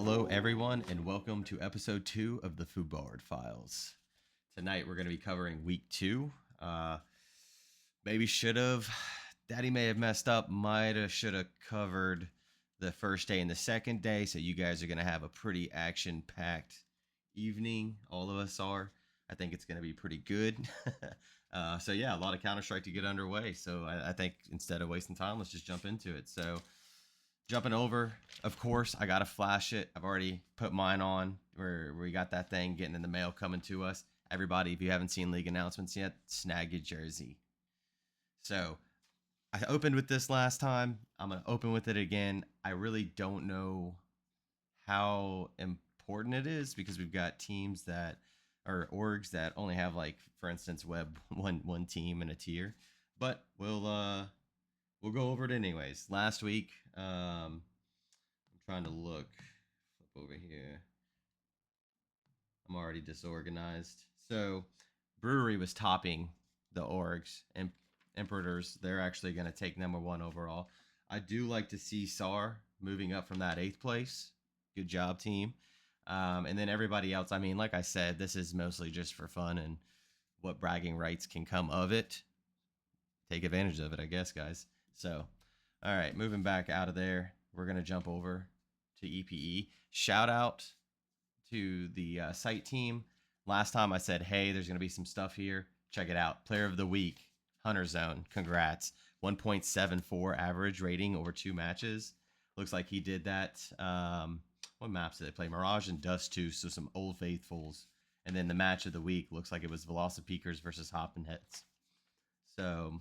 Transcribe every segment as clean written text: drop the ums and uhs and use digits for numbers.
Hello, everyone, and welcome to episode 2 of the Fubard Files. Tonight, we're going to be covering week 2. Maybe should have. Daddy may have messed up. Might have, should have covered the first day and the second day. So, you guys are going to have a pretty action packed evening. All of us are. I think it's going to be pretty good. So, yeah, a lot of Counter Strike to get underway. So, I think instead of wasting time, let's just jump into it. So, jumping over, of course, I gotta flash it. I've already put mine on where we got that thing getting in the mail coming to us. Everybody, if you haven't seen league announcements yet, snag your jersey. So I opened with this last time. I'm gonna open with it again. I really don't know how important it is because we've got teams that or orgs that only have, like, for instance, web one team and a tier. But we'll go over it anyways. Last week, I'm trying to look. Flip over here. I'm already disorganized. So, Brewery was topping the orgs and Emperors. They're actually going to take number 1 overall. I do like to see SAR moving up from that 8th place. Good job, team. And then everybody else. I mean, like I said, this is mostly just for fun and what bragging rights can come of it. Take advantage of it, I guess, guys. So, all right, moving back out of there, we're going to jump over to EPE. Shout out to the site team. Last time I said, hey, there's going to be some stuff here. Check it out. Player of the week, Hunter Zone. Congrats. 1.74 average rating over 2 matches. Looks like he did that. What maps did they play? Mirage and Dust 2, so some old faithfuls. And then the match of the week looks like it was Velocipeakers versus Hoppin' Hits. So,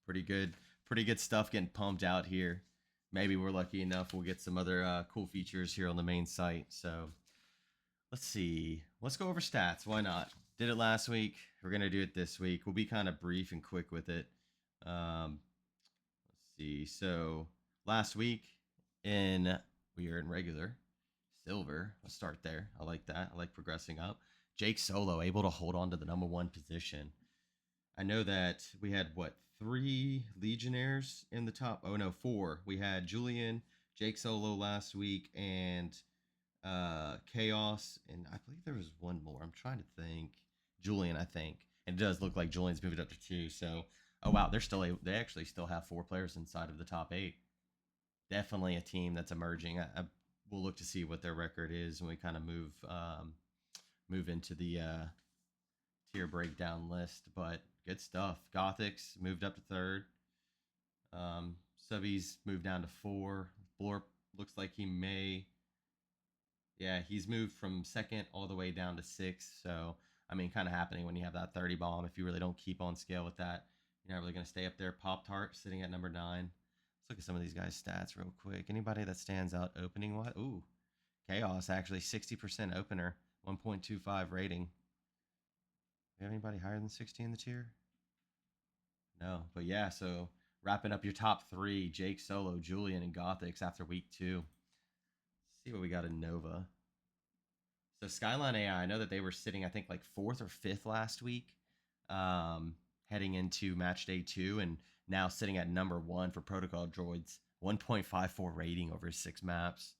pretty good stuff getting pumped out here. Maybe we're lucky enough we'll get some other cool features here on the main site. So let's see. Let's go over stats. Why not? Did it last week. We're going to do it this week. We'll be kind of brief and quick with it. Let's see. So last week we are in regular silver. Let's start there. I like that. I like progressing up. Jake Solo able to hold on to the number 1 position. I know that we had, 3 Legionnaires in the top? Oh, no, 4. We had Julian, Jake Solo last week, and Chaos. And I believe there was one more. I'm trying to think. Julian, I think. And it does look like Julian's moved up to 2. So, oh, wow, they actually still have 4 players inside of the top 8. Definitely a team that's emerging. We'll look to see what their record is when we kind of move into the tier breakdown list, but good stuff. Gothics moved up to 3rd. Subbies moved down to 4. Blorp looks like he's moved from 2nd all the way down to 6th. So, I mean, kind of happening when you have that 30 bomb. If you really don't keep on scale with that, you're not really going to stay up there. Pop Tart sitting at number 9. Let's look at some of these guys' stats real quick. Anybody that stands out opening what? Ooh, Chaos actually 60% opener, 1.25 rating. Do you have anybody higher than 60 in the tier? No, but yeah, so wrapping up your top 3, Jake Solo, Julian, and Gothics after week 2. Let's see what we got in Nova. So Skyline AI, I know that they were sitting, I think, like 4th or 5th last week, heading into match day 2, and now sitting at number 1 for Protocol Droids. 1.54 rating over 6 maps.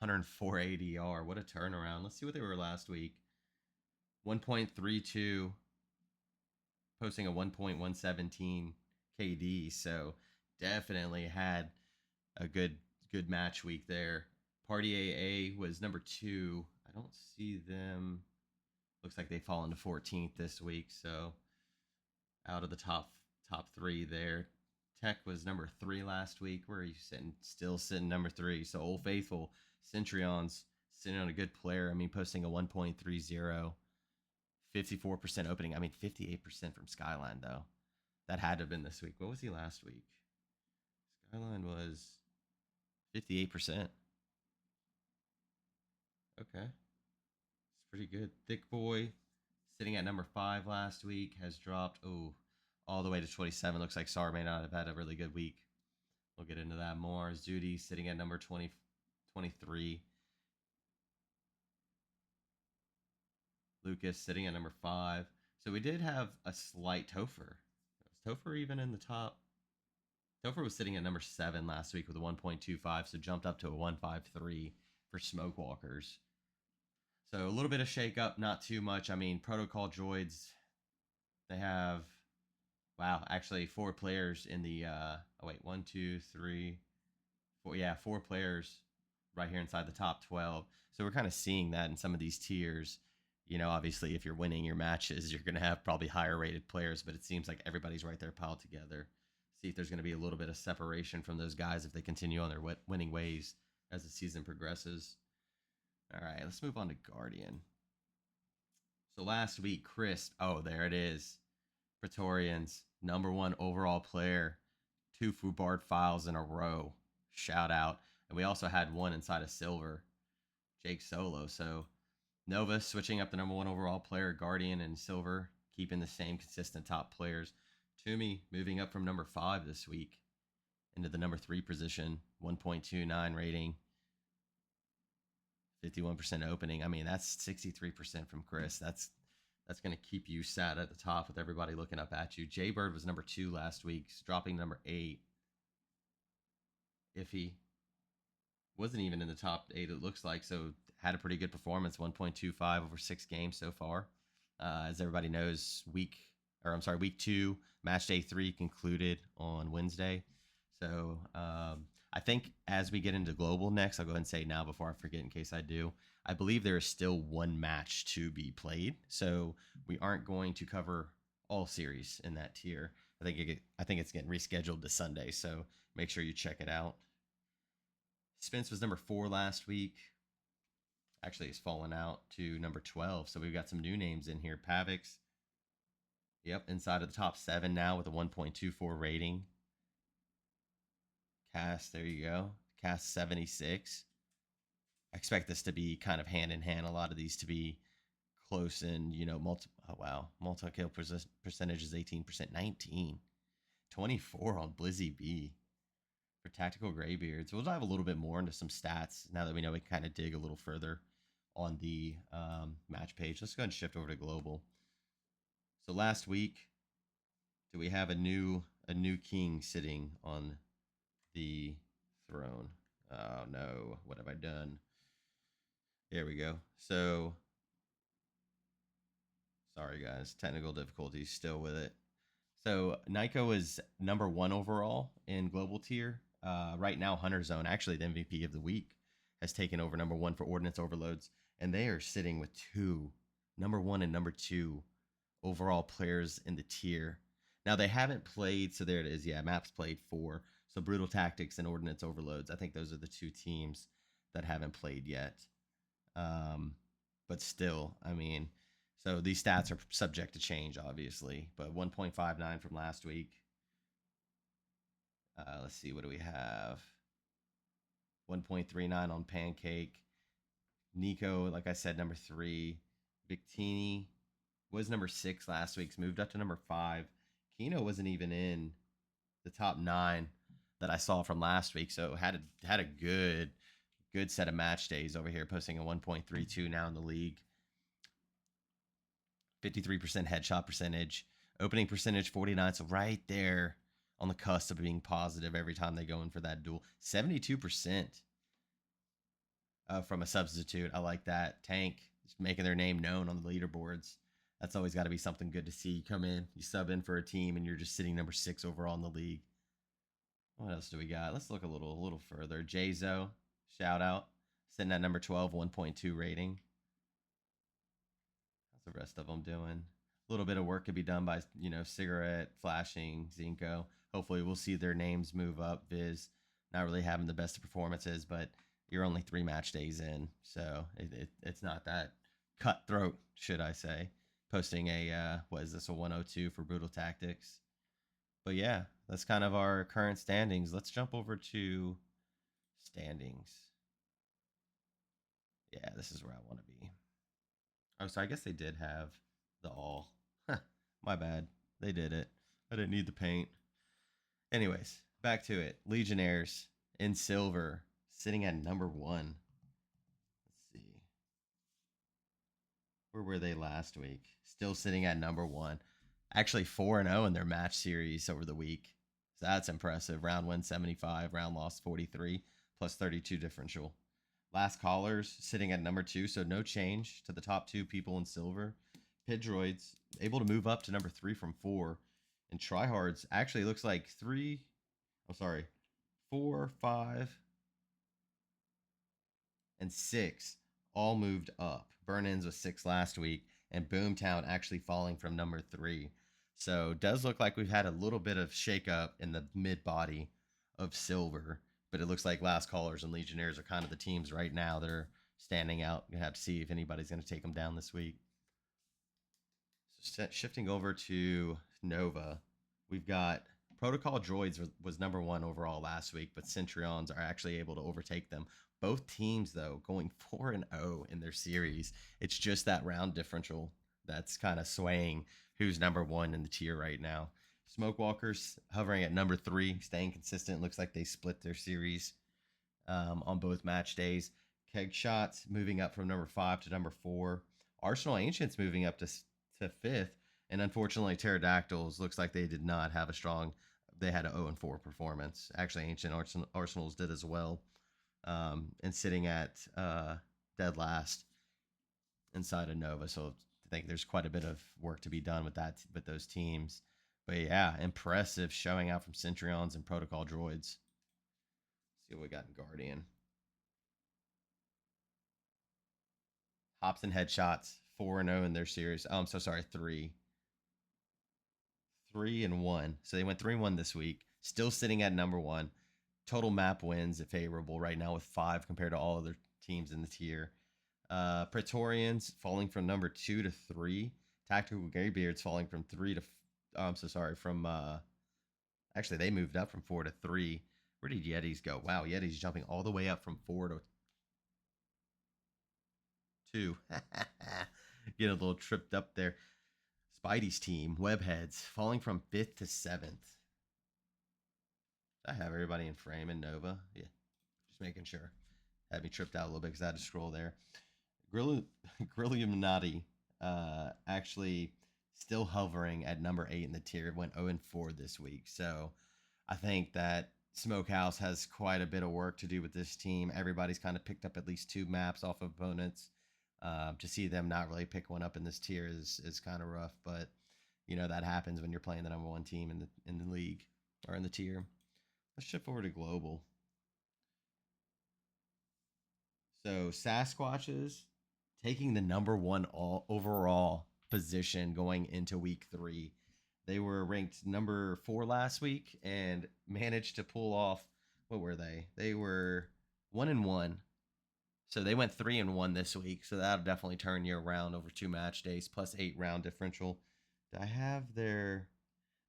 104 ADR. What a turnaround. Let's see what they were last week. 1.32, posting a 1.117 KD. So definitely had a good match week there. Party AA was number 2. I don't see them. Looks like they fall into 14th this week. So out of the top 3 there. Tech was number 3 last week. Where are you sitting? Still sitting number 3. So Old Faithful, Centrion's sitting on a good player. I mean, posting a 1.30. 54% opening. I mean, 58% from Skyline, though. That had to have been this week. What was he last week? Skyline was 58%. Okay. It's pretty good. Thick Boy, sitting at number 5 last week, has dropped, all the way to 27. Looks like SAR may not have had a really good week. We'll get into that more. Zudi sitting at number 23. Lucas sitting at number 5. So we did have a slight Topher. Was Topher even in the top? Topher was sitting at number 7 last week with a 1.25, so jumped up to a 1.53 for smoke walkers. So a little bit of shake up, not too much. I mean, protocol droids, they have, wow, actually 4 players in the oh wait, one, two, three, four, yeah, 4 players right here inside the top 12. So we're kind of seeing that in some of these tiers. You know, obviously, if you're winning your matches, you're going to have probably higher rated players, but it seems like everybody's right there piled together. See if there's going to be a little bit of separation from those guys if they continue on their winning ways as the season progresses. All right, let's move on to Guardian. So last week, Chris, oh, there it is. Praetorians, #1 overall player, 2 Fubard files in a row. Shout out. And we also had one inside of silver, Jake Solo. So Nova switching up the #1 overall player, Guardian and silver, keeping the same consistent top players. Toomey moving up from #5 this week into the #3 position, 1.29 rating, 51% opening. I mean, that's 63% from Chris. That's going to keep you sat at the top with everybody looking up at you. Jaybird was #2 last week, dropping #8. Iffy wasn't even in the top 8, it looks like, so had a pretty good performance, 1.25 over 6 games so far. As everybody knows, week 2, match day 3 concluded on Wednesday. So I think as we get into global next, I'll go ahead and say now before I forget in case I do, I believe there is still 1 match to be played. So we aren't going to cover all series in that tier. I think it's getting rescheduled to Sunday, so make sure you check it out. Spence was #4 last week. Actually, he's fallen out to #12. So we've got some new names in here. Pavix, yep, inside of the top 7 now with a 1.24 rating. Cass, there you go. Cass 76. I expect this to be kind of hand in hand. A lot of these to be close and, you know, multi-kill percentage is 18%, 19. 24 on Blizzy B for Tactical Graybeard. So we'll dive a little bit more into some stats now that we know we can kind of dig a little further on the match page. Let's go ahead and shift over to global. So last week, do we have a new king sitting on the throne? Oh no, what have I done? There we go. So sorry guys, technical difficulties still with it. So Nyko is #1 overall in global tier. Right now, Hunter Zone, actually the MVP of the week, has taken over #1 for Ordnance Overloads, and they are sitting with 2, #1 and #2 overall players in the tier. Now they haven't played, so there it is. Yeah, Maps played 4. So Brutal Tactics and Ordnance Overloads. I think those are the 2 teams that haven't played yet. But still, I mean, so these stats are subject to change, obviously. But 1.59 from last week. Let's see, what do we have? 1.39 on Pancake. Nico, like I said, #3. Victini was #6 last week. Moved up to #5. Kino wasn't even in the top 9 that I saw from last week. So had a good set of match days over here, posting a 1.32 now in the league. 53% headshot percentage, opening percentage 49. So right there on the cusp of being positive every time they go in for that duel. 72% from a substitute. I like that. Tank just making their name known on the leaderboards. That's always got to be something good to see. You come in, you sub in for a team, and you're just sitting #6 overall in the league. What else do we got? Let's look a little further. Jzo, shout out, sitting at #12, 1.2 rating. How's the rest of them doing? A little bit of work could be done by, you know, Cigarette, Flashing, Zinko. Hopefully we'll see their names move up. Viz, not really having the best of performances, but you're only 3 match days in, so it's not that cutthroat, should I say. Posting a, what is this, a 102 for Brutal Tactics. But yeah, that's kind of our current standings. Let's jump over to standings. Yeah, this is where I want to be. Oh, so I guess they did have the all. My bad. They did it. I didn't need the paint. Anyways, back to it. Legionnaires in silver, sitting at #1. Let's see. Where were they last week? Still sitting at #1. Actually 4-0 in their match series over the week. So that's impressive. Round win 75, round loss 43, plus 32 differential. Last Callers sitting at number 2, so no change to the top 2 people in silver. Pidroids able to move up to number 3 from 4. And Tryhards actually looks like 4, 5, and 6 all moved up. Burn-ins was 6 last week, and Boomtown actually falling from number 3. So does look like we've had a little bit of shakeup in the mid body of silver, but it looks like Last Callers and Legionnaires are kind of the teams right now that are standing out. You have to see if anybody's going to take them down this week. So shifting over to Nova, we've got Protocol Droids was number 1 overall last week, but Centurions are actually able to overtake them. Both teams, though, going 4-0 in their series. It's just that round differential that's kind of swaying who's number 1 in the tier right now. Smokewalkers hovering at number 3, staying consistent. Looks like they split their series on both match days. Keg Shots moving up from number 5 to number 4. Arsenal Ancients moving up to 5th. And unfortunately, Pterodactyls looks like they did not have a strong. They had an 0-4 performance. Actually, Ancient Arsenals did as well. And sitting at dead last inside of Nova. So I think there's quite a bit of work to be done with those teams. But yeah, impressive showing out from Centurions and Protocol Droids. Let's see what we got in Guardian. Hops and Headshots 4-0 in their series. Oh, I'm so sorry, 3-1. So they went 3-1 this week. Still sitting at number 1. Total map wins at favorable right now with 5 compared to all other teams in the tier. Praetorians falling from number 2 to 3. Tactical Greybeards falling from 3 to. Actually, they moved up from 4 to 3. Where did Yetis go? Wow, Yetis jumping all the way up from 4 to 2. Getting a little tripped up there. Spidey's team, Webheads, falling from 5th to 7th. I have everybody in frame in Nova. Yeah, just making sure. Had me tripped out a little bit because I had to scroll there. Grilluminati actually still hovering at number 8 in the tier. Went 0-4 this week. So I think that Smokehouse has quite a bit of work to do with this team. Everybody's kind of picked up at least 2 maps off of opponents. To see them not really pick one up in this tier is kind of rough. But, you know, that happens when you're playing the number 1 team in the league or in the tier. Let's shift over to global. So Sasquatches taking the number 1 overall position going into week 3. They were ranked number 4 last week and managed to pull off. What were they? They were 1-1. So they went 3-1 this week. So that'll definitely turn you around over 2 match days plus 8 round differential. Do I have their?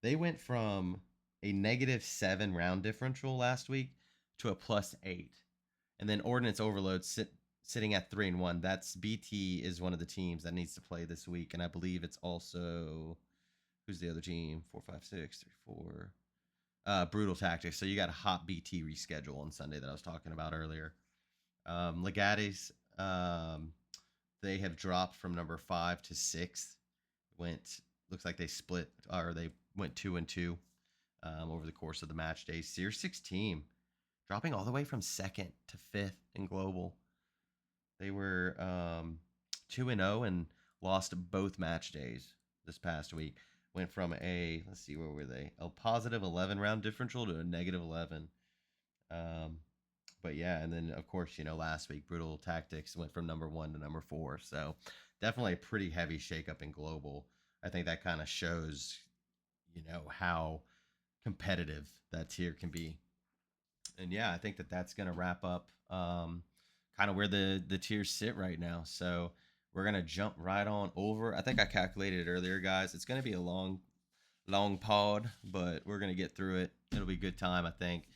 They went from a -7 round differential last week to a +8. And then Ordnance Overload sitting at 3-1. That's BT is one of the teams that needs to play this week. And I believe it's also, who's the other team? 4, 5, 6, 3, 4. Brutal Tactics. So you got a hot BT reschedule on Sunday that I was talking about earlier. Legates, they have dropped from number 5 to 6th. Looks like they split, or they went 2-2 over the course of the match days. Seer 6 team dropping all the way from 2nd to 5th in global. They were 2-0 and lost both match days this past week. Went from let's see, where were they? A +11 round differential to a -11. But yeah, and then of course, last week Brutal Tactics went from number 1 to number 4. So definitely a pretty heavy shakeup in global. I think that kind of shows, how competitive that tier can be. And yeah, I think that's going to wrap up kind of where the tiers sit right now. So we're going to jump right on over. I think I calculated it earlier, guys. It's going to be a long pod, but we're going to get through it. It'll be a good time, I think.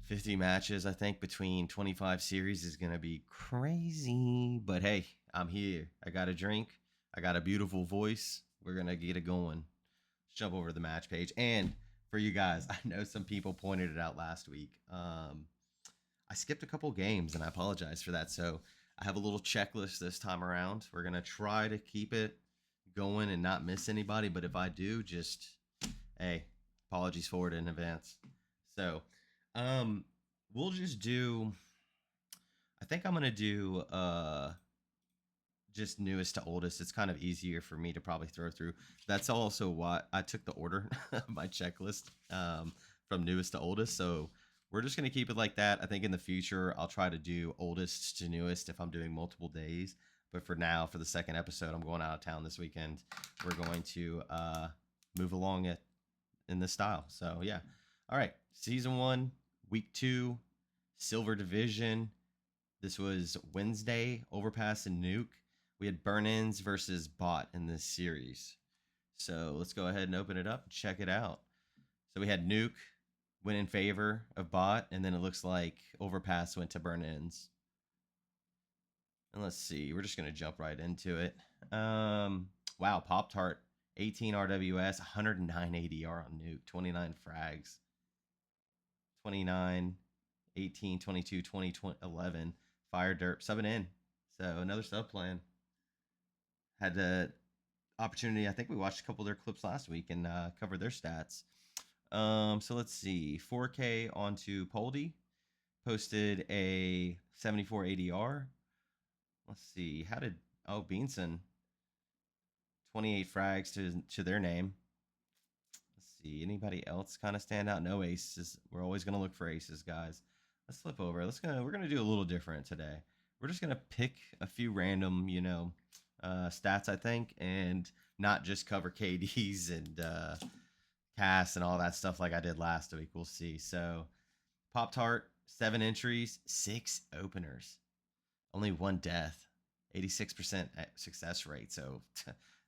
50 matches, I think, between 25 series is going to be crazy. But hey, I'm here. I got a drink. I got a beautiful voice. We're going to get it going. Let's jump over to the match page. And for you guys, I know some people pointed it out last week. I skipped a couple games, and I apologize for that. So I have a little checklist this time around. We're going to try to keep it going and not miss anybody. But if I do, just, hey, apologies for it in advance. So we'll just do I think I'm gonna do just newest to oldest. It's kind of easier for me to probably throw through. That's also why I took the order of my checklist from newest to oldest. So we're just gonna keep it like that. I think in the future I'll try to do oldest to newest if I'm doing multiple days. But for now, for the second episode, I'm going out of town this weekend. We're going to move along it in this style. So yeah. All right. Season 1, week 2, Silver Division. This was Wednesday, Overpass and Nuke. We had burn-ins versus bot in this series. So let's go ahead and open it up and check it out. So we had Nuke win in favor of bot, and then it looks like Overpass went to burn-ins. And let's see, we're just going to jump right into it. Wow, Pop-Tart, 18 RWS, 109 ADR on Nuke, 29 frags. 29, 18, 22, 20, 11. Fire Derp, subbing in. So another sub plan. Had the opportunity, I think we watched a couple of their clips last week and covered their stats. So let's see. 4K onto Poldy. Posted a 74 ADR. Let's see. How did... Oh, Beanson. 28 frags to their name. Let's see. Anybody else kind of stand out? No aces. We're always going to look for aces, guys. Let's flip over. We're gonna do a little different today. We're just gonna pick a few random, stats, I think, and not just cover KDs and casts and all that stuff like I did last week. We'll see. So, Pop Tart, 7 entries, 6 openers, only 1 death, 86% success rate. So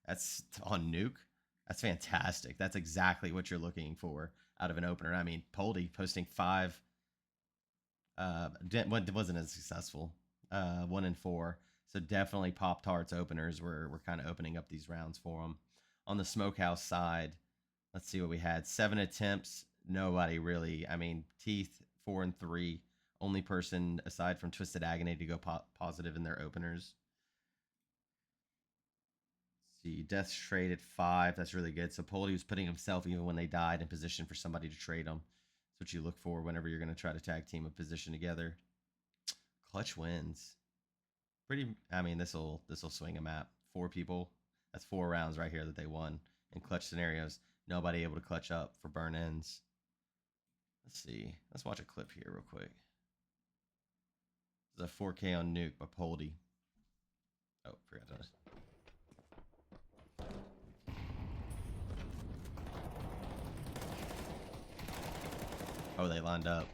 that's on Nuke. That's fantastic. That's exactly what you're looking for out of an opener. I mean, Poldy posting 5. Wasn't as successful. 1 and 4. So definitely Pop Tarts openers. We're kind of opening up these rounds for them. On the Smokehouse side, let's see what we had. 7 attempts. Nobody really. I mean, Teeth 4 and 3. Only person aside from Twisted Agony to go positive in their openers. Let's see, Death traded 5. That's really good. So Poldy was putting himself, even when they died, in position for somebody to trade them. That's what you look for whenever you're going to try to tag team a position together. Clutch wins. I mean, this will swing a map. 4 people. That's 4 rounds right here that they won in clutch scenarios. Nobody able to clutch up for burn-ins. Let's see. Let's watch a clip here real quick. This is a 4K on Nuke by Poldy. Oh, forgot to... Oh, they lined up.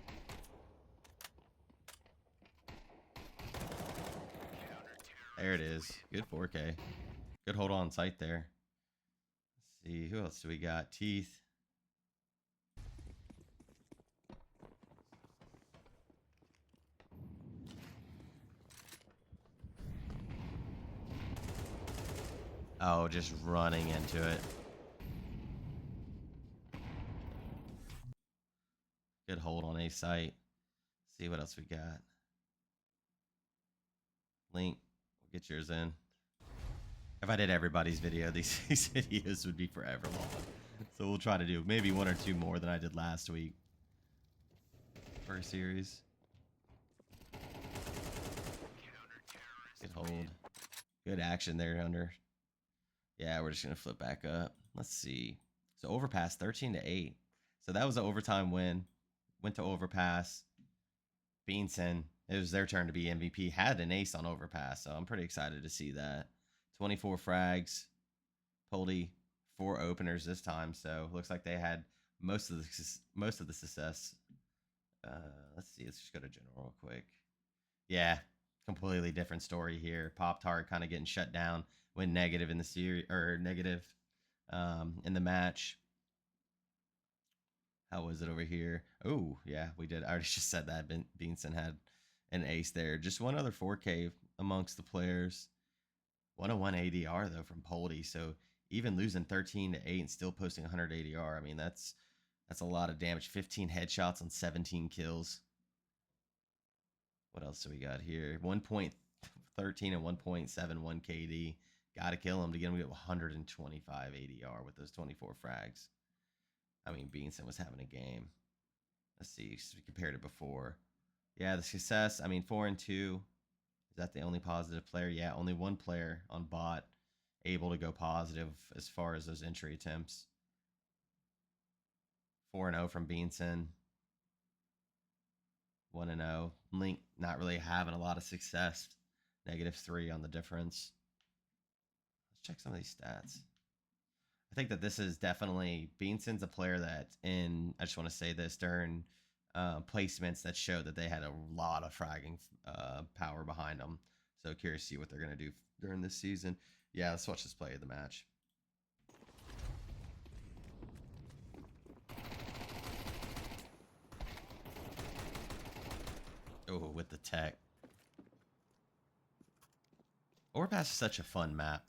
There it is. Good 4K. Good hold on sight there. Let's see. Who else do we got? Teeth. Oh, just running into it. Good hold on a site. See what else we got. Link, we'll get yours in. If I did everybody's video, these videos would be forever long. So we'll try to do maybe 1 or 2 more than I did last week for a series. Good hold. Good action there, Under. Yeah, we're just going to flip back up. Let's see. So Overpass, 13-8. So that was an overtime win. Went to Overpass. Beanson, it was their turn to be MVP. Had an ace on Overpass, so I'm pretty excited to see that. 24 frags. Poldy, 4 openers this time, so looks like they had most of the success. Let's see. Let's just go to general real quick. Yeah, completely different story here. Pop Tart kind of getting shut down. Went negative in the series, or negative in the match. How was it over here? Oh, yeah, we did. I already just said that. Beanson had an ace there. Just one other 4K amongst the players. 101 ADR, though, from Poldy. So even losing 13-8 and still posting 100 ADR, I mean, that's a lot of damage. 15 headshots on 17 kills. What else do we got here? 1.13 and 1.71 KD. Got to kill him to get him to get 125 ADR with those 24 frags. I mean, Beanson was having a game. Let's see. So we compared it before. Yeah, the success. I mean, 4-2. Is that the only positive player? Yeah, only one player on bot able to go positive as far as those entry attempts. 4-0 from Beanson. 1-0. Link not really having a lot of success. -3 on the difference. Let's check some of these stats. I think that this is definitely Beanson's a player that I just want to say this during placements that showed that they had a lot of fragging power behind them. So curious to see what they're going to do during this season. Yeah, let's watch this play of the match. Oh, with the tech. Overpass is such a fun map.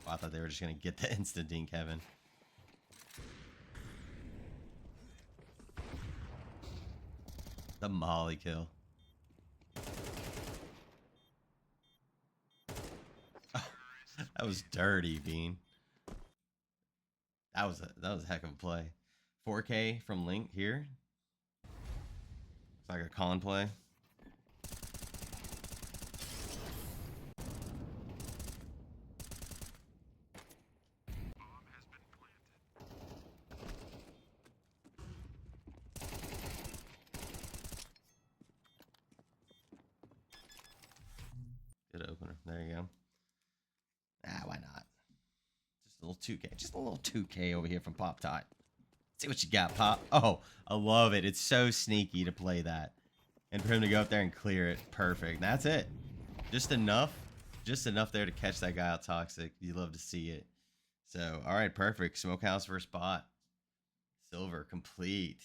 Oh, I thought they were just going to get the instant dink, Kevin. The molly kill. That was dirty, Bean. That was a heck of a play. 4K from Link here. It's like a con play. Good opener. There you go. Ah, why not? Just a little 2K. Just a little 2K over here from Pop Tot. See what you got, Pop. Oh, I love it. It's so sneaky to play that. And for him to go up there and clear it. Perfect. That's it. Just enough. Just enough there to catch that guy out toxic. You love to see it. So, all right, perfect. Smokehouse versus Bot. Silver, complete.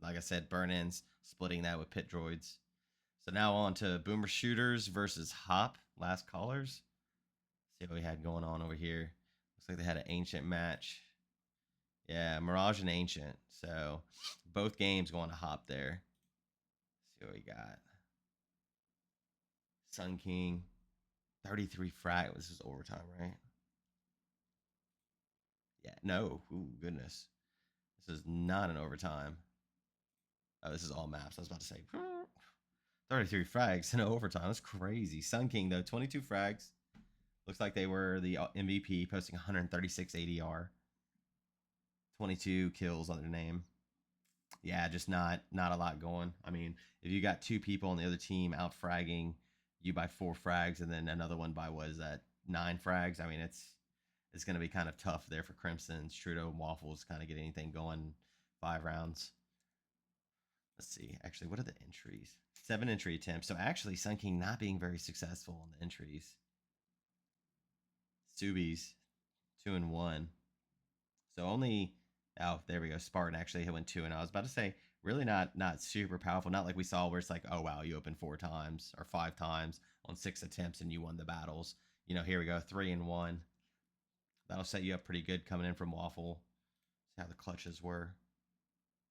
Like I said, burn-ins, splitting that with pit droids. So now on to Boomer Shooters versus Hop. Last callers. See what we had going on over here. Looks like they had an Ancient match. Yeah, Mirage and Ancient. So both games going to Hop there. See what we got. Sun King. 33 frag. This is overtime, right? Yeah, no. Ooh, goodness. This is not an overtime. Oh, this is all maps. I was about to say 33 frags in overtime. That's crazy. Sun King, though, 22 frags. Looks like they were the MVP, posting 136 ADR. 22 kills on their name. Yeah, just not a lot going. I mean, if you got two people on the other team out fragging you by 4 frags and then another one by what is that 9 frags? I mean, it's going to be kind of tough there for Crimson's, Trudeau, and Waffles kind of get anything going 5 rounds. Let's see. Actually, what are the entries? 7 entry attempts. So actually, Sun King not being very successful on the entries. Subies 2-1. So only there we go. Spartan actually went 2, and I was about to say really not super powerful. Not like we saw where it's like, oh wow, you opened 4 times or 5 times on 6 attempts and you won the battles. You know, here we go, 3-1. That'll set you up pretty good coming in from Waffle. See how the clutches were.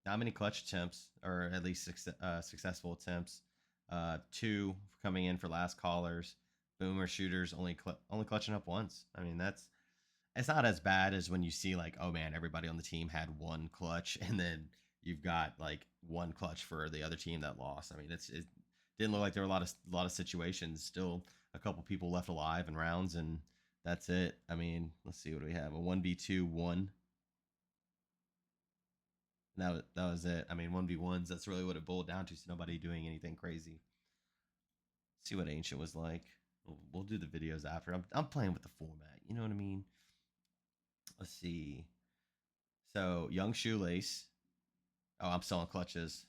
Not many clutch attempts, or at least successful attempts. 2 coming in for last callers. Boomer Shooters only clutching up once. I mean, it's not as bad as when you see like, oh man, everybody on the team had 1 clutch, and then you've got like 1 clutch for the other team that lost. I mean, it didn't look like there were a lot of situations. Still, a couple people left alive in rounds, and that's it. I mean, let's see what do we have. A 1v2 1. That was it. I mean, 1v1s. That's really what it boiled down to. So nobody doing anything crazy. See what Ancient was like. We'll do the videos after. I'm playing with the format. You know what I mean? Let's see. So Young Shoelace. Oh, I'm selling clutches.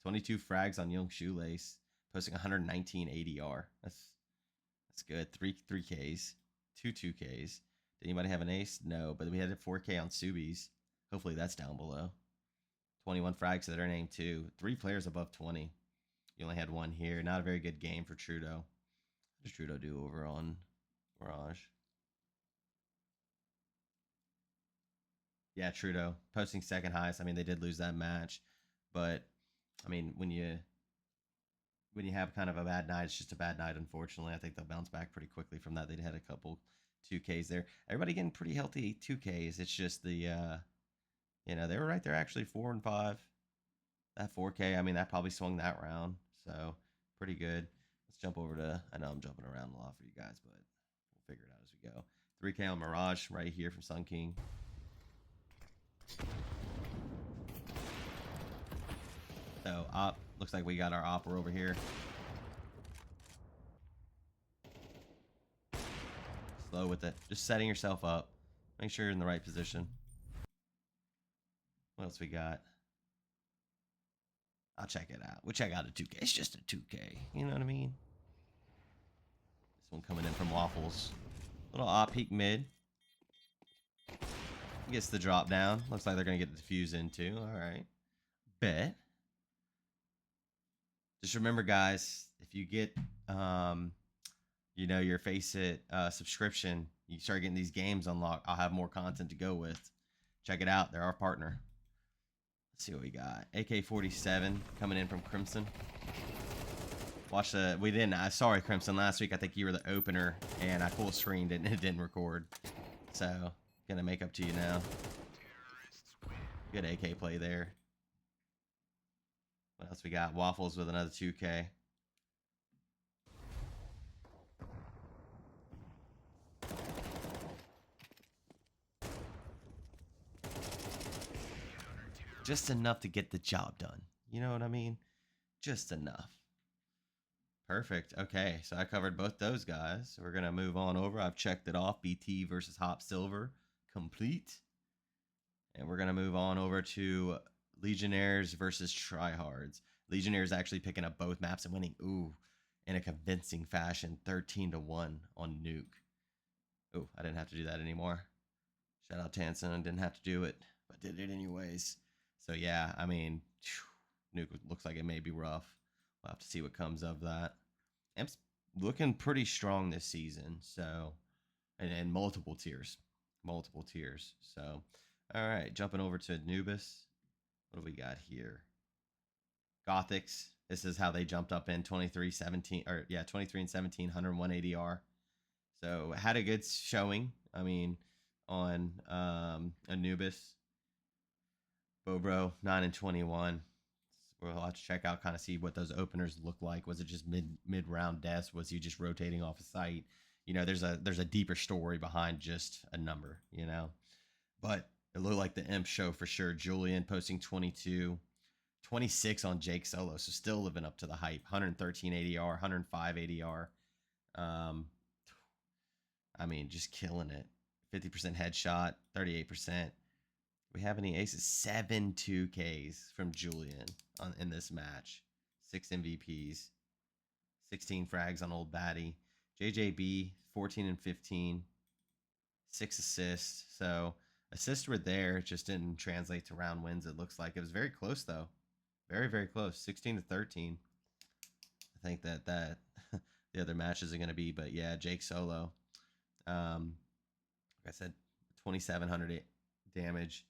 22 frags on Young Shoelace, posting 119 ADR. That's good. 3 Ks, 2 2Ks. Did anybody have an ace? No, but we had a 4K on Subies. Hopefully that's down below. 21 frags to their name too. 3 players above 20. You only had 1 here. Not a very good game for Trudeau. What does Trudeau do over on Mirage? Yeah, Trudeau posting second highest. I mean, they did lose that match, but I mean, when you have kind of a bad night, it's just a bad night. Unfortunately, I think they'll bounce back pretty quickly from that. They had a couple 2Ks there. Everybody getting pretty healthy 2Ks. It's just the You know, they were right there actually 4 and 5. That 4K, I mean, that probably swung that round. So pretty good. Let's jump over to, I know I'm jumping around a lot for you guys, but we'll figure it out as we go. 3K on Mirage right here from Sun King. So op, looks like we got our opera over here. Slow with it. Just setting yourself up. Make sure you're in the right position. What else we got? I'll check it out. We'll check out a 2K. It's just a 2K. You know what I mean? This one coming in from Waffles. Little op peek mid. Gets the drop down. Looks like they're going to get the defuse in too. All right. Bet. Just remember, guys, if you get, you know, your Face It subscription, you start getting these games unlocked. I'll have more content to go with. Check it out. They're our partner. Let's see what we got. AK-47 coming in from Crimson. Watch the. We didn't. Sorry, Crimson. Last week I think you were the opener, and I full screened it and it didn't record. So gonna make up to you now. Good AK play there. What else we got? Waffles with another 2K. Just enough to get the job done. You know what I mean? Just enough. Perfect. Okay, so I covered both those guys. We're going to move on over. I've checked it off. BT versus Hop Silver. Complete. And we're going to move on over to Legionnaires versus Tryhards. Legionnaires actually picking up both maps and winning, in a convincing fashion. 13-1 on Nuke. I didn't have to do that anymore. Shout out Tansen. I didn't have to do it, but did it anyways. So, yeah, I mean, Nuke looks like it may be rough. We'll have to see what comes of that. Amp's looking pretty strong this season, so, and multiple tiers. So, all right, jumping over to Anubis. What do we got here? Gothics. This is how they jumped up in 23-17, or yeah, 23 and 17, 101 ADR. So had a good showing. I mean, on Anubis. Bobro 9 and 21. We'll have to check out, kind of see what those openers look like. Was it just mid round deaths? Was he just rotating off a site? You know, there's a deeper story behind just a number, you know. But it looked like the imp show for sure. Julian posting 22, 26 on Jake Solo, so still living up to the hype. 113 ADR, 105 ADR. I mean, just killing it. 50% headshot, 38%. We have any aces? 7 2Ks from Julian in this match. 6 MVPs. 16 frags on Old Batty. JJB, 14 and 15. 6 assists. So assists were there. It just didn't translate to round wins, it looks like. It was very close, though. Very, very close. 16 to 13. I think that the other matches are going to be. But, yeah, Jake Solo. Like I said, 2,700 damage.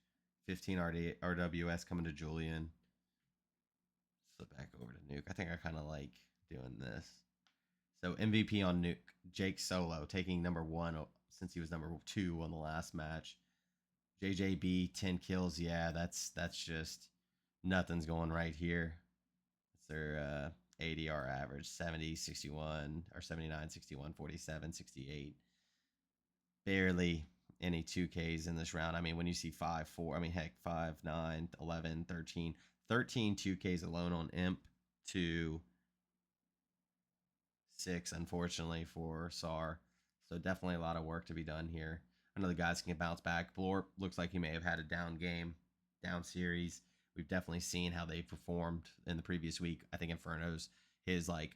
15 RWS coming to Julian. Flip back over to Nuke. I think I kind of like doing this. So MVP on Nuke. Jake Solo taking number 1 since he was number 2 on the last match. JJB 10 kills. Yeah, that's just nothing's going right here. It's their ADR average 70, 61 or 79, 61, 47, 68. Barely any 2Ks in this round. I mean, when you see 5, 4, I mean, heck, 5, 9, 11, 13, 13 2Ks alone on Imp to 6, unfortunately, for SAR. So definitely a lot of work to be done here. I know the guys can bounce back. Blorp looks like he may have had a down game, down series. We've definitely seen how they performed in the previous week. I think Inferno's his, like,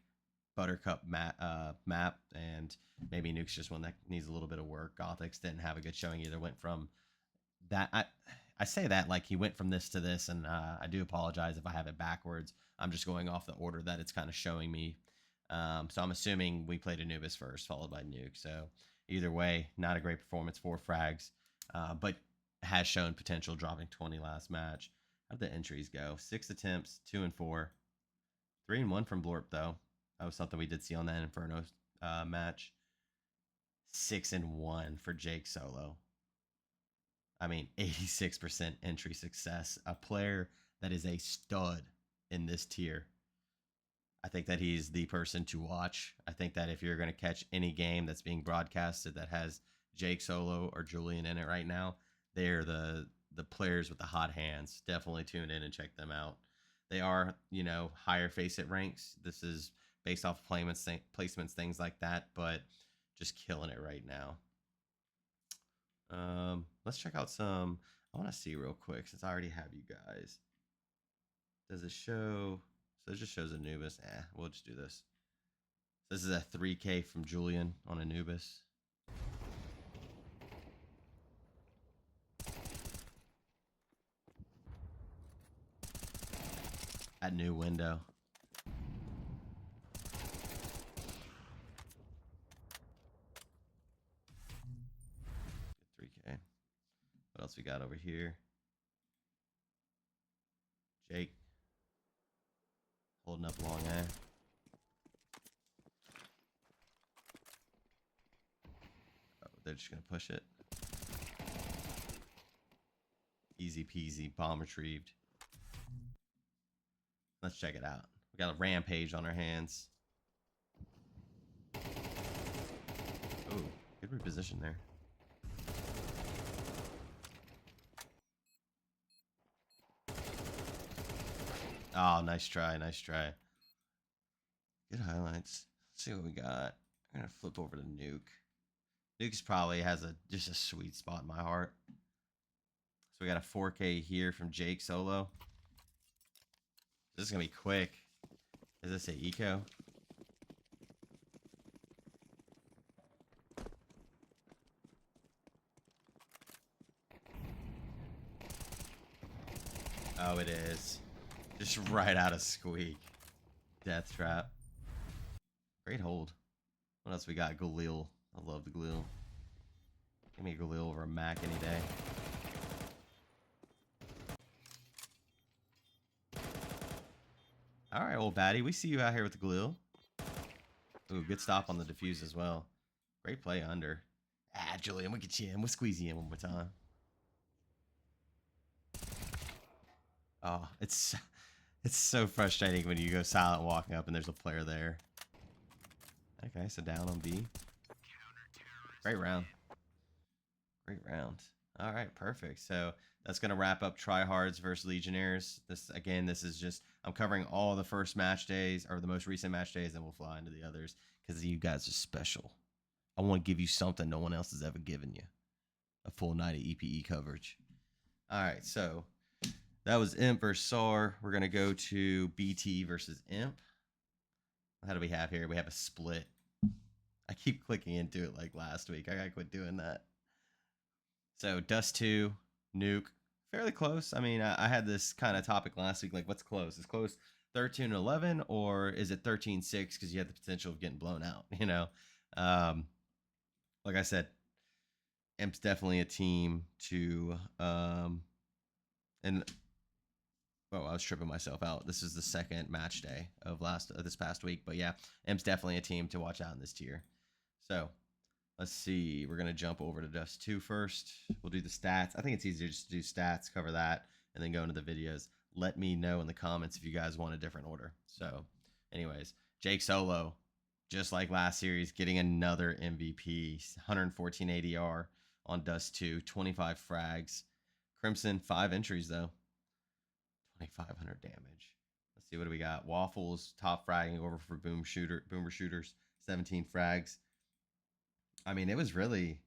Buttercup map, and maybe Nuke's just one that needs a little bit of work. Gothics didn't have a good showing either. Went from that. I say that like he went from this to this, and I do apologize if I have it backwards. I'm just going off the order that it's kind of showing me. So I'm assuming we played Anubis first, followed by Nuke. So either way, not a great performance. 4 frags, but has shown potential, dropping 20 last match. How'd the entries go? 6 attempts, 2 and 4, 3 and 1 from Blorp though. That was something we did see on that Inferno match. 6 and 1 for Jake Solo. I mean, 86% entry success. A player that is a stud in this tier. I think that he's the person to watch. I think that if you're going to catch any game that's being broadcasted that has Jake Solo or Julian in it right now, they're the players with the hot hands. Definitely tune in and check them out. They are, higher face it ranks. This is based off placements, things like that, but just killing it right now. Let's check out some. I want to see real quick since I already have you guys. Does it show? So it just shows Anubis. We'll just do this. This is a 3K from Julian on Anubis. At new window. Get 3K. What else we got over here? Jake. Holding up long A. Oh, they're just going to push it. Easy peasy. Bomb retrieved. Let's check it out. We got a rampage on our hands. Oh, good reposition there. Oh, nice try, nice try. Good highlights. Let's see what we got. I'm gonna flip over to Nuke. Nuke's probably has just a sweet spot in my heart. So we got a 4K here from Jake Solo. This is gonna be quick. Is this a eco? Oh, it is. Just right out of squeak. Death trap. Great hold. What else we got? Galil. I love the Galil. Give me a Galil over a Mac any day. All right, old baddie. We see you out here with the Galil. Ooh, good stop on the defuse as well. Great play under. Julian, we'll get you in. We'll squeeze you in one more time. Oh, it's so frustrating when you go silent walking up and there's a player there. Okay, so down on B. Great round. Great round. All right, perfect. So that's going to wrap up Tryhards versus Legionnaires. This is just, I'm covering all the first match days or the most recent match days, and we'll fly into the others because you guys are special. I want to give you something no one else has ever given you. A full night of EPE coverage. All right, so that was Imp versus SAR. We're going to go to BT versus Imp. How do we have here? We have a split. I keep clicking into it like last week. I got to quit doing that. So Dust 2, Nuke, fairly close. I mean, I had this kind of topic last week, like what's close? Is close 13-11 or is it 13-6 because you have the potential of getting blown out, Like I said, Imp's definitely a team to and oh, I was tripping myself out. This is the second match day of this past week, but yeah, Imp's definitely a team to watch out in this tier. So let's see. We're gonna jump over to Dust 2 first. We'll do the stats. I think it's easier just to do stats, cover that, and then go into the videos. Let me know in the comments if you guys want a different order. So, anyways, Jake Solo, just like last series, getting another MVP. 114 ADR on Dust 2, 25 frags. Crimson, 5 entries though. 2,500 damage. Let's see, what do we got? Waffles, top fragging over for Boomer Shooters, 17 frags. I mean, it was really,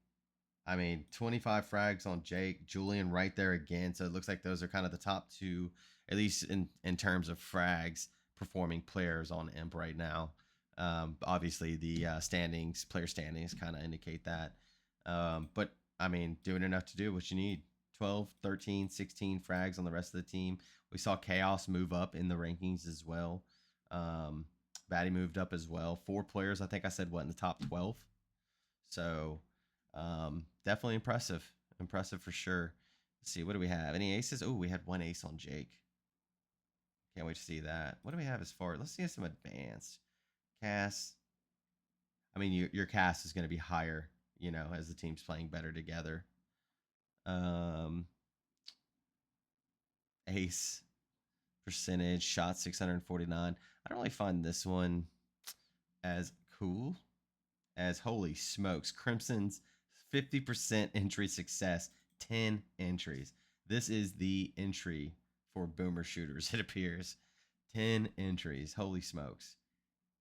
25 frags on Jake. Julian right there again. So it looks like those are kind of the top two, at least in terms of frags, performing players on Imp right now. Obviously, the player standings kind of indicate that. But, doing enough to do what you need. 12, 13, 16 frags on the rest of the team. We saw Chaos move up in the rankings as well. Batty moved up as well. 4 players, I think I said, in the top 12. So definitely impressive. Impressive for sure. Let's see, what do we have? Any aces? Oh, we had 1 ace on Jake. Can't wait to see that. What do we have as far? Let's see some advanced. Cast. Your cast is going to be higher, as the team's playing better together. Ace percentage, shot 649. I don't really find this one as cool as, holy smokes, Crimson's 50% entry success, 10 entries. This is the entry for boomer shooters, it appears. 10 entries. Holy smokes.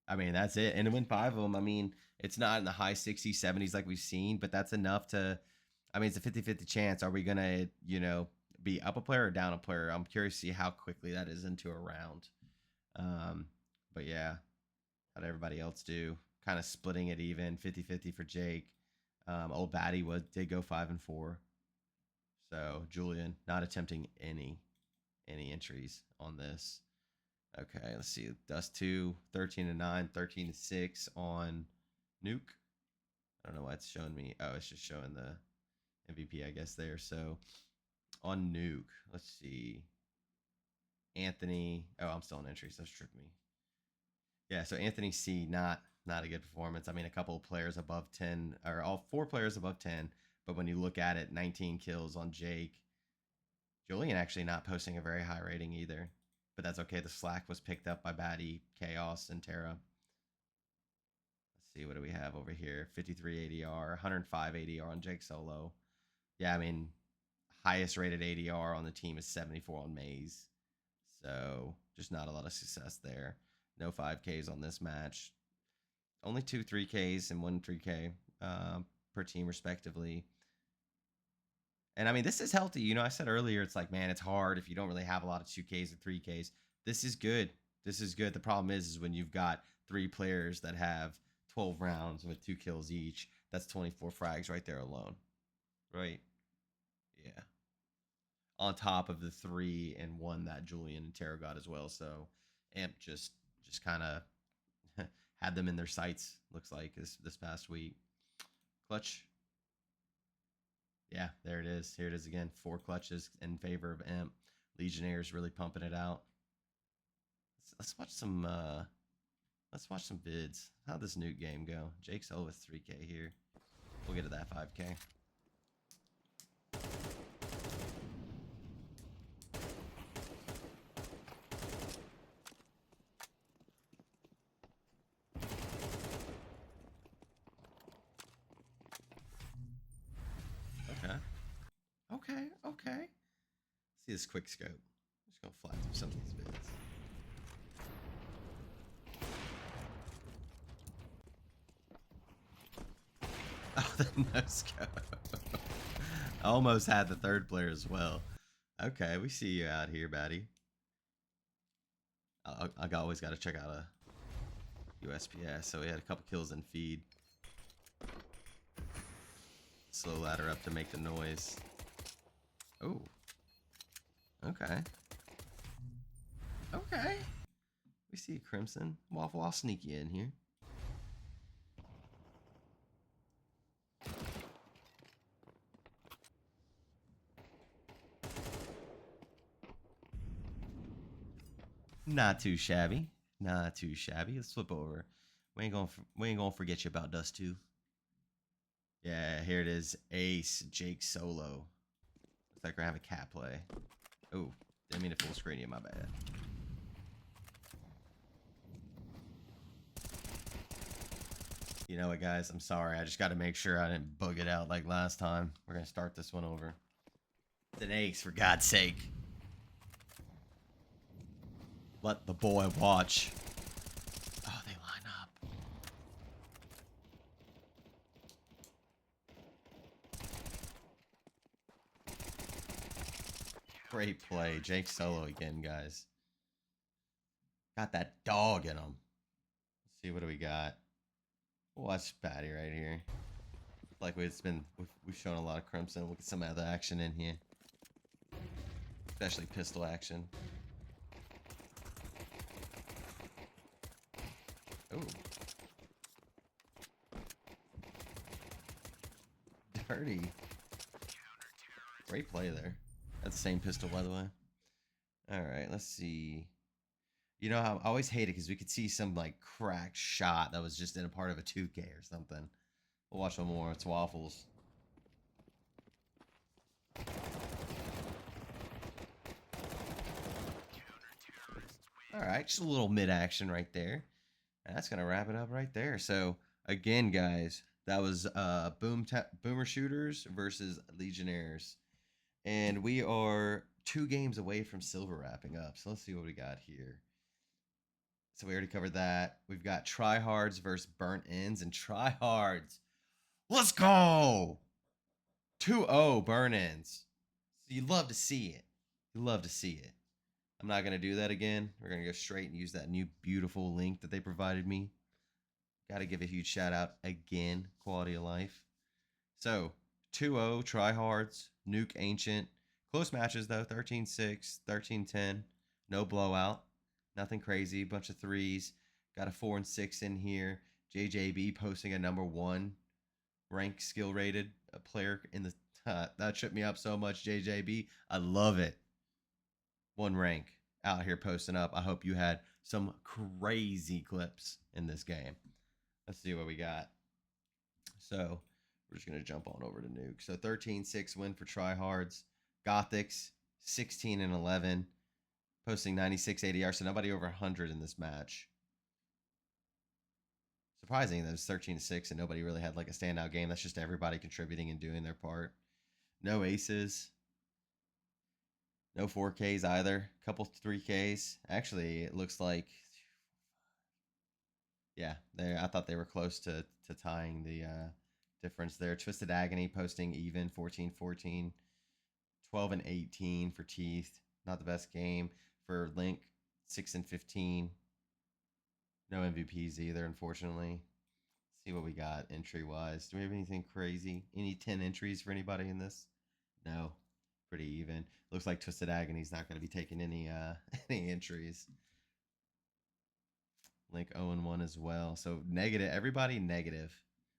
I mean, that's it. And to win 5 of them, I mean, it's not in the high 60s, 70s like we've seen, but that's enough to, I mean, it's a 50-50 chance. Are we going to, you know, be up a player or down a player? I'm curious to see how quickly that is into a round. But yeah, how'd everybody else do? Kind of splitting it even, 50-50 for Jake. Old Batty did go 5 and 4. So Julian not attempting any entries on this. Okay, let's see. Dust 2, 13 and 9, 13 and 6 on Nuke. I don't know why it's showing me. Oh, it's just showing the MVP, I guess, there. So on Nuke, let's see. Anthony. Oh, I'm still on entries. That's tripped me. Yeah, so Anthony C, not a good performance. I mean, a couple of players above 10, or all 4 players above 10. But when you look at it, 19 kills on Jake. Julian actually not posting a very high rating either. But that's okay. The slack was picked up by Batty, Chaos, and Terra. Let's see, what do we have over here? 53 ADR, 105 ADR on Jake Solo. Yeah, I mean, highest rated ADR on the team is 74 on Maze. So just not a lot of success there. No 5Ks on this match. Only 2 3Ks and 1 3K per team, respectively. And I mean, this is healthy. You know, I said earlier, it's like, man, it's hard if you don't really have a lot of 2Ks or 3Ks. This is good. This is good. The problem is when you've got 3 players that have 12 rounds with 2 kills each, that's 24 frags right there alone. Right? Yeah. On top of the 3 and 1 that Julian and Tara got as well. So Amp just kind of had them in their sights, looks like, this past week. Clutch. Yeah, there it is. Here it is again. 4 clutches in favor of Imp. Legionnaires really pumping it out. Let's watch some vids. How'd this Nuke game go? Jake's with 3K here. We'll get to that 5K. Okay. See this quick scope. I'm just gonna fly through some of these vids. Oh, the no scope. I almost had the 3rd player as well. Okay, we see you out here, Batty. I always got to check out a USPS. So we had a couple kills in feed. Slow ladder up to make the noise. Oh. Okay. We see Crimson. Waffle, I'll sneak you in here. Not too shabby. Let's flip over. We ain't gonna forget you about Dust 2. Yeah, here it is. Ace, Jake Solo. Looks like we're having a cat play. Oh, didn't mean to full screen you, my bad. You know what, guys? I'm sorry. I just got to make sure I didn't bug it out like last time. We're going to start this one over. It's an ace, for God's sake. Let the boy watch. Oh, they line up. Great play. Jake Solo again, guys. Got that dog in him. Let's see, what do we got? Watch Batty right here. Like we've shown a lot of Crimson. Look at some other action in here. Especially pistol action. Oh. Dirty. Great play there. That's the same pistol, by the way. Alright, let's see. You know how I always hate it because we could see some like cracked shot that was just in a part of a 2K or something. We'll watch one more. It's Waffles. All right, just a little mid action right there. And that's gonna wrap it up right there. So again, guys, that was Boomer Shooters versus Legionnaires, and we are 2 games away from silver wrapping up. So let's see what we got here. So we already covered that. We've got tryhards versus burnt ends, and tryhards. Let's go. 2-0 burn ends. So you love to see it. You love to see it. I'm not gonna do that again. We're gonna go straight and use that new beautiful link that they provided me. Got to give a huge shout out again, quality of life. So 2-0 tryhards, nuke ancient. Close matches though, 13-6, 13-10. No blowout. Nothing crazy. Bunch of threes. Got a 4 and 6 in here. JJB posting a #1 rank skill rated player in the that tripped me up so much, JJB. I love it. 1 rank out here posting up. I hope you had some crazy clips in this game. Let's see what we got. So we're just going to jump on over to Nuke. So 13-6 win for tryhards. Gothics 16-11, posting 96 ADR. So nobody over 100 in this match. Surprising that it was 13-6 and nobody really had like a standout game. That's just everybody contributing and doing their part. No aces. No 4Ks either. Couple 3Ks. Actually, it looks like, yeah, I thought they were close to tying the difference there. Twisted Agony posting even 14-14, 12 and 18 for Teeth. Not the best game for Link. 6 and 15. No MVPs either, unfortunately. Let's see what we got entry wise. Do we have anything crazy? Any 10 entries for anybody in this? No. Pretty even. Looks like Twisted Agony's not going to be taking any any entries. Link 0-1 as well. So negative. Everybody negative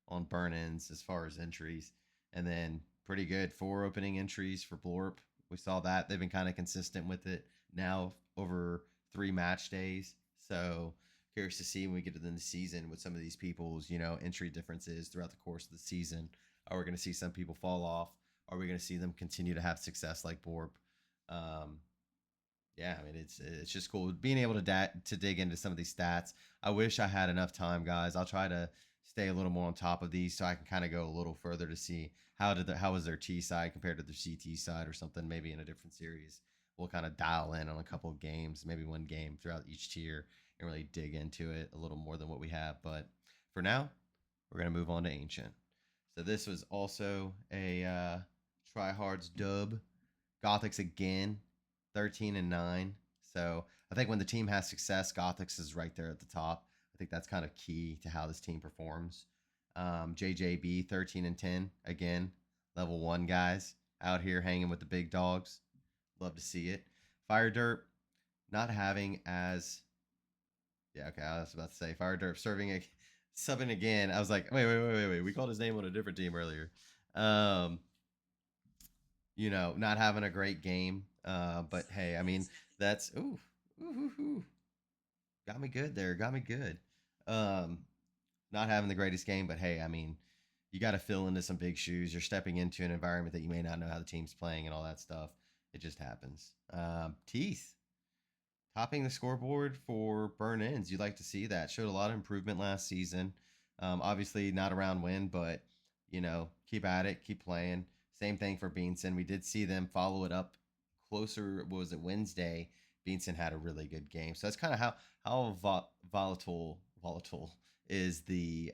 on burn-ins as far as entries. And then pretty good 4 opening entries for Blorp. We saw that. They've been kind of consistent with it now over 3 match days. So curious to see when we get to the season with some of these people's, entry differences throughout the course of the season. Are we going to see some people fall off? Are we going to see them continue to have success like Blorp? Yeah, I mean it's just cool being able to dig into some of these stats. I wish I had enough time, guys. I'll try to stay a little more on top of these so I can kind of go a little further to see how was their T side compared to their CT side or something. Maybe in a different series, we'll kind of dial in on a couple of games, maybe 1 game throughout each tier, and really dig into it a little more than what we have. But for now, we're gonna move on to Ancient. So this was also a tryhards dub. Gothics again, 13-9. So I think when the team has success, Gothics is right there at the top. I think that's kind of key to how this team performs. JJB 13-10 again, level 1 guys out here hanging with the big dogs. Love to see it. Fire Derp not having as okay. I was about to say Fire Derp subbing again. I was like, wait. We called his name on a different team earlier. Not having a great game. But hey, I mean, that's got me good there. Got me good. Not having the greatest game, but hey, I mean, you got to fill into some big shoes. You're stepping into an environment that you may not know how the team's playing and all that stuff. It just happens. Teeth topping the scoreboard for burn ins. You'd like to see that. Showed a lot of improvement last season. Obviously, not a round win, but keep at it, keep playing. Same thing for Beanson. We did see them follow it up closer. What was it, Wednesday? Beanson had a really good game. So that's kind of how volatile is the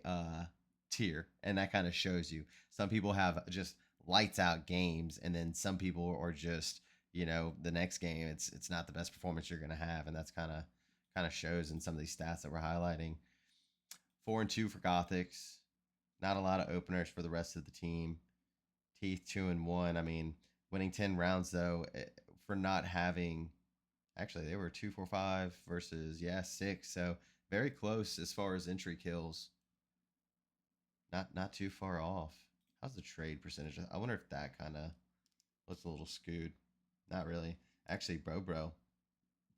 tier, and that kind of shows you. Some people have just lights out games, and then some people are just the next game it's not the best performance you're gonna have, and that's kind of shows in some of these stats that we're highlighting. 4-2 for Gothics. Not a lot of openers for the rest of the team. Teeth 2-1. I mean, winning 10 rounds though, for not having. Actually, they were 2-4-5 versus 6. So very close as far as entry kills. Not too far off. How's the trade percentage? I wonder if that kind of looks a little skewed. Not really. Actually, Bro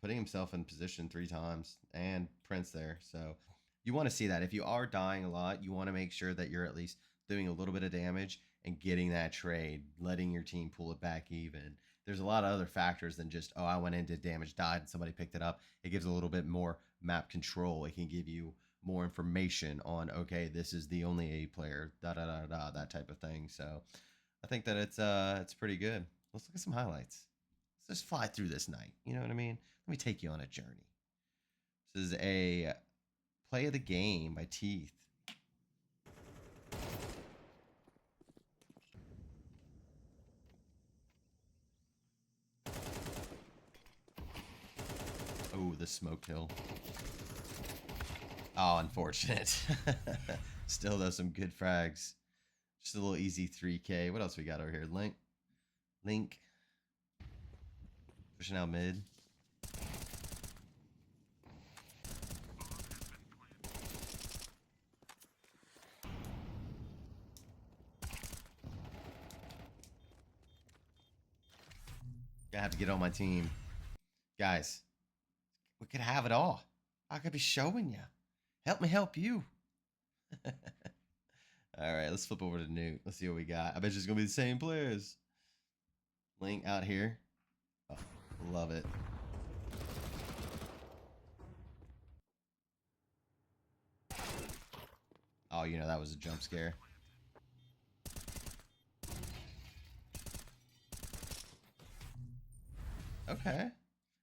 putting himself in position 3 times, and Prince there. So you want to see that. If you are dying a lot, you want to make sure that you're at least doing a little bit of damage and getting that trade, letting your team pull it back even. there's a lot of other factors than just, oh, I went in, did damage, died, and somebody picked it up. It gives a little bit more map control. It can give you more information on, okay, this is the only A player, da da da da, that type of thing. So I think that it's pretty good. Let's look at some highlights. Let's just fly through this night. You know what I mean? Let me take you on a journey. This is a play of the game by Teeth. Oh, the smoke kill. Oh, unfortunate. Still, though, some good frags. Just a little easy 3K. What else we got over here? Link. Pushing out mid. I have to get on my team. Guys, we could have it all. I could be showing you. Help me help you. All right, let's flip over to Nuke. Let's see what we got. I bet you it's going to be the same players. Link out here. Oh, love it. Oh, you know, that was a jump scare. Okay.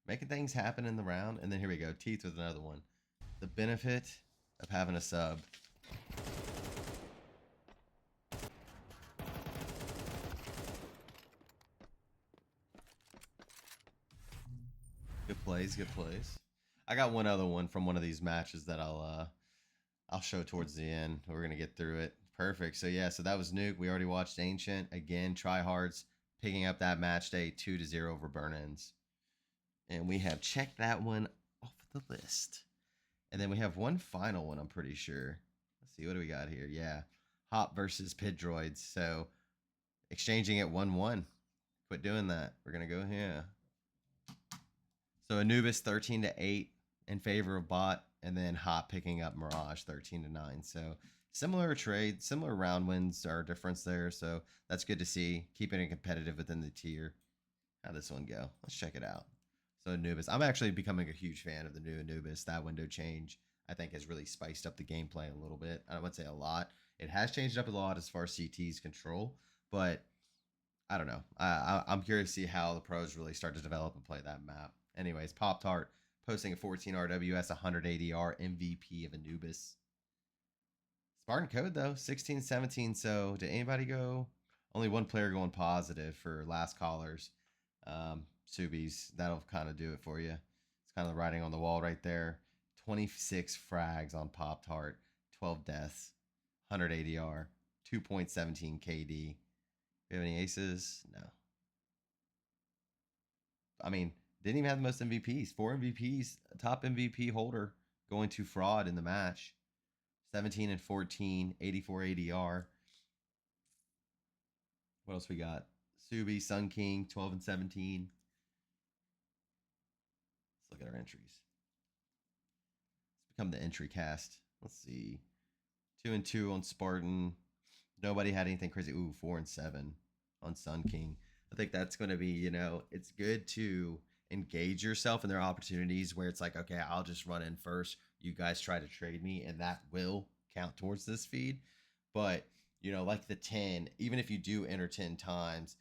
Making things happen in the round. And then here we go. Teeth with another one. The benefit of having a sub. Good plays, good plays. I got one other one from one of these matches that I'll show towards the end. We're gonna get through it. Perfect. So yeah, so that was Nuke. We already watched Ancient. Again, Tryhards picking up that match day 2-0 over Burn-Ins. And we have checked that one off the list. And then we have one final one, I'm pretty sure. Let's see, what do we got here? Yeah. Hop versus Pidroids. So exchanging it 1-1. Quit doing that. We're gonna go here. So Anubis 13-8 in favor of Bot, and then Hop picking up Mirage 13-9. So similar trade, similar round wins are a difference there. So that's good to see. Keeping it competitive within the tier. How'd this one go? Let's check it out. So Anubis, I'm actually becoming a huge fan of the new Anubis. That window change, I think, has really spiced up the gameplay a little bit. I would say a lot. It has changed up a lot as far as CT's control, but I don't know. I'm curious to see how the pros really start to develop and play that map. Anyways, Pop Tart posting a 14 RWS 180R MVP of Anubis. Spartan code though, 16-17. So did anybody go? Only one player going positive for last callers. Subies, that'll kind of do it for you. It's kind of the writing on the wall right there. 26 frags on Pop Tart, 12 deaths, 180 R, 2.17 KD. Do you have any aces? No. I mean, didn't even have the most MVPs. 4 MVPs, top MVP holder going to Fraud in the match. 17-14, 84 ADR. What else we got? Subi, Sun King, 12-17. Let's look at our entries. Let's become the entry cast. Let's see. 2-2 on Spartan. Nobody had anything crazy. Ooh, 4-7 on Sun King. I think that's going to be, you know, it's good to engage yourself in their opportunities where it's like, okay, I'll just run in first. You guys try to trade me, and that will count towards this feed. But, you know, like the 10, even if you do enter 10 times,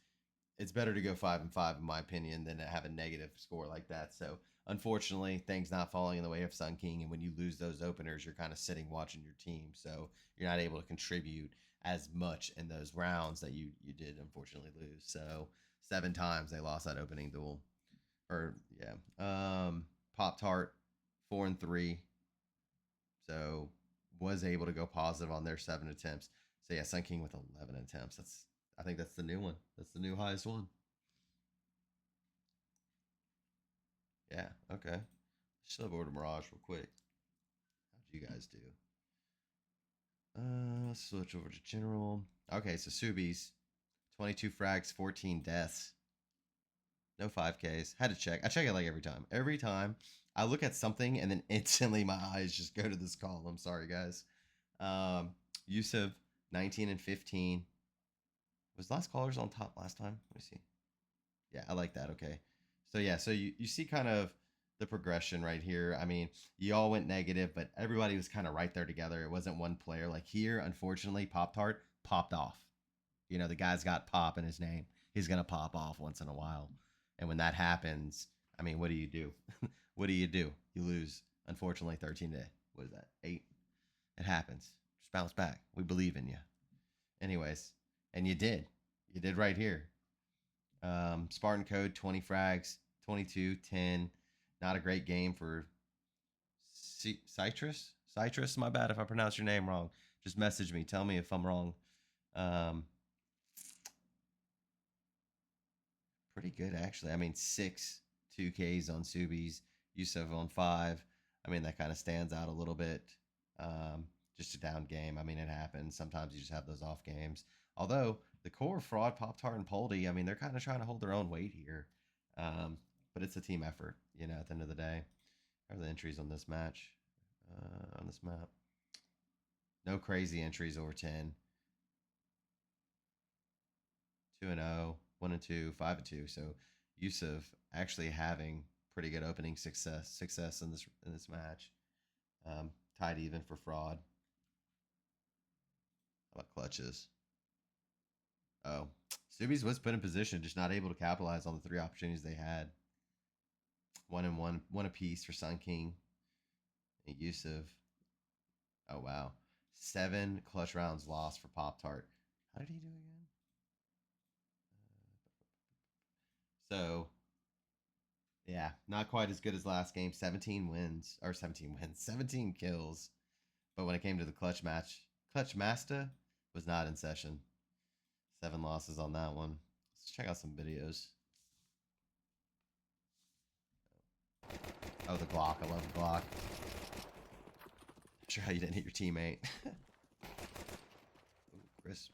it's better to go 5-5, in my opinion, than to have a negative score like that. So, unfortunately, things not falling in the way of Sun King. And when you lose those openers, you're kind of sitting watching your team. So, you're not able to contribute as much in those rounds that you did, unfortunately, lose. So, 7 times they lost that opening duel. Or, yeah. Pop Tart, 4-3. So, was able to go positive on their 7 attempts. So, yeah, Sun King with 11 attempts. I think that's the new one. That's the new highest one. Yeah, okay. Let's flip over to Mirage real quick. How'd you guys do? Let's switch over to General. Okay, so Subies, 22 frags, 14 deaths. No 5Ks. Had to check. I check it like every time. Every time I look at something and then instantly my eyes just go to this column. Sorry, guys. Yusuf, 19-15. Was last callers on top last time? Let me see. Yeah, I like that. Okay. So yeah, so you see kind of the progression right here. I mean, you all went negative, but everybody was kind of right there together. It wasn't one player. Like here, unfortunately, Pop Tart popped off. You know, the guy's got pop in his name. He's gonna pop off once in a while. And when that happens, I mean, what do you do? What do? You lose, unfortunately, 13 to what is that? 8. It happens. Just bounce back. We believe in you. Anyways, and you did. You did right here. Spartan code 20 frags, 22-10. Not a great game for Citrus. Citrus, my bad if I pronounce your name wrong. Just message me. Tell me if I'm wrong. Pretty good, actually. I mean, 6 2Ks on Subies, Yusuf on 5. I mean, that kind of stands out a little bit. Just a down game. I mean, it happens. Sometimes you just have those off games. Although the core Fraud, Pop Tart, and Poldy, I mean, they're kind of trying to hold their own weight here. But it's a team effort, you know, at the end of the day. How are the entries on this match? On this map? No crazy entries over 10. 2-0, 1-2, 5-2. So Yusuf actually having pretty good opening success in this match. Tied even for Fraud. How about clutches? Oh, Subies was put in position, just not able to capitalize on the 3 opportunities they had. 1-1, 1 apiece for Sun King and Yusuf. Oh wow, 7 clutch rounds lost for Pop Tart. How did he do again? So yeah, not quite as good as last game. 17 wins, or 17 wins, 17 kills. But when it came to the clutch match, Clutch Master was not in session. 7 losses on that one. Let's check out some videos. Oh, the Glock. I love the Glock. I'm sure how you didn't hit your teammate. Ooh, Chris.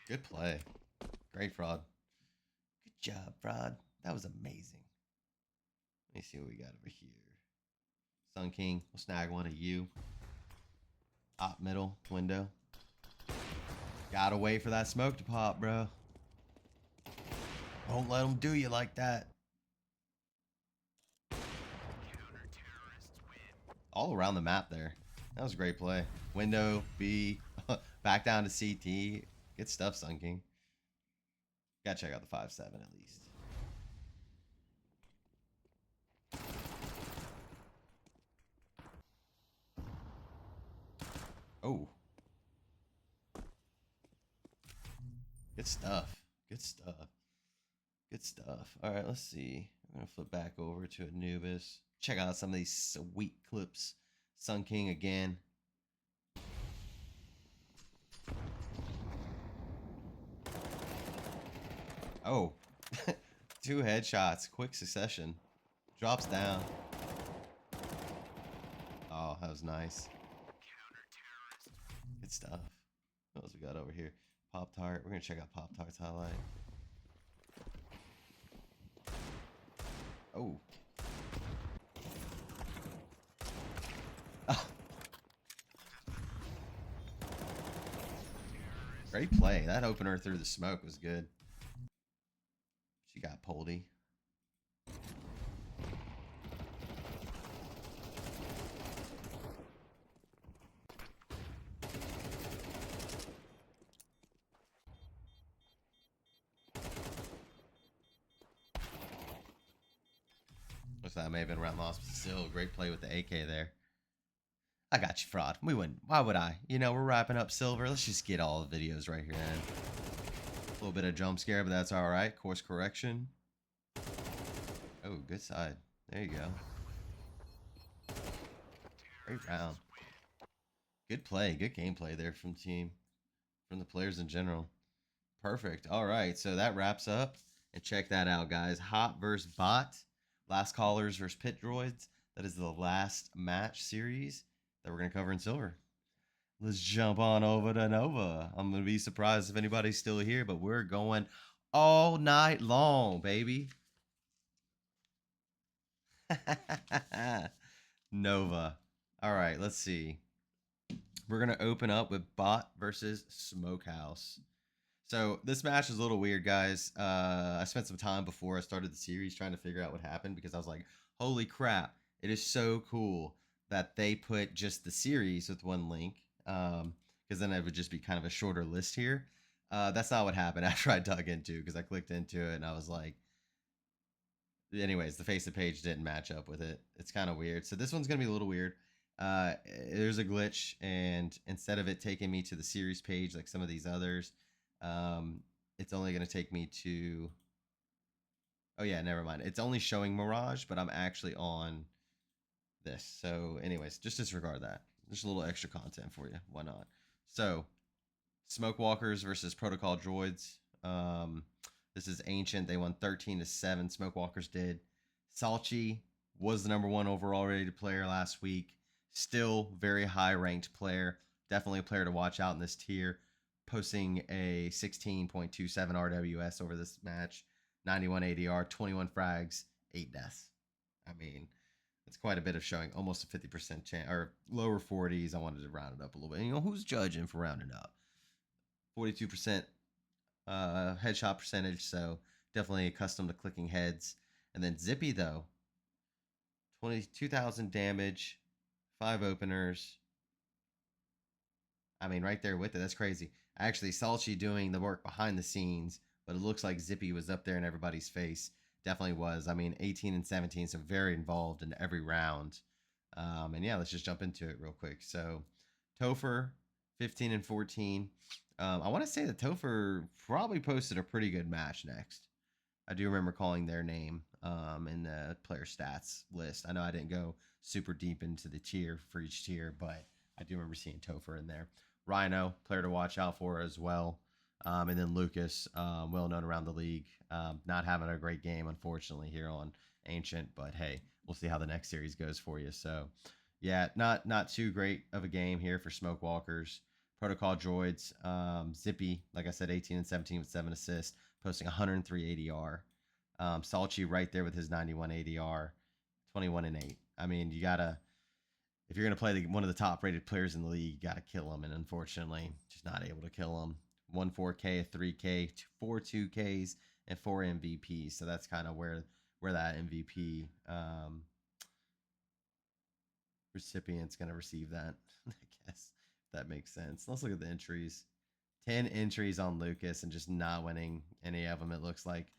Good play. Great, Fraud. Good job, Fraud. That was amazing. Let me see what we got over here. Sun King. We'll snag one of you. Top middle window. Gotta wait for that smoke to pop, bro. Don't let them do you like that. All around the map there. That was a great play. Window, B, back down to CT. Good stuff, Sun King. Gotta check out the 5-7 at least. Oh. Good stuff. Good stuff. Good stuff. All right, let's see. I'm going to flip back over to Anubis. Check out some of these sweet clips. Sun King again. Oh. 2 headshots. Quick succession. Drops down. Oh, that was nice. Good stuff. What else we got over here? Pop Tart. We're going to check out Pop Tart's highlight. Oh. Great play. That opener through the smoke was good. She got Poldy. Looks like that may have been a round loss, but still a great play with the AK there. I got you, Fraud. We wouldn't. Why would I? You know, we're wrapping up Silver. Let's just get all the videos right here. A little bit of jump scare, but that's all right. Course correction. Oh, good side. There you go. Great round. Good play. Good gameplay there from the team. From the players in general. Perfect. All right. So that wraps up. And check that out, guys. Hot versus Bot. Last Callers versus Pit Droids. That is the last match series that we're going to cover in Silver. Let's jump on over to Nova. I'm going to be surprised if anybody's still here, but we're going all night long, baby. Nova. All right, let's see. we're gonna open up with Bot versus Smokehouse. So this match is a little weird, guys. I spent some time before I started the series trying to figure out what happened because I was like, "Holy crap! It is so cool that they put just the series with one link." Because then it would just be kind of a shorter list here. That's not what happened after I dug into because I clicked into it and I was like, anyways, the face of page didn't match up with it. It's kind of weird. So this one's gonna be a little weird. There's a glitch, and instead of it taking me to the series page like some of these others, it's only gonna take me to. Oh yeah, never mind. It's only showing Mirage, but I'm actually on this. So, anyways, just disregard that. Just a little extra content for you. Why not? So, Smokewalkers versus Protocol Droids. This is ancient. They won 13-7. Smokewalkers did. Salchi was the number one overall rated player last week. Still very high ranked player. Definitely a player to watch out in this tier. Posting a 16.27 RWS over this match. 91 ADR, 21 frags, 8 deaths. I mean, it's quite a bit of showing. Almost a 50% chance, or lower 40s. I wanted to round it up a little bit. And, who's judging for rounding up? 42% headshot percentage, so definitely accustomed to clicking heads. And then Zippy, though, 22,000 damage, 5 openers. I mean, right there with it. That's crazy. Actually, Salchi doing the work behind the scenes, but it looks like Zippy was up there in everybody's face. Definitely was. I mean, 18 and 17, so very involved in every round. And yeah, let's just jump into it real quick. So, Topher, 15 and 14. I want to say that Topher probably posted a pretty good match next. I do remember calling their name in the player stats list. I know I didn't go super deep into the tier for each tier, but I do remember seeing Topher in there. Rhino, player to watch out for as well. And then Lucas, well known around the league. Not having a great game, unfortunately, here on Ancient, but hey, we'll see how the next series goes for you. So, yeah, not too great of a game here for Smokewalkers. Protocol Droids, Zippy, like I said, 18 and 17 with 7 assists, posting 103 ADR. Salchi right there with his 91 ADR, 21 and 8. I mean, you gotta, if you're gonna play one of the top rated players in the league, you gotta kill him, and unfortunately, just not able to kill him. 1 4K, a 3K, 4 2Ks, and 4 MVPs. So that's kind of where that MVP recipient's gonna receive that, I guess. That makes sense. Let's look at the entries. 10 entries on Lucas and just not winning any of them. It looks like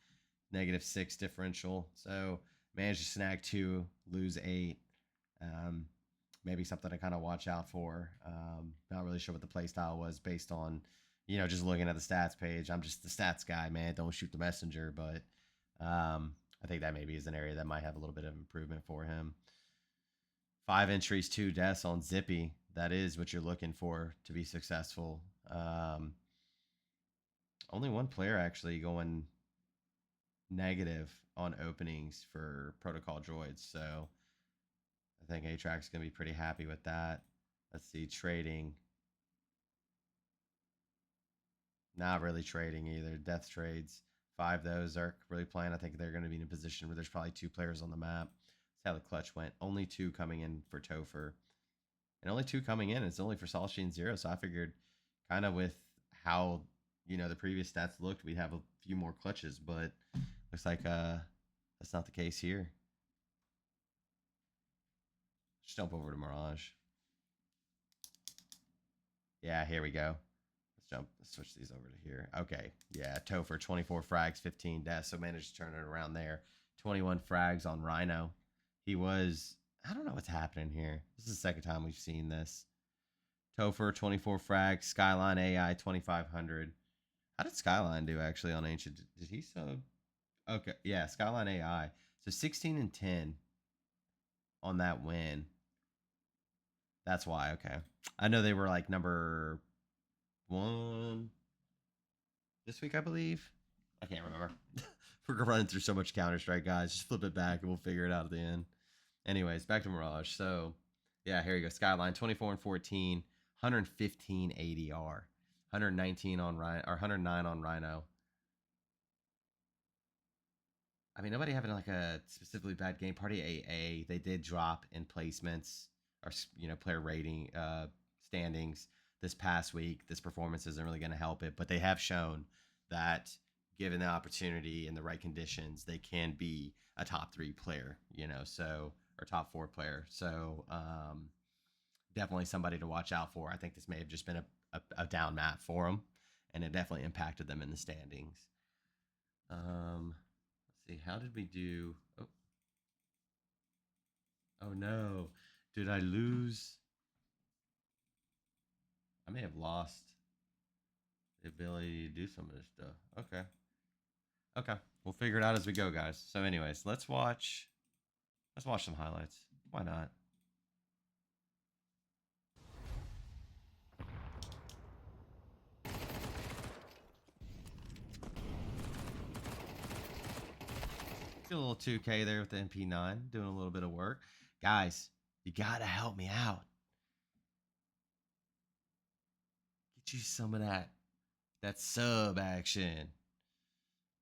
-6 differential. So managed to snag 2, lose 8. Maybe something to kind of watch out for. Not really sure what the play style was based on, just looking at the stats page. I'm just the stats guy, man. Don't shoot the messenger. But I think that maybe is an area that might have a little bit of improvement for him. 5 entries, 2 deaths on Zippy. That is what you're looking for to be successful. Only one player actually going negative on openings for Protocol Droids, so I think A-Track's going to be pretty happy with that. Let's see, trading. Not really trading either. Death trades. 5 those are really playing. I think they're going to be in a position where there's probably 2 players on the map. That's how the clutch went. Only 2 coming in for Topher. And only 2 coming in. It's only for Salchi and 0. So I figured kind of with how, the previous stats looked, we'd have a few more clutches. But looks like that's not the case here. Just jump over to Mirage. Yeah, here we go. Let's switch these over to here. Okay, yeah, Topher, 24 frags, 15 deaths. So managed to turn it around there. 21 frags on Rhino. He was, I don't know what's happening here. This is the second time we've seen this. Topher, 24 frags. Skyline AI, 2,500. How did Skyline do actually on Ancient? Did he sub? Okay, yeah, Skyline AI. So 16 and 10 on that win. That's why, okay. I know they were like number 1 this week, I believe. I can't remember. We're running through so much Counter-Strike, guys. Just flip it back and we'll figure it out at the end. Anyways, back to Mirage. So, yeah, here you go. Skyline, 24 and 14, 115 ADR, 119 on Rhino, or 109 on Rhino. I mean, nobody having like a specifically bad game. Party AA, they did drop in placements or player rating standings this past week. This performance isn't really going to help it, but they have shown that given the opportunity and the right conditions, they can be a top 3 player, so, or top 4 player. So definitely somebody to watch out for. I think this may have just been a down map for them, and it definitely impacted them in the standings. Let's see, how did we do? Oh no, did I lose? I may have lost the ability to do some of this stuff. Okay, we'll figure it out as we go, guys. So anyways, let's watch some highlights. Why not? A little 2K there with the MP9, doing a little bit of work. Guys, you gotta help me out. Get you some of that sub action.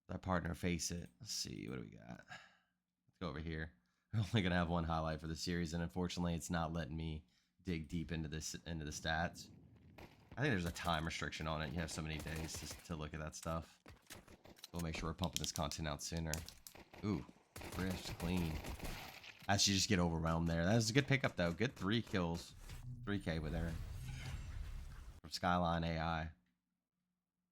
Let our partner face it. Let's see, what do we got? Let's go over here. We're only gonna have one highlight for the series, and unfortunately, it's not letting me dig deep into the stats. I think there's a time restriction on it. You have so many days to look at that stuff. We'll make sure we're pumping this content out sooner. Ooh, crisp, clean. I should just get overwhelmed there. That was a good pickup, though. Good 3 kills. 3K with there. From Skyline AI.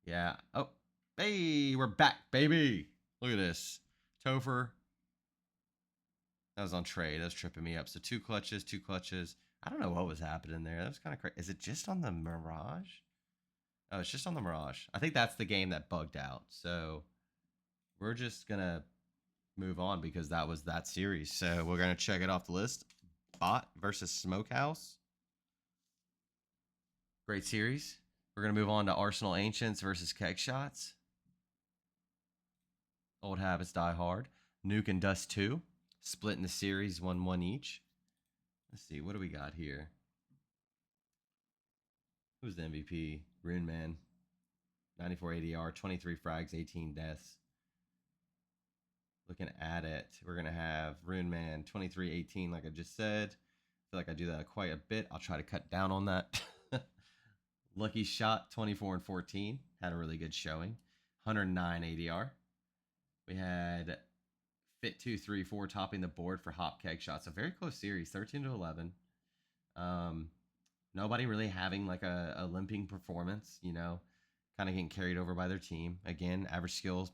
Yeah. Oh, hey, we're back, baby. Look at this. Topher. That was on trade. That was tripping me up. So 2 clutches, 2 clutches. I don't know what was happening there. That was kind of crazy. Is it just on the Mirage? Oh, it's just on the Mirage. I think that's the game that bugged out. So we're just going to move on because that was that series. So we're going to check it off the list. Bot versus Smokehouse. Great series. We're going to move on to Arsenal Ancients versus Keg Shots. Old Habits Die Hard. Nuke and Dust 2. Splitting the series 1-1 each. Let's see. What do we got here? Who's the MVP? Rune Man. 94 ADR. 23 frags. 18 deaths. Looking at it, we're going to have Rune Man 23-18, like I just said. I feel like I do that quite a bit. I'll try to cut down on that. Lucky Shot 24-14. Had a really good showing. 109 ADR. We had Fit 234 topping the board for Hop Keg Shots. A very close series, 13-11. Nobody really having like a limping performance, kind of getting carried over by their team. Again, average skills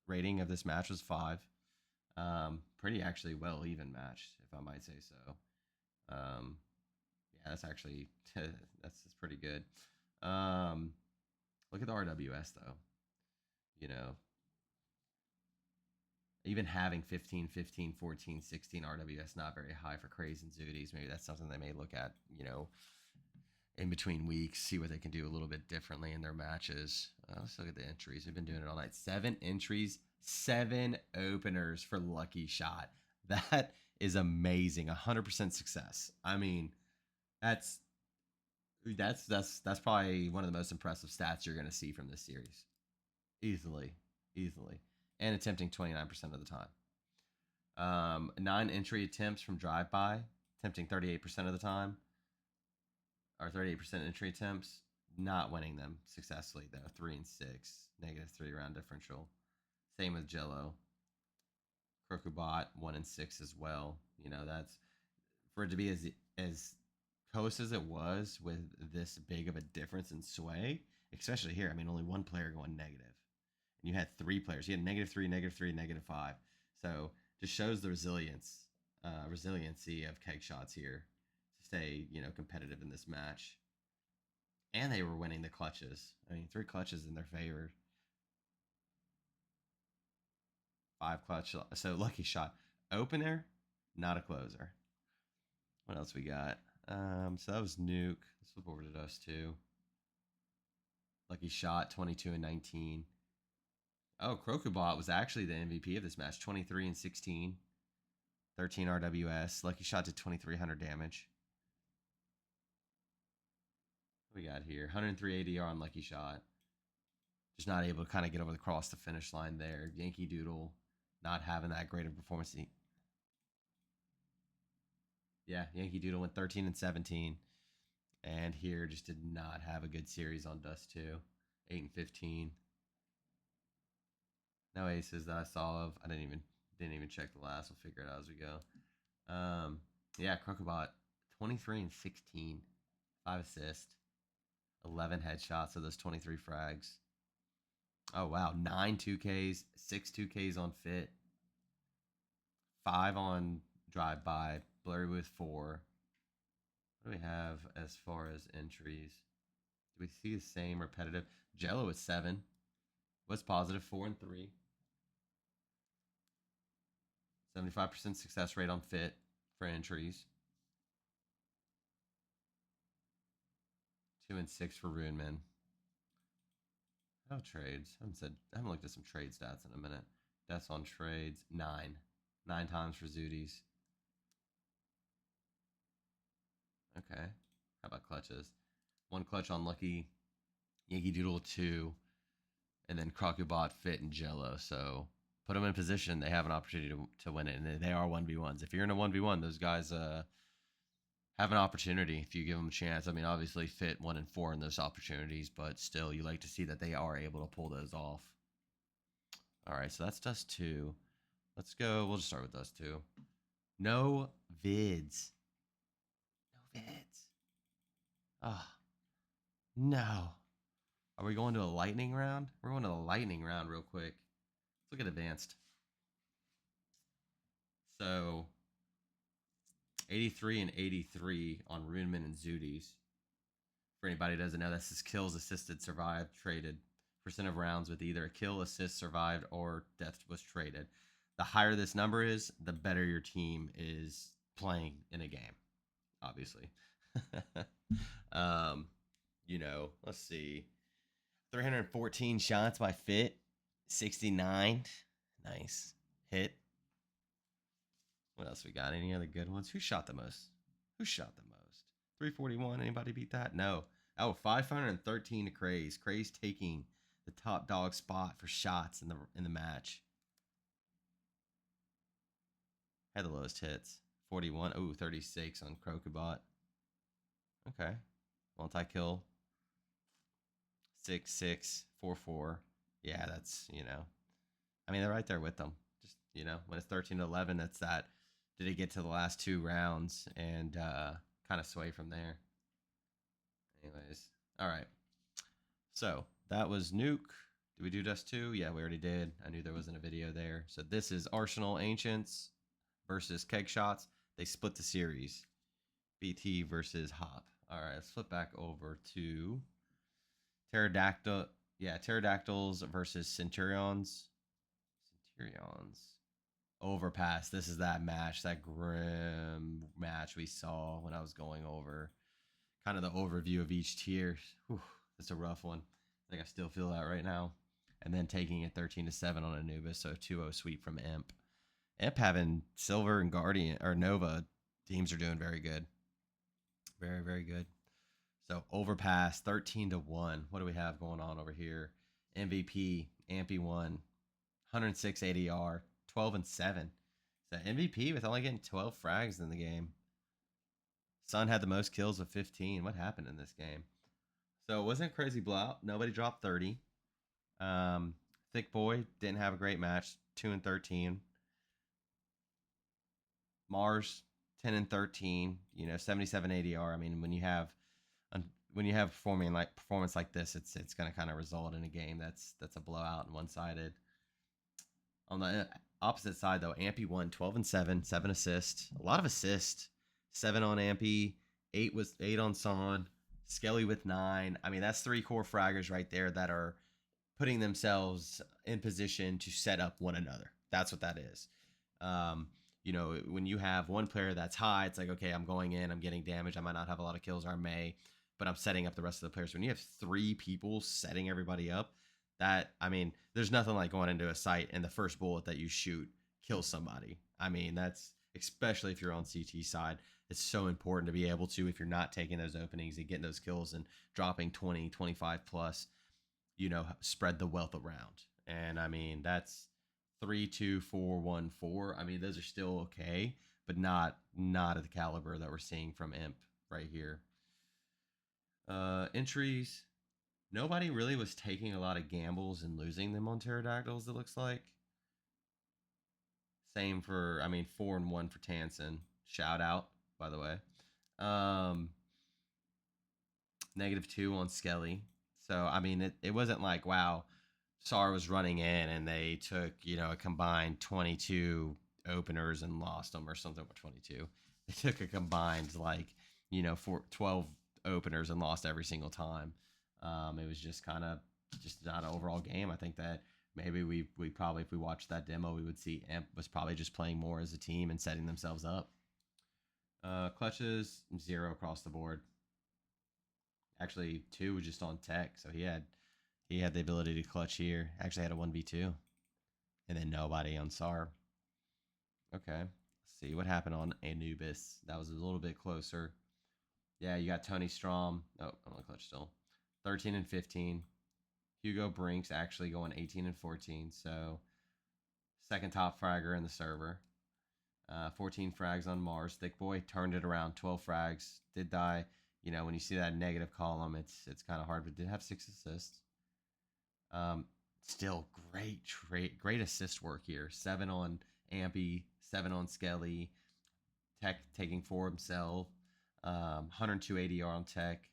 rating of this match was 5. Pretty actually well even matched, if I might say so. Yeah, that's actually that's pretty good. Look at the RWS though. Even having 15, 15, 14, 16 RWS not very high for Craze and Zooties. Maybe that's something they may look at, in between weeks, see what they can do a little bit differently in their matches. Let's look at the entries. We've been doing it all night. 7 entries, 7 openers for Lucky Shot. That is amazing. 100% success. I mean, that's probably one of the most impressive stats you're going to see from this series. Easily. And attempting 29% of the time. 9 entry attempts from drive-by, attempting 38% of the time. Or 38% entry attempts, not winning them successfully though. 3 and 6, -3 round differential. Same with Jello. Krokubot 1 and 6 as well. That's for it to be as close as it was with this big of a difference in sway, especially here. I mean, only one player going negative, and you had 3 players. You had -3, -3, -5. So just shows the resiliency of Keg Shots here to stay, competitive in this match. And they were winning the clutches. I mean, 3 clutches in their favor. 5 clutch. So Lucky Shot opener, not a closer. What else we got? So that was Nuke. Let's flip over to Dust 2. Lucky Shot 22 and 19. Oh, Krokubot was actually the MVP of this match. 23 and 16. 13 RWS. Lucky Shot did 2,300 damage. What we got here? 103 ADR on Lucky Shot. Just not able to kind of get over the cross the finish line there. Yankee Doodle not having that great of performance. Yeah, Yankee Doodle went 13 and 17. And here just did not have a good series on Dust 2. 8 and 15. No aces that I saw of. I didn't even check the last. We'll figure it out as we go. Yeah, Crocobot 23 and 16. 5 assists. 11 headshots of those 23 frags. Oh wow, 9 2Ks, 6 2Ks on fit. 5 on drive by, blurry with 4. What do we have as far as entries? Do we see the same repetitive? Jello is 7. What's positive? 4 and 3. 75% success rate on fit for entries. 2 and 6 for Runeman. How trades? I haven't looked at some trade stats in a minute. That's on trades. 9. 9 times for Zooties. Okay. How about clutches? 1 clutch on Lucky, Yankee Doodle 2, and then Crocobot, Fit, and Jello. So put them in position. They have an opportunity to win it, and they are 1v1s. If you're in a 1v1, those guys have an opportunity if you give them a chance. I mean, obviously, Fit 1 and 4 in those opportunities, but still, you like to see that they are able to pull those off. All right, so that's Dust 2. Let's go. We'll just start with Dust 2. No vids. No vids. Oh, no. Are we going to a lightning round? We're going to the lightning round real quick. Let's look at advanced. So, 83 and 83 on Runeman and Zooties. For anybody who doesn't know, this is kills, assisted, survived, traded. Percent of rounds with either a kill, assist, survived, or death was traded. The higher this number is, the better your team is playing in a game, obviously. Let's see. 314 shots by Fit. 69. Nice. Hit. What else we got? Any other good ones? Who shot the most? 341. Anybody beat that? No. Oh, 513 to Craze. Craze taking the top dog spot for shots in the match. Had the lowest hits. 41. Oh, 36 on Crocobot. Okay. Multi-kill. 6, 6, 4, 4. Yeah, that's, I mean, they're right there with them. Just, when it's 13 to 11, that's that. Did it get to the last 2 rounds and kind of sway from there? Anyways, all right. So that was Nuke. Did we do Dust 2? Yeah, we already did. I knew there wasn't a video there. So this is Arsenal Ancients versus Keg Shots. They split the series. BT versus Hop. All right, let's flip back over to Pterodactyls versus Centurions. Overpass. This is that match, that grim match we saw when I was going over kind of the overview of each tier. Whew, that's a rough one. I think I still feel that right now. And then taking it 13-7 on Anubis, so 2-0 sweep from Imp. Imp having Silver and Guardian or Nova teams are doing very good. Very, very good. So overpass 13-1. What do we have going on over here? MVP, Ampy 1, 106 ADR, 12-7. So MVP with only getting 12 frags in the game. Sun had the most kills with 15. What happened in this game? So it wasn't a crazy blowout. Nobody dropped 30. Thick Boy didn't have a great match. 2-13. Mars 10-13. 77 ADR. I mean, when you have performance like this, it's going to kind of result in a game that's a blowout and one-sided. On the opposite side though, Ampy won 12-7, 7 assists, a lot of assists. 7 on Ampy, 8 on Son, Skelly with 9. I mean, that's 3 core fraggers right there that are putting themselves in position to set up one another. That's what that is. When you have one player that's high, it's like, okay, I'm going in, I'm getting damage. I might not have a lot of kills, or I may, but I'm setting up the rest of the players. When you have 3 people setting everybody up, there's nothing like going into a site and the first bullet that you shoot kills somebody. I mean, that's, especially if you're on CT side, it's so important to be able to, if you're not taking those openings and getting those kills and dropping 20, 25 plus, spread the wealth around. And I mean, that's 3, 2, 4, 1, 4. I mean, those are still okay, but not at the caliber that we're seeing from Imp right here. Entries. Nobody really was taking a lot of gambles and losing them on pterodactyls. It looks like. Same for, I mean, 4-1 for Tansen. Shout out, by the way. Um, -2 on Skelly. So I mean, it wasn't like wow, SAR was running in and they took a combined 22 openers and lost them or something with 22. They took a combined like 12 openers and lost every single time. It was just kind of just not an overall game. I think that maybe we probably, if we watched that demo, we would see Imp was probably just playing more as a team and setting themselves up. Clutches 0 across the board. Actually, 2 was just on tech, so he had the ability to clutch here. Actually had a 1v2, and then nobody on SAR. Okay, let's see what happened on Anubis. That was a little bit closer. Yeah, you got Tony Strom. Oh, I'm on clutch still. 13 and 15. Hugo Brinks actually going 18 and 14. So second top fragger in the server. 14 frags on Mars. Thick Boy turned it around. 12 frags. Did die. When you see that negative column, it's kind of hard, but did have 6 assists. Still great assist work here. 7 on Ampy, 7 on Skelly. Tech taking 4 himself. 102 ADR on Tech.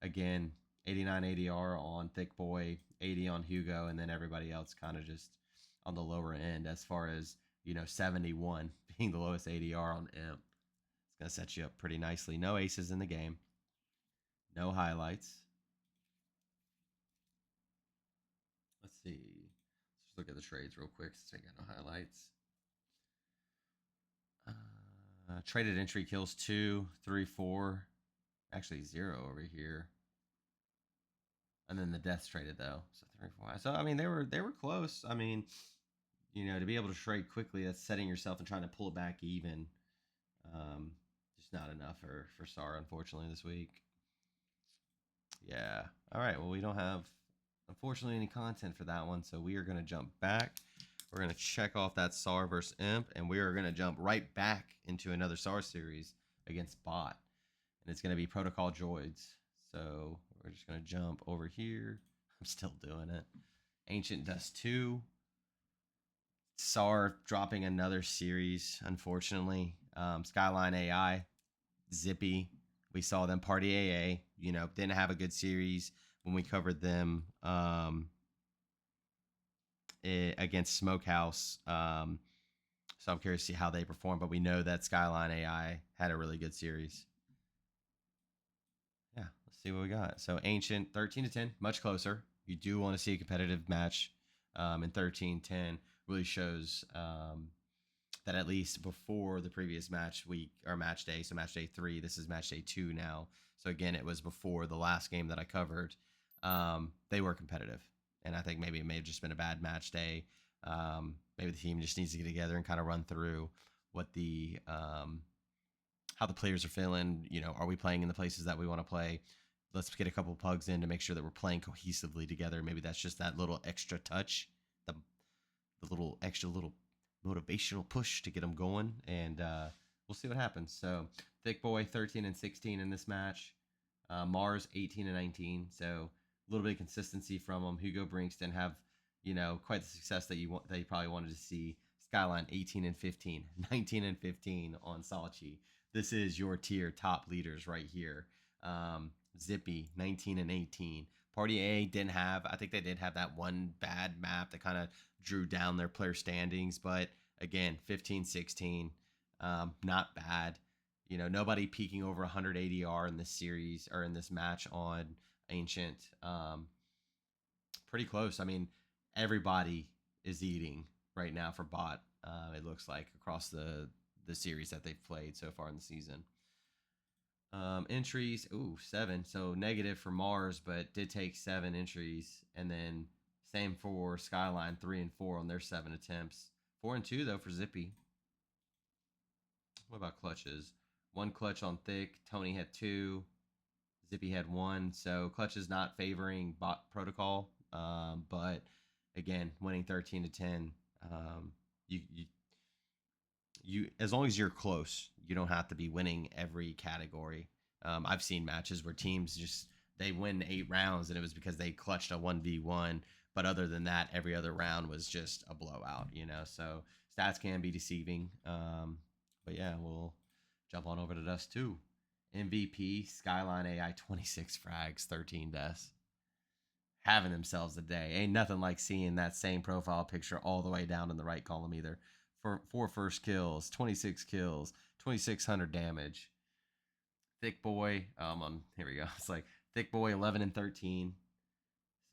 Again, 89 ADR on Thick Boy, 80 on Hugo, and then everybody else kind of just on the lower end as far as 71 being the lowest ADR on Imp. It's gonna set you up pretty nicely. No aces in the game. No highlights. Let's see. Let's just look at the trades real quick since I got no highlights. Traded entry kills 2, 3, 4. Actually 0 over here. And then the deaths traded though. So 3, 4. So I mean they were close. I mean, to be able to trade quickly, that's setting yourself and trying to pull it back even. Just not enough for SAR, unfortunately, this week. Yeah. All right. Well, we don't have, unfortunately, any content for that one, so we are going to jump back. We're going to check off that SAR versus Imp, and we are going to jump right back into another SAR series against Bot. And it's going to be Protocol Droids. So we're just going to jump over here. I'm still doing it. Ancient Dust 2. SAR dropping another series, unfortunately. Skyline AI, Zippy. We saw them party AA. Didn't have a good series when we covered them against Smokehouse. So I'm curious to see how they perform, but we know that Skyline AI had a really good series. Yeah, let's see what we got. So Ancient, 13-10, much closer. You do want to see a competitive match in 13-10. Really shows that at least before the previous match week or match day, so match day 3, this is match day 2 now. So again, it was before the last game that I covered. They were competitive, and I think maybe it may have just been a bad match day. Maybe the team just needs to get together and kind of run through what the how the players are feeling. Are we playing in the places that we want to play? Let's get a couple pugs in to make sure that we're playing cohesively together. Maybe that's just that little extra touch, the little extra little motivational push to get them going, and we'll see what happens. So Thick Boy 13 and 16 in this match. Mars 18 and 19. So a little bit of consistency from them. Hugo Brinks didn't have quite the success that you probably wanted to see. Skyline 18 and 15, 19 and 15 on Salchi. This is your tier top leaders right here. Zippy 19 and 18. Party A didn't have, I think they did have that one bad map that kind of drew down their player standings, but again, 15-16, not bad. Nobody peaking over 100 ADR in this series or in this match on Ancient. Pretty close. I mean, everybody is eating right now for Bot. It looks like across the series that they've played so far in the season. Entries, 7. So negative for Mars, but did take 7 entries. And then same for Skyline, 3 and 4 on their 7 attempts. 4 and 2 though for Zippy. What about clutches? 1 clutch on Thick. Tony had 2. Zippy had 1. So clutch is not favoring Bot Protocol. But again, winning 13-10. You as long as you're close, you don't have to be winning every category. I've seen matches where teams just they win 8 rounds, and it was because they clutched a 1v1. But other than that, every other round was just a blowout, So stats can be deceiving. But yeah, we'll jump on over to Dust 2. MVP, Skyline AI, 26 frags, 13 deaths. Having themselves a day. Ain't nothing like seeing that same profile picture all the way down in the right column either. For 4 first kills, 26 kills, 2,600 damage. Thick Boy, here we go. It's like Thick Boy, 11 and 13.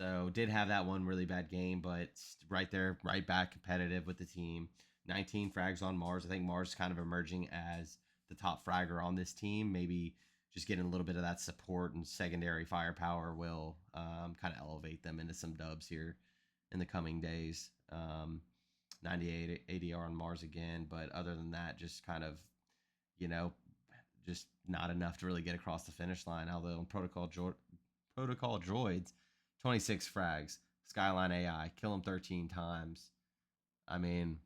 So did have that one really bad game, but right there, right back competitive with the team. 19 frags on Mars. I think Mars is kind of emerging as the top fragger on this team. Maybe just getting a little bit of that support and secondary firepower will kind of elevate them into some dubs here in the coming days. 98 ADR on Mars again, but other than that, just kind of, just not enough to really get across the finish line. Although in Protocol Droids, 26 frags, Skyline AI, kill him 13 times. I mean,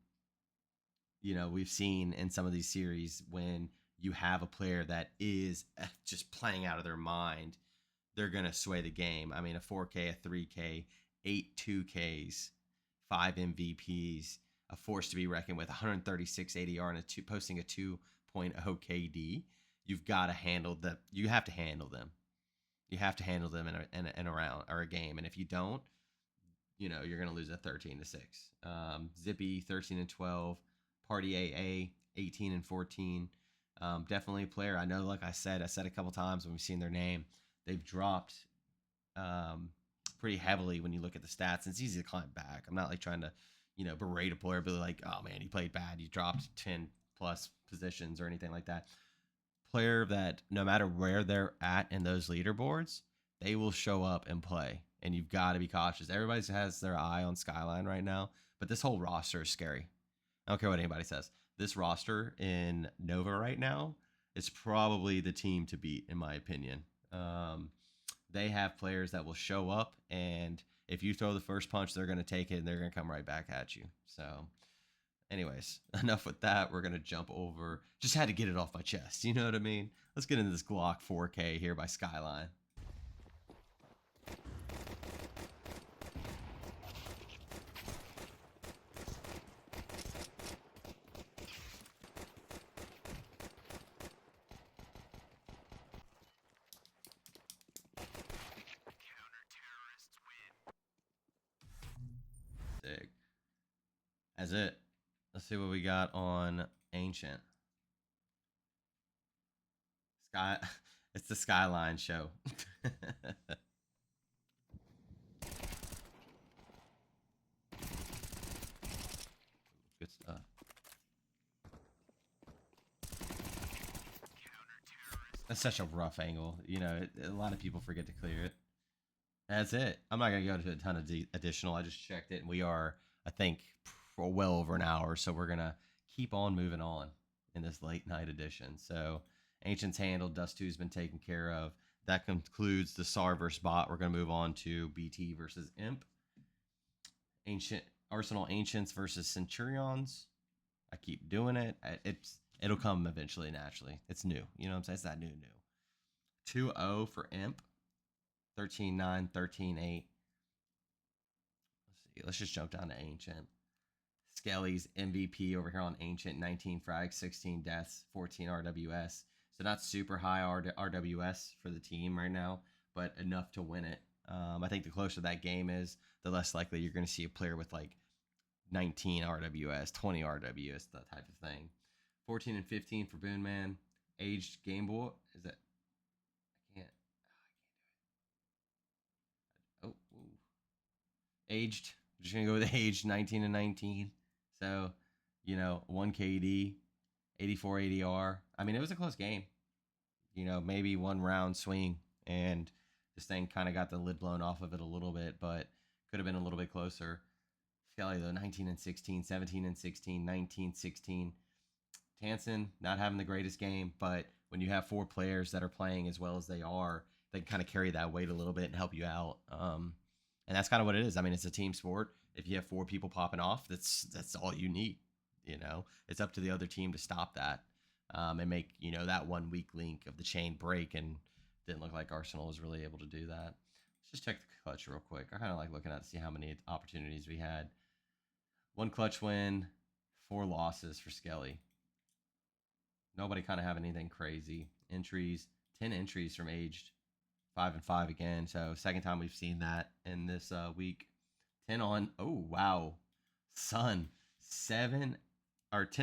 we've seen in some of these series when you have a player that is just playing out of their mind, they're going to sway the game. I mean, a 4K, a 3K, 8 2Ks, 5 MVPs, a force to be reckoned with, 136 ADR and posting a 2.0 KD. You've got to handle them. You have to handle them. You have to handle them in a round or a game. And if you don't, you're going to lose a 13-6. Zippy, 13 and 12. Party AA, 18 and 14. Definitely a player. I know, like I said a couple times when we've seen their name, they've dropped pretty heavily when you look at the stats. And it's easy to climb back. I'm not like trying to, berate a player, but like, oh man, he played bad. You dropped 10 plus positions or anything like that. Player that no matter where they're at in those leaderboards, they will show up and play. And you've got to be cautious. Everybody has their eye on Skyline right now, but this whole roster is scary. I don't care what anybody says. This roster in Nova right now is probably the team to beat, in my opinion. They have players that will show up, and if you throw the first punch, they're going to take it, and they're going to come right back at you. So, anyways, enough with that. We're going to jump over. Just had to get it off my chest. You know what I mean? Let's get into this Glock 4K here by Skyline. That's it. Let's see what we got on Ancient. It's the Skyline show. Good stuff. That's such a rough angle. A lot of people forget to clear it. That's it. I'm not going to go to a ton of additional. I just checked it, and we are, I think, for well over an hour. So we're going to keep on moving on in this late night edition. So Ancient's handled. Dust 2's been taken care of. That concludes the SAR versus bot. We're going to move on to BT versus Imp. Arsenal Ancients versus Centurions. I keep doing it. It'll come eventually, naturally. It's new. You know what I'm saying? It's that new. 2-0 for Imp. 13-9, 13-8. Let's see. Let's just jump down to Ancient. Skelly's MVP over here on Ancient. 19 frags, 16 deaths, 14 RWS. So not super high RWS for the team right now, but enough to win it. I think the closer that game is, the less likely you're going to see a player with like 19 RWS, 20 RWS, that type of thing. 14 and 15 for Boon Man. Aged Game Boy. Is that? I can't do it. Oh, aged. I'm just going to go with aged 19 and 19. So, 1 KD, 84 ADR. I mean, it was a close game. Maybe one round swing, and this thing kind of got the lid blown off of it a little bit, but could have been a little bit closer. Skelly, though, 19 and 16, 17 and 16, 19, 16. Tansen, not having the greatest game, but when you have 4 players that are playing as well as they are, they kind of carry that weight a little bit and help you out. And that's kind of what it is. I mean, it's a team sport. If you have 4 people popping off, that's all you need. It's up to the other team to stop that and make that one weak link of the chain break and didn't look like Arsenal was really able to do that. Let's just check the clutch real quick. I kind of like looking at to see how many opportunities we had. 1 clutch win, 4 losses for Skelly. Nobody kind of have anything crazy. Entries, 10 entries from aged 5 and 5 again. So second time we've seen that in this week. 10 on. Oh wow, Sun 10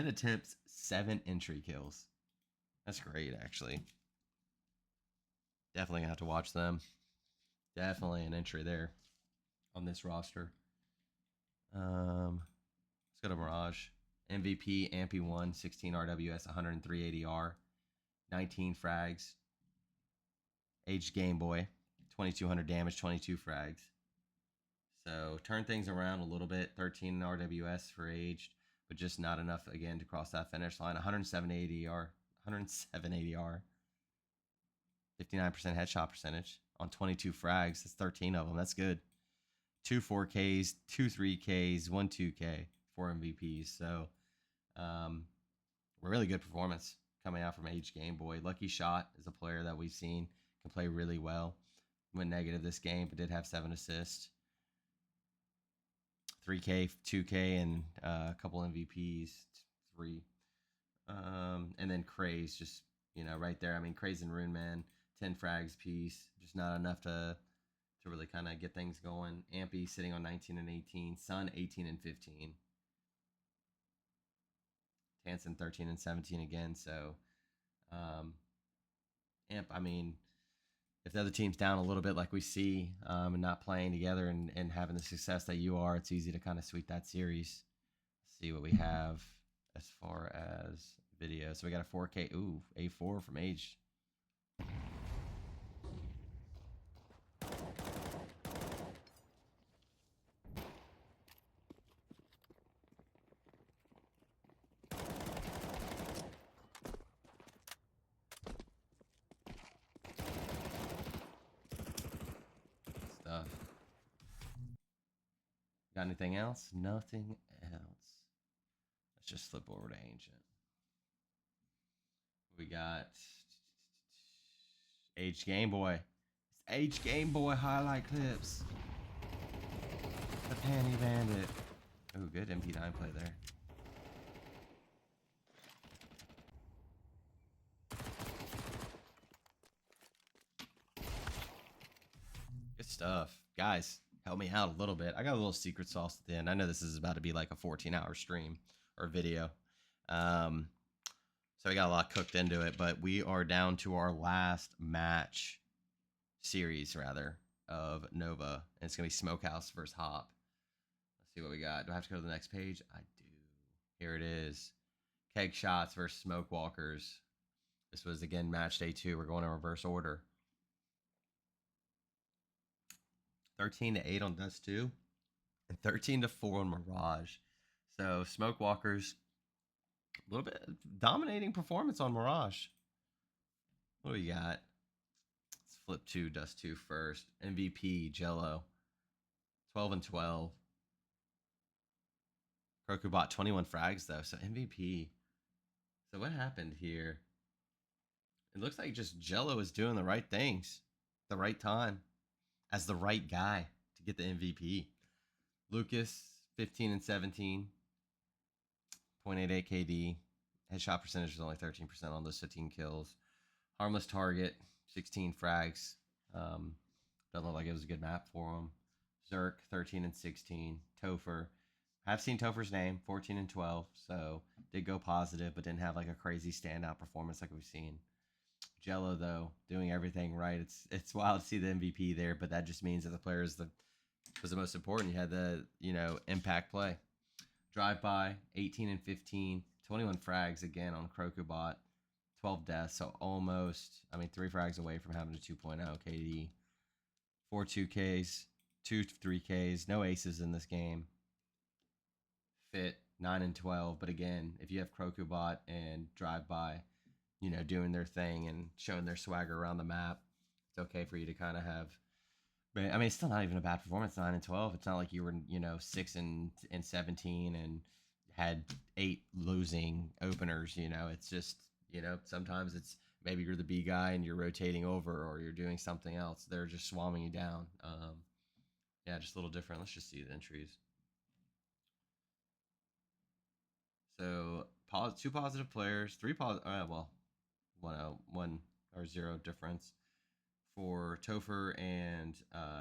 attempts, 7 entry kills. That's great, actually. Definitely gonna have to watch them. Definitely an entry there on this roster. Let's go to Mirage. MVP, Ampy 1, 16 RWS, 103 ADR, 19 frags. Aged Game Boy, 2200 damage, 22 frags. So turn things around a little bit. 13 RWS for aged, but just not enough again to cross that finish line. 107 ADR, 107 ADR, 59% headshot percentage on 22 frags. That's 13 of them. That's good. 2 4Ks, 2 3Ks, 1 2K, 4 MVPs. So, really good performance coming out from Aged Game Boy. Lucky Shot is a player that we've seen can play really well. Went negative this game, but did have 7 assists. 3K, 2K, and a couple MVPs, 3. And then Craze, just, right there. I mean, Craze and Rune Man, 10 frags piece, just not enough to really kind of get things going. Ampy sitting on 19 and 18. Sun, 18 and 15. Tansen, 13 and 17 again. So, Amp, I mean, if the other team's down a little bit like we see and not playing together and having the success that you are, it's easy to kind of sweep that series. Let's see what we have as far as video. So we got a 4K. Ooh, A4 from Age. Got anything else? Nothing else. Let's just flip over to Ancient. We got Aged Game Boy. It's Aged Game Boy highlight clips. The Panty Bandit. Oh, good MP9 play there. Good stuff. Guys, help me out a little bit. I got a little secret sauce at the end. I know this is about to be like a 14-hour stream or video. So we got a lot cooked into it, but we are down to our last match series, rather, of Nova. And it's going to be Smokehouse versus Hop. Let's see what we got. Do I have to go to the next page? I do. Here it is. Keg Shots versus Smoke Walkers. This was, again, match day 2. We're going in reverse order. 13-8 on Dust 2. And 13-4 on Mirage. So, Smoke Walkers, a little bit dominating performance on Mirage. What do we got? Let's flip to Dust 2 first. MVP, Jello. 12 and 12. Kroku bought 21 frags, though. So, MVP. So, what happened here? It looks like just Jello is doing the right things at the right time as the right guy to get the MVP. Lucas, 15 and 17. 0.88 KD. Headshot percentage was only 13% on those 15 kills. Harmless target, 16 frags. Doesn't look like it was a good map for him. Zerk, 13 and 16. Topher. I've seen Topher's name, 14 and 12. So did go positive, but didn't have like a crazy standout performance like we've seen. Jello, though, doing everything right. It's wild to see the MVP there, but that just means that the player was the most important. You had the impact play. Drive-by, 18 and 15, 21 frags again on Krokubot, 12 deaths, so almost, 3 frags away from having a 2.0 KD. 4 2Ks, 2 3Ks, no aces in this game. Fit, 9 and 12, but again, if you have Krokubot and Drive-by, doing their thing and showing their swagger around the map, it's okay for you to kind of have. But it's still not even a bad performance. 9 and 12. It's not like you were 6 and 17 and had 8 losing openers. It's just sometimes it's maybe you're the B guy and you're rotating over, or you're doing something else. They're just swarming you down. Yeah, just a little different. Let's just see the entries. So two positive players, three positive. Well, one or zero difference for Topher and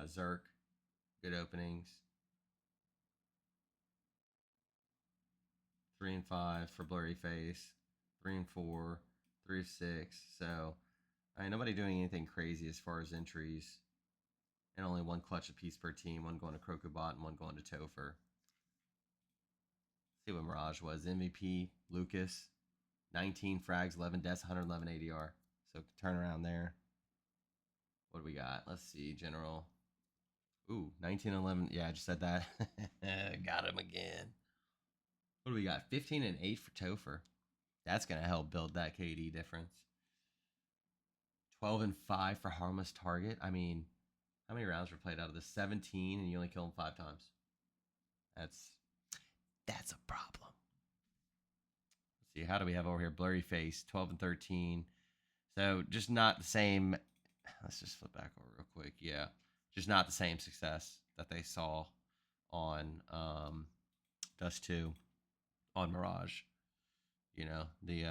Zerk. Good openings. 3 and 5 for Blurry Face. 3 and 4. 3 of 6. So, I mean, nobody doing anything crazy as far as entries. And only one clutch apiece per team. One going to Crocobot and one going to Topher. See what Mirage was. MVP, Lucas. 19 frags, 11 deaths, 111 ADR. So, turn around there. What do we got? Let's see. General. Ooh, 1911. Yeah, I just said that. Got him again. What do we got? 15 and 8 for Topher. That's going to help build that KD difference. 12 and 5 for Harmless Target. I mean, how many rounds were played out of this? 17, and you only kill him 5 times. That's a problem. Let's see, how do we have over here? Blurry Face, 12 and 13. So just not the same. Let's just flip back over real quick. Yeah, just not the same success that they saw on Dust 2, on Mirage. You know, the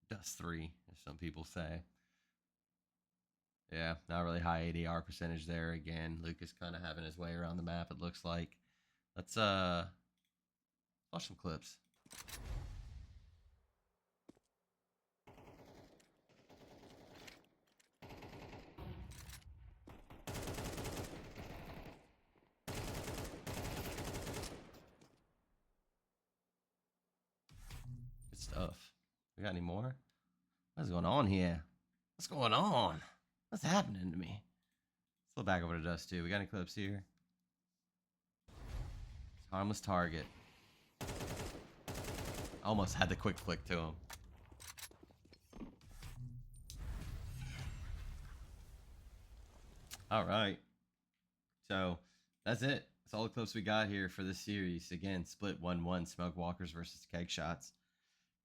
Dust 3, as some people say. Yeah, not really high ADR percentage there. Again, Lucas kind of having his way around the map, it looks like. Let's watch some clips. Good stuff. We got any more? What's going on here? What's going on? What's happening to me? Let's flip back over to Dust 2. We got any clips here? Harmless Target. Almost had the quick flick to him. All right. So that's it. That's all the clips we got here for this series. Again, split 1-1, Smoke Walkers versus Keg Shots.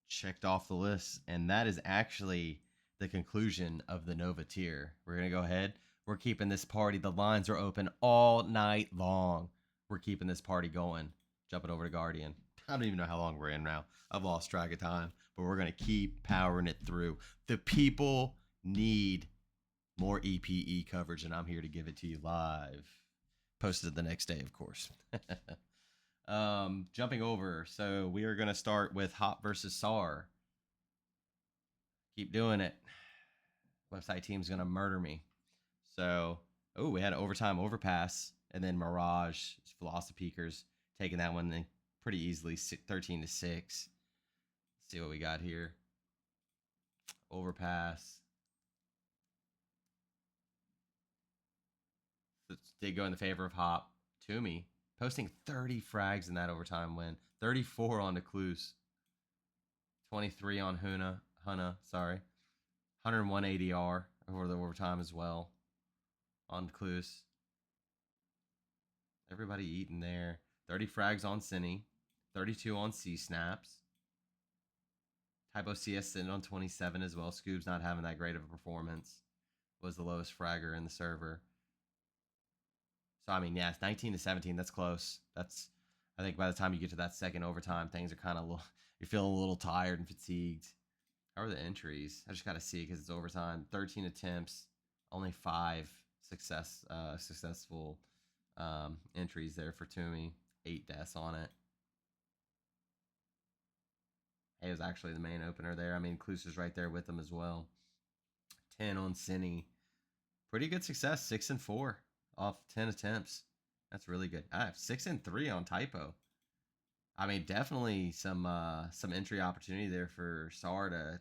Checked off the list. And that is actually the conclusion of the Nova tier. We're going to go ahead. We're keeping this party. The lines are open all night long. We're keeping this party going. Jumping over to Guardian. I don't even know how long we're in now. I've lost track of time. But we're going to keep powering it through. The people need more EPE coverage, and I'm here to give it to you live. Posted the next day, of course. Jumping over. So we are going to start with Hop versus SAR. Keep doing it. Website team's going to murder me. So, we had an overtime overpass, and then Mirage, Philosopheekers, taking that one pretty easily, 13-6. Let's see what we got here. Overpass. Did go in the favor of Hop. Toomey posting 30 frags in that overtime win. 34 on Cluse. 23 on Hunna, sorry. 101 ADR over the overtime as well on Cluse. Everybody eating there. 30 frags on Cine. 32 on C-Snaps. Typo CS sitting on 27 as well. Scoob's not having that great of a performance. Was the lowest fragger in the server. So, I mean, yeah, it's 19-17. That's close. That's, I think by the time you get to that second overtime, things are kind of, you're feeling a little tired and fatigued. How are the entries? I just got to see because it's overtime. 13 attempts, only 5 successful entries there for Toomey. 8 deaths on it. He was actually the main opener there. I mean, Cluse is right there with him as well. 10 on Cine. Pretty good success. 6 and 4 off 10 attempts. That's really good. I have 6 and 3 on Typo. I mean, definitely some entry opportunity there for SAR to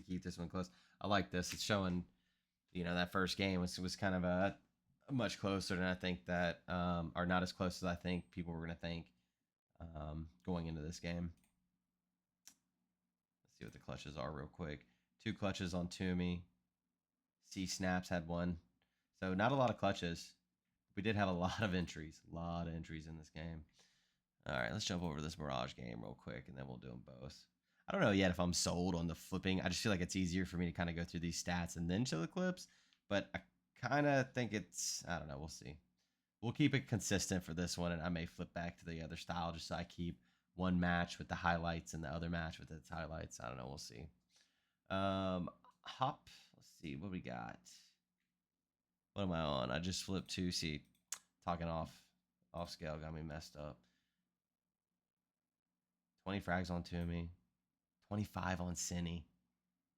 keep this one close. I like this. It's showing, that first game was kind of a much closer than I think that, or not as close as I think people were going to think going into this game. Let's see what the clutches are real quick. 2 clutches on Toomey. C-Snaps had 1. So not a lot of clutches. We did have a lot of entries. A lot of entries in this game. All right, let's jump over this Mirage game real quick, and then we'll do them both. I don't know yet if I'm sold on the flipping. I just feel like it's easier for me to kind of go through these stats and then show the clips. But I kind of think I don't know. We'll see. We'll keep it consistent for this one, and I may flip back to the other style just so I keep one match with the highlights and the other match with its highlights. I don't know. We'll see. Hop. Let's see what we got. What am I on? I just flipped to see. Talking off scale got me messed up. 20 frags on Toomey. 25 on Cinny.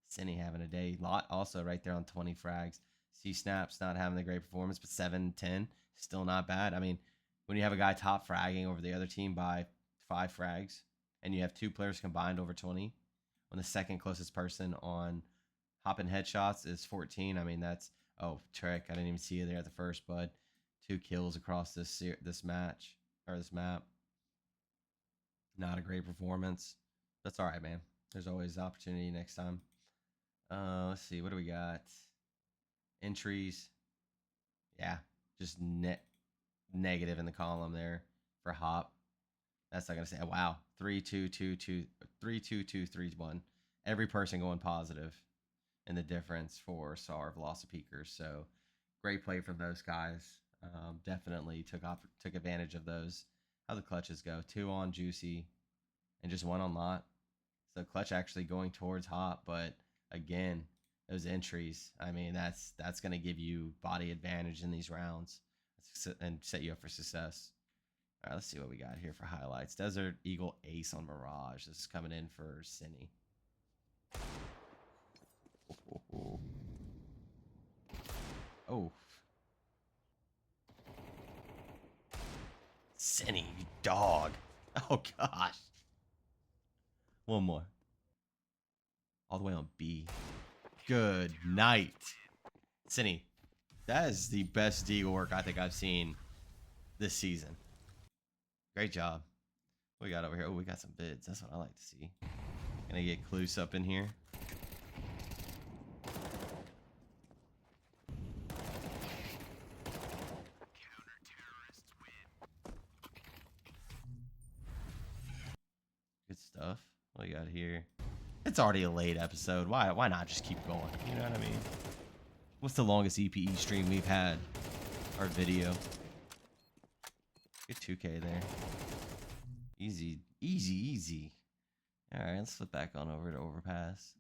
Cinny having a day. Lot also right there on 20 frags. C Snaps not having a great performance, but 7-10. Still not bad. I mean, when you have a guy top fragging over the other team by 5 frags, and you have 2 players combined over 20, when the second closest person on hopping headshots is 14, I mean, that's, oh, trick. I didn't even see you there at the first, bud. 2 kills across this match, or this map. Not a great performance. That's all right, man. There's always opportunity next time. Let's see. What do we got? Entries. Yeah, just negative in the column there for Hop. That's not going to say. Wow. 3-2-2-2, 3-2-2-3-1. Every person going positive in the difference for SAR Velocity Peakers. So great play from those guys. Definitely took advantage of those. How the clutches go. 2 on Juicy and just 1 on Lot. So clutch actually going towards Hop, but again, those entries, I mean, that's going to give you body advantage in these rounds and set you up for success. All right, let's see what we got here for highlights. Desert Eagle ace on Mirage. This is coming in for Cinny. Oh. Cinny, you dog. Oh, gosh. One more. All the way on B. Good night. Cinny, that is the best Deagle work I think I've seen this season. Great job. What we got over here? Oh, we got some bids. That's what I like to see. Gonna get Cluse up in here. Good stuff. What we got here? It's already a late episode. Why not just keep going? You know what I mean? What's the longest EPE stream we've had? Our video. Get 2K there. Easy, easy, easy. All right, let's flip back on over to Overpass.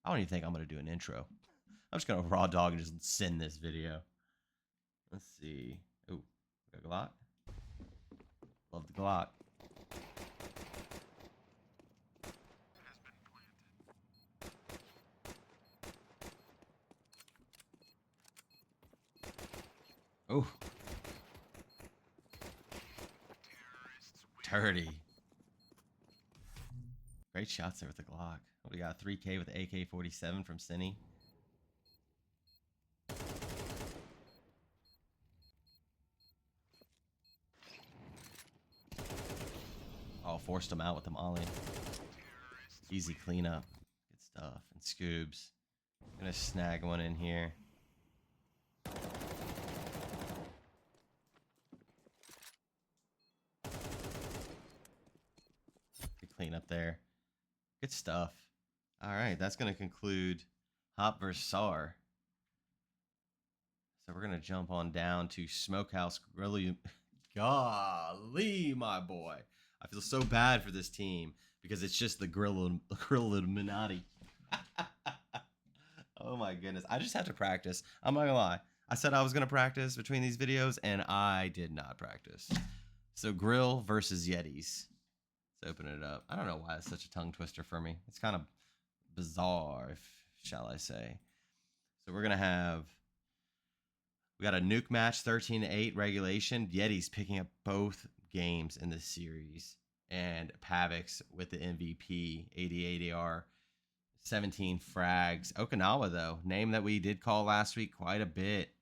I don't even think I'm going to do an intro. I'm just going to raw dog and just send this video. Let's see. Oh, got a Glock. Love the Glock. Oh. Dirty. Great shots there with the Glock. We got 3K with the AK-47 from Cinny. Oh, forced him out with the molly. Easy cleanup. Good stuff. And Scoobs. Gonna snag one in here. Good cleanup there. Good stuff. All right, that's gonna conclude Hop vs SAR. So we're gonna jump on down to Smokehouse Grill. Golly, my boy. I feel so bad for this team because it's just the Grill Illuminati. Oh my goodness. I just have to practice. I'm not gonna lie. I said I was gonna practice between these videos and I did not practice. So Grill versus Yetis. Let's open it up. I don't know why it's such a tongue twister for me. It's kind of bizarre, shall I say. So we're gonna have, we got a nuke match, 13-8 regulation. Yetis picking up both games in this series, and Pavix with the MVP, 80 ADR, 17 frags. Okinawa, though, name that we did call last week quite a bit,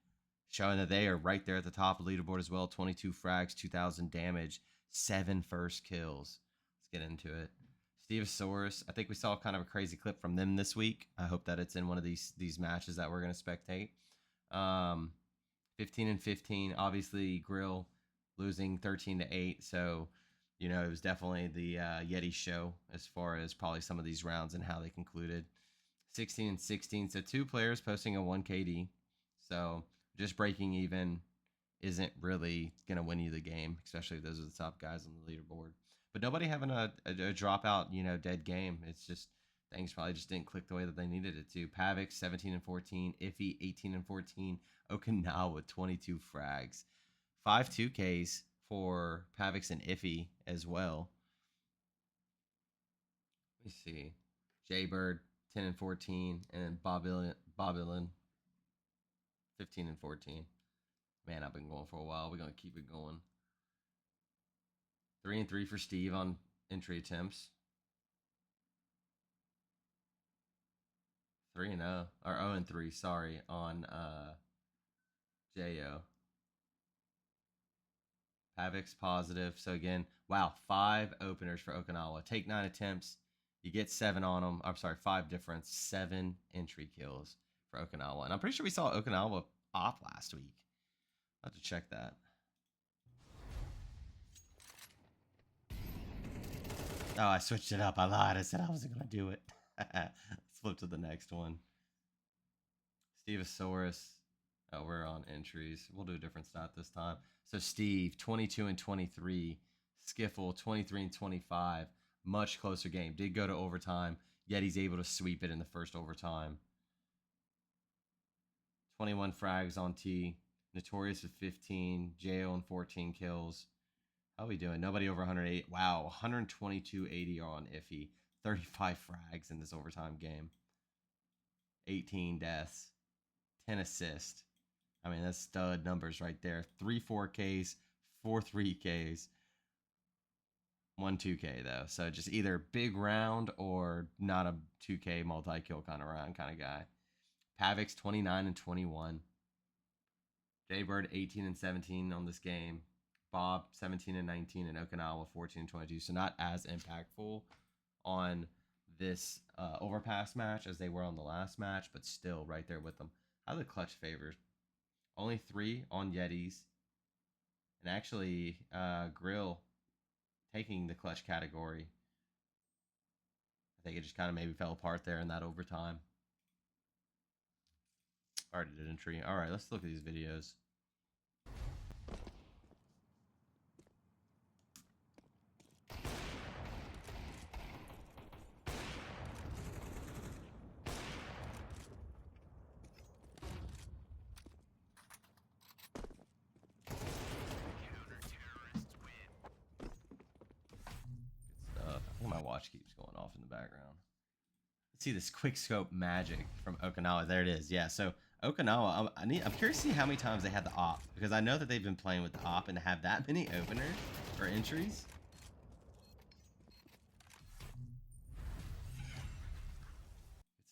showing that they are right there at the top of the leaderboard as well. 22 frags, 2,000 damage, 7 first kills. Let's get into it. Stevosaurus, I think we saw kind of a crazy clip from them this week. I hope that it's in one of these matches that we're going to spectate. 15-15, obviously Grill losing 13-8, so You know, it was definitely the Yeti show as far as probably some of these rounds and how they concluded. 16 and 16. So two players posting a 1 KD. So just breaking even isn't really going to win you the game, especially if those are the top guys on the leaderboard. But nobody having a dropout, you know, dead game. It's just things probably just didn't click the way that they needed it to. Pavix 17 and 14, Iffy 18 and 14, Okinawa with 22 frags, 5 2Ks for Pavix and Iffy as well. Let me see, Jaybird 10 and 14, and Bobilin 15 and 14. Man, I've been going for a while. We're gonna keep it going. 3 and 3 for Steve on entry attempts. 3 and 0 or 0 and 3, sorry, on Jo. Pavix positive. So again, wow, 5 openers for Okinawa. Take 9 attempts, you get 7 on them. I'm sorry, 5 difference, 7 entry kills for Okinawa. And I'm pretty sure we saw Okinawa off last week. I'll have to check that. Oh, I switched it up. I lied. I said I wasn't going to do it. Let's flip to the next one. Stevosaurus. Oh, we're on entries. We'll do a different stat this time. So Steve, 22 and 23. Skiffle, 23 and 25. Much closer game. Did go to overtime, yet he's able to sweep it in the first overtime. 21 frags on T. Notorious with 15. Jo and 14 kills. How are we doing? Nobody over 108. Wow, 122 ADR on Iffy. 35 frags in this overtime game. 18 deaths. 10 assists. I mean, that's stud numbers right there. 3 4Ks, 4 3Ks, 1 2K, though. So just either big round or not a 2K multi-kill kind of round kind of guy. Pavix, 29 and 21. Jaybird, 18 and 17 on this game. Bob, 17 and 19, and Okinawa, 14 and 22. So not as impactful on this overpass match as they were on the last match, but still right there with them. How the clutch favors? Only 3 on Yetis. And actually, Grill taking the clutch category. I think it just kind of maybe fell apart there in that overtime. Already did entry. All right, let's look at these videos. My watch keeps going off in the background. Let's see this quick scope magic from Okinawa. There it is. Yeah, so Okinawa, I'm curious to see how many times they had the op, because I know that they've been playing with the op, and to have that many openers or entries.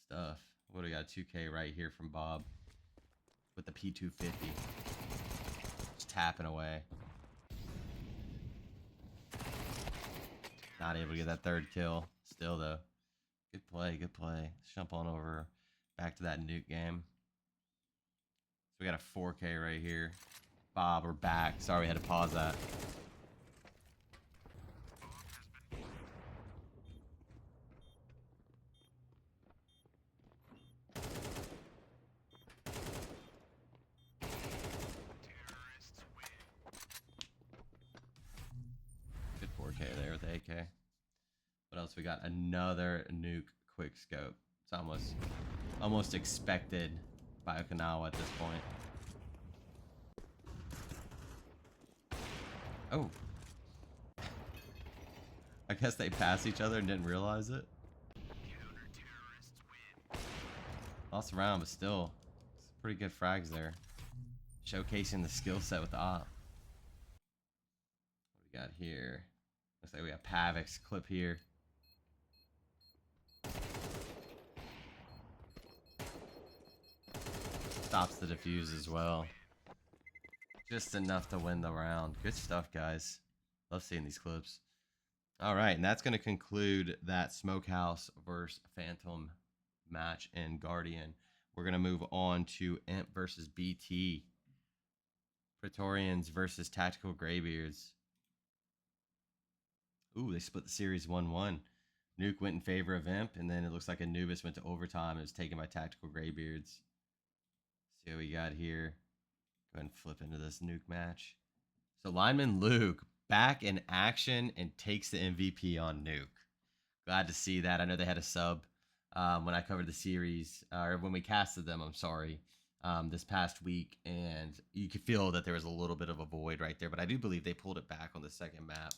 Good stuff. What do we got? 2K right here from Bob with the P250. Just tapping away. Not able to get that third kill. Still, though. Good play, good play. Let's jump on over back to that nuke game. So we got a 4K right here. Bob, we're back. Sorry we had to pause that. Good 4K there with the AK. What else we got? Another nuke quick scope. It's almost expected by Okinawa at this point. Oh. I guess they passed each other and didn't realize it. Lost a round, but still, it's pretty good frags there. Showcasing the skill set with the op. What do we got here? Looks like we got Pavix clip here. Stops the defuse as well. Just enough to win the round. Good stuff, guys. Love seeing these clips. All right, and that's going to conclude that Smokehouse versus Phantom match in Guardian. We're going to move on to Imp versus BT. Praetorians versus Tactical Graybeards. Ooh, they split the series 1-1. Nuke went in favor of Imp, and then it looks like Anubis went to overtime. It was taken by Tactical Graybeards. See what we got here. Go ahead and flip into this Nuke match. So lineman Luke back in action and takes the MVP on Nuke. Glad to see that. I know they had a sub when I covered the series, or when we casted them, I'm sorry, this past week, and you could feel that there was a little bit of a void right there, but I do believe they pulled it back on the second map.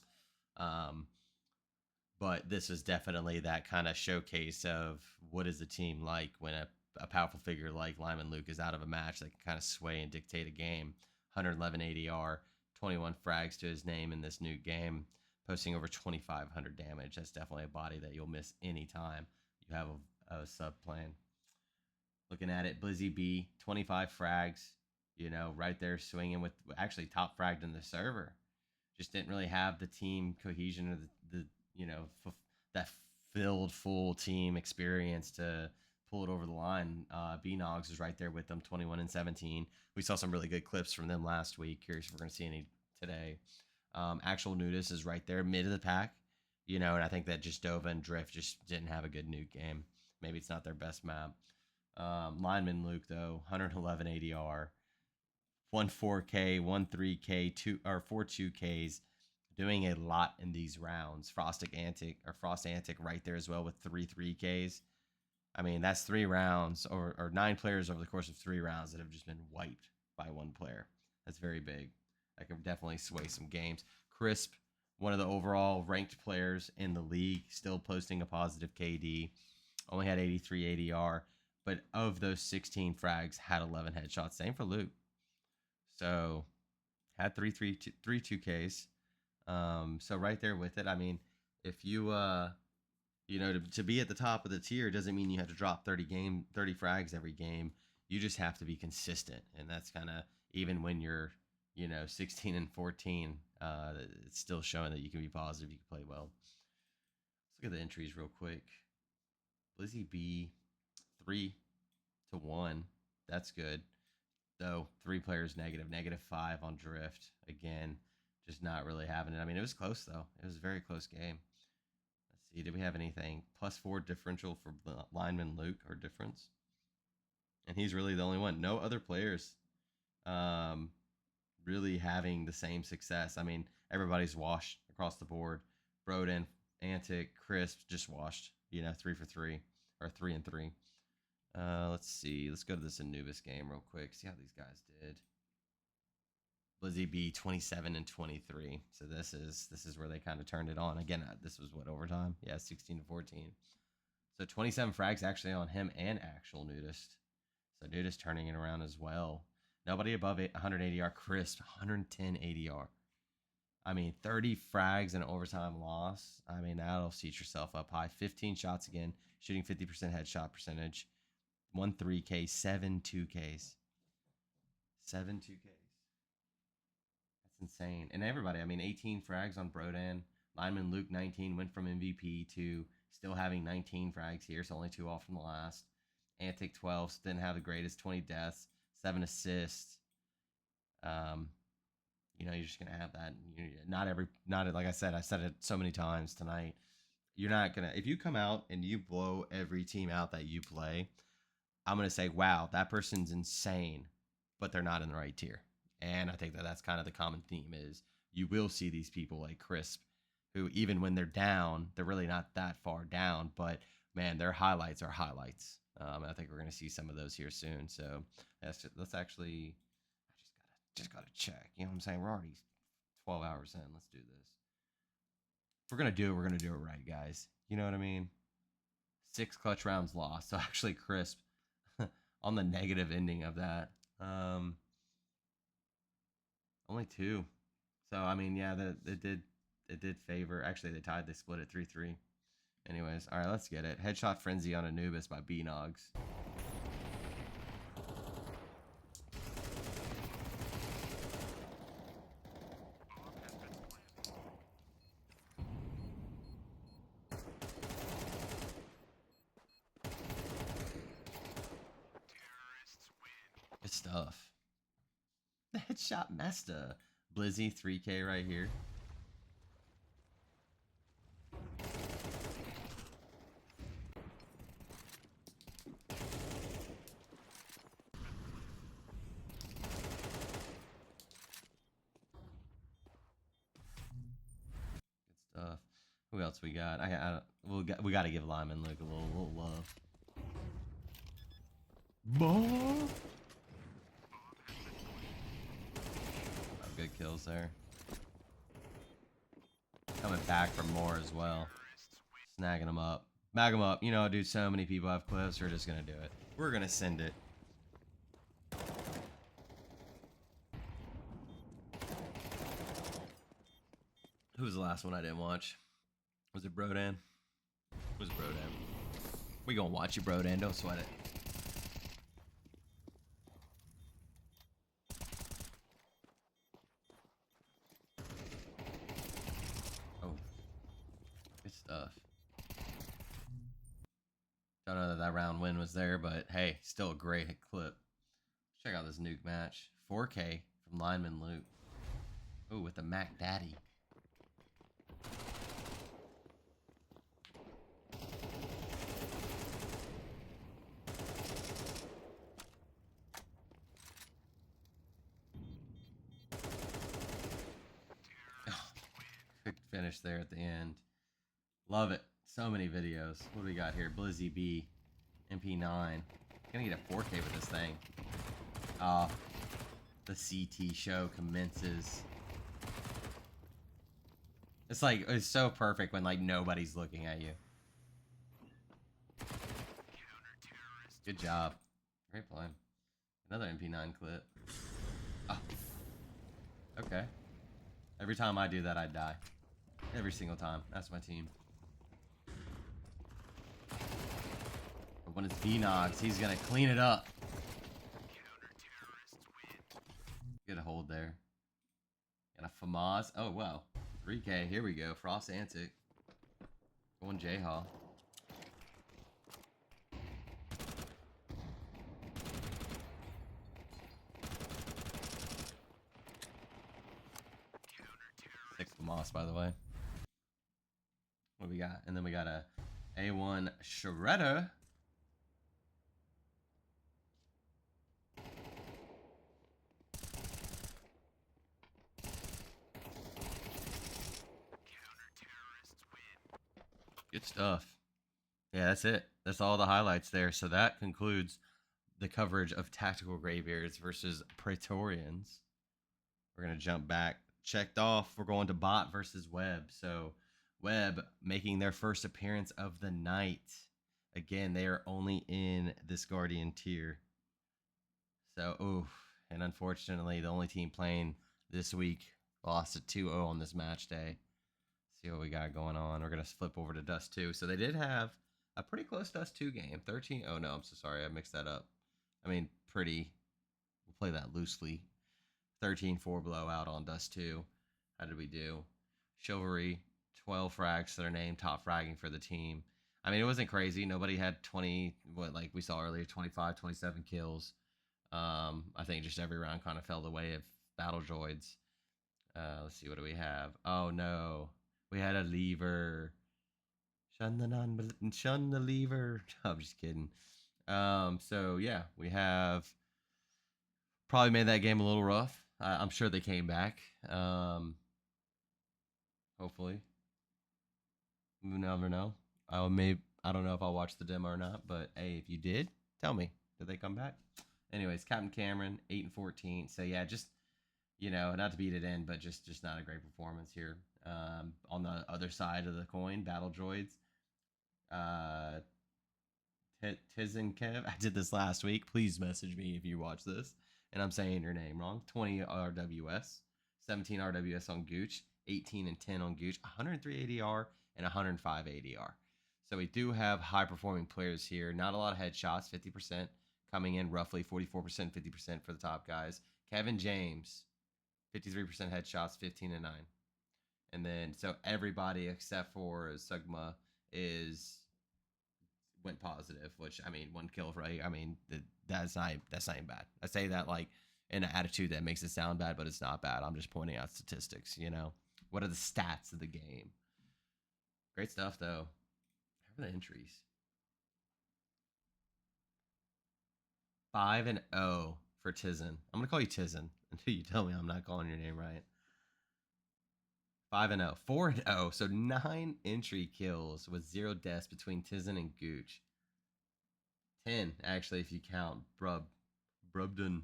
But this was definitely that kind of showcase of what is the team like when a powerful figure like Lyman Luke is out of a match that can kind of sway and dictate a game. 111 ADR, 21 frags to his name in this new game, posting over 2,500 damage. That's definitely a body that you'll miss anytime you have a sub plan. Looking at it, Blizzy B, 25 frags, right there swinging with actually top fragged in the server. Just didn't really have the team cohesion or the that filled full team experience to pull it over the line. B-Nogs is right there with them, 21 and 17. We saw some really good clips from them last week. Curious if we're going to see any today. Actual Nudist is right there, mid of the pack, and I think that just Dova and Drift just didn't have a good nuke game. Maybe it's not their best map. Lineman Luke, though, 111 ADR, 1-4K, 1-3K, 4-2Ks, doing a lot in these rounds. Frost Antic right there as well with 3-3Ks. I mean, that's 3 rounds or 9 players over the course of 3 rounds that have just been wiped by one player. That's very big. That can definitely sway some games. Crisp, one of the overall ranked players in the league, still posting a positive KD. Only had 83 ADR, but of those 16 frags, had 11 headshots. Same for Luke. So had 2Ks. So right there with it. I mean, if you to be at the top of the tier doesn't mean you have to drop 30 frags every game. You just have to be consistent, and that's kind of even when you're 16 and 14. It's still showing that you can be positive, you can play well. Let's look at the entries real quick. Blizzy B, 3-1. That's good. Though 3 players -5 on Drift. Again, just not really having it. I mean, it was close though. It was a very close game. Let's see. Did we have anything? +4 differential for lineman Luke or difference? And he's really the only one. No other players really having the same success. I mean, everybody's washed across the board. Broden, Antic, Crisp just washed. 3 for 3 or 3 and 3. Let's see. Let's go to this Anubis game real quick. See how these guys did. Blizzy B 27 and 23. So this is where they kind of turned it on. Again, this was what, overtime? Yeah, 16 to 14. So 27 frags actually on him and actual Nudist. So Nudist turning it around as well. Nobody above 100 ADR. Crisp 110 ADR. I mean, 30 frags and overtime loss. I mean, that'll seat yourself up high. 15 shots again, shooting 50% headshot percentage. 1 3K, 7 2Ks. 7 2Ks. That's insane. And everybody, I mean, 18 frags on Brodan. Lineman Luke, 19, went from MVP to still having 19 frags here, so only 2 off from the last. Antic, 12, so didn't have the greatest. 20 deaths, 7 assists. You're just gonna have that. Not like I said it so many times tonight. You're not gonna, if you come out and you blow every team out that you play, I'm gonna say, wow, that person's insane, but they're not in the right tier. And I think that that's kind of the common theme is you will see these people like Crisp, who even when they're down, they're really not that far down, but man, their highlights are highlights. I think we're gonna see some of those here soon. So let's actually. Just gotta check. You know what I'm saying? We're already 12 hours in. Let's do this. If we're gonna do it, we're gonna do it right, guys. You know what I mean? 6 clutch rounds lost. So actually Crisp on the negative ending of that. Only 2. So I mean, yeah, it did favor. Actually, they tied. They split it 3-3. Anyways, all right, let's get it. Headshot Frenzy on Anubis by B-Nogs. Good stuff. The headshot Mesta. Blizzy 3K right here. Who else we got? We got to give Lyman Luke a little love. Oh, good kills there. Coming back for more as well. Snagging them up. Bag them up. You know, dude, so many people have clips. We're just going to do it. We're going to send it. Who was the last one I didn't watch? Was it Brodan? It was Brodan. We gonna watch you, Brodan. Don't sweat it. Oh. Good stuff. Don't know that round win was there, but hey, still a great clip. Check out this nuke match. 4K from Lineman Luke. Oh, with the Mac Daddy. Quick finish there at the end. Love it. So many videos. What do we got here? Blizzy B. MP9. Gonna get a 4K with this thing. The CT show commences. It's like, it's so perfect when like nobody's looking at you. Good job. Great play. Another MP9 clip. Oh. Okay. Every time I do that, I die. Every single time. That's my team. But when it's V-Nox, he's gonna clean it up. Good hold there. Got a FAMAS. Oh, wow. 3K. Here we go. Frost Antic. Going J-Haw. Six FAMAS, by the way. What do we got? And then we got a A1 Shredder. Good stuff. Yeah, that's it. That's all the highlights there. So that concludes the coverage of Tactical Graybeards versus Praetorians. We're going to jump back. Checked off. We're going to Bot versus Web. So Web making their first appearance of the night. Again, they are only in this Guardian tier. So, oof. And unfortunately, the only team playing this week lost at 2-0 on this match day. See what we got going on. We're going to flip over to Dust 2. So they did have a pretty close Dust 2 game. 13. Oh, no, I'm so sorry. I mixed that up. I mean, pretty. We'll play that loosely. 13-4 blowout on Dust 2. How did we do? Chivalry, 12 frags to their name, top fragging for the team. I mean, it wasn't crazy. Nobody had 20, what like we saw earlier, 25, 27 kills. I think just every round kind of fell the way of Battle Droids. Let's see, what do we have? Oh, no. We had a lever. Shun the lever. I'm just kidding. So, yeah, we have probably made that game a little rough. I'm sure they came back. Hopefully. You never know. I don't know if I'll watch the demo or not, but hey, if you did, tell me. Did they come back? Anyways, Captain Cameron, 8-14. So yeah, just, you know, not to beat it in, but just not a great performance here. On the other side of the coin, Battle Droids. Tiz and Kev, I did this last week. Please message me if you watch this. And I'm saying your name wrong. 20 RWS, 17 RWS on Gooch, 18 and 10 on Gooch, 103 ADR, and 105 ADR. So we do have high-performing players here. Not a lot of headshots, 50% coming in, roughly 44%, 50% for the top guys. Kevin James, 53% headshots, 15 and 9. And then, so everybody except for Sugma went positive, which, I mean, one kill, right? I mean, that's not even bad. I say that like in an attitude that makes it sound bad, but it's not bad. I'm just pointing out statistics, you know? What are the stats of the game? Great stuff, though. How are the entries? 5-0 for Tizen. I'm going to call you Tizen until you tell me I'm not calling your name right. 5-0. 4-0. So 9 entry kills with 0 deaths between Tizen and Gooch. 10, actually, if you count Brubden.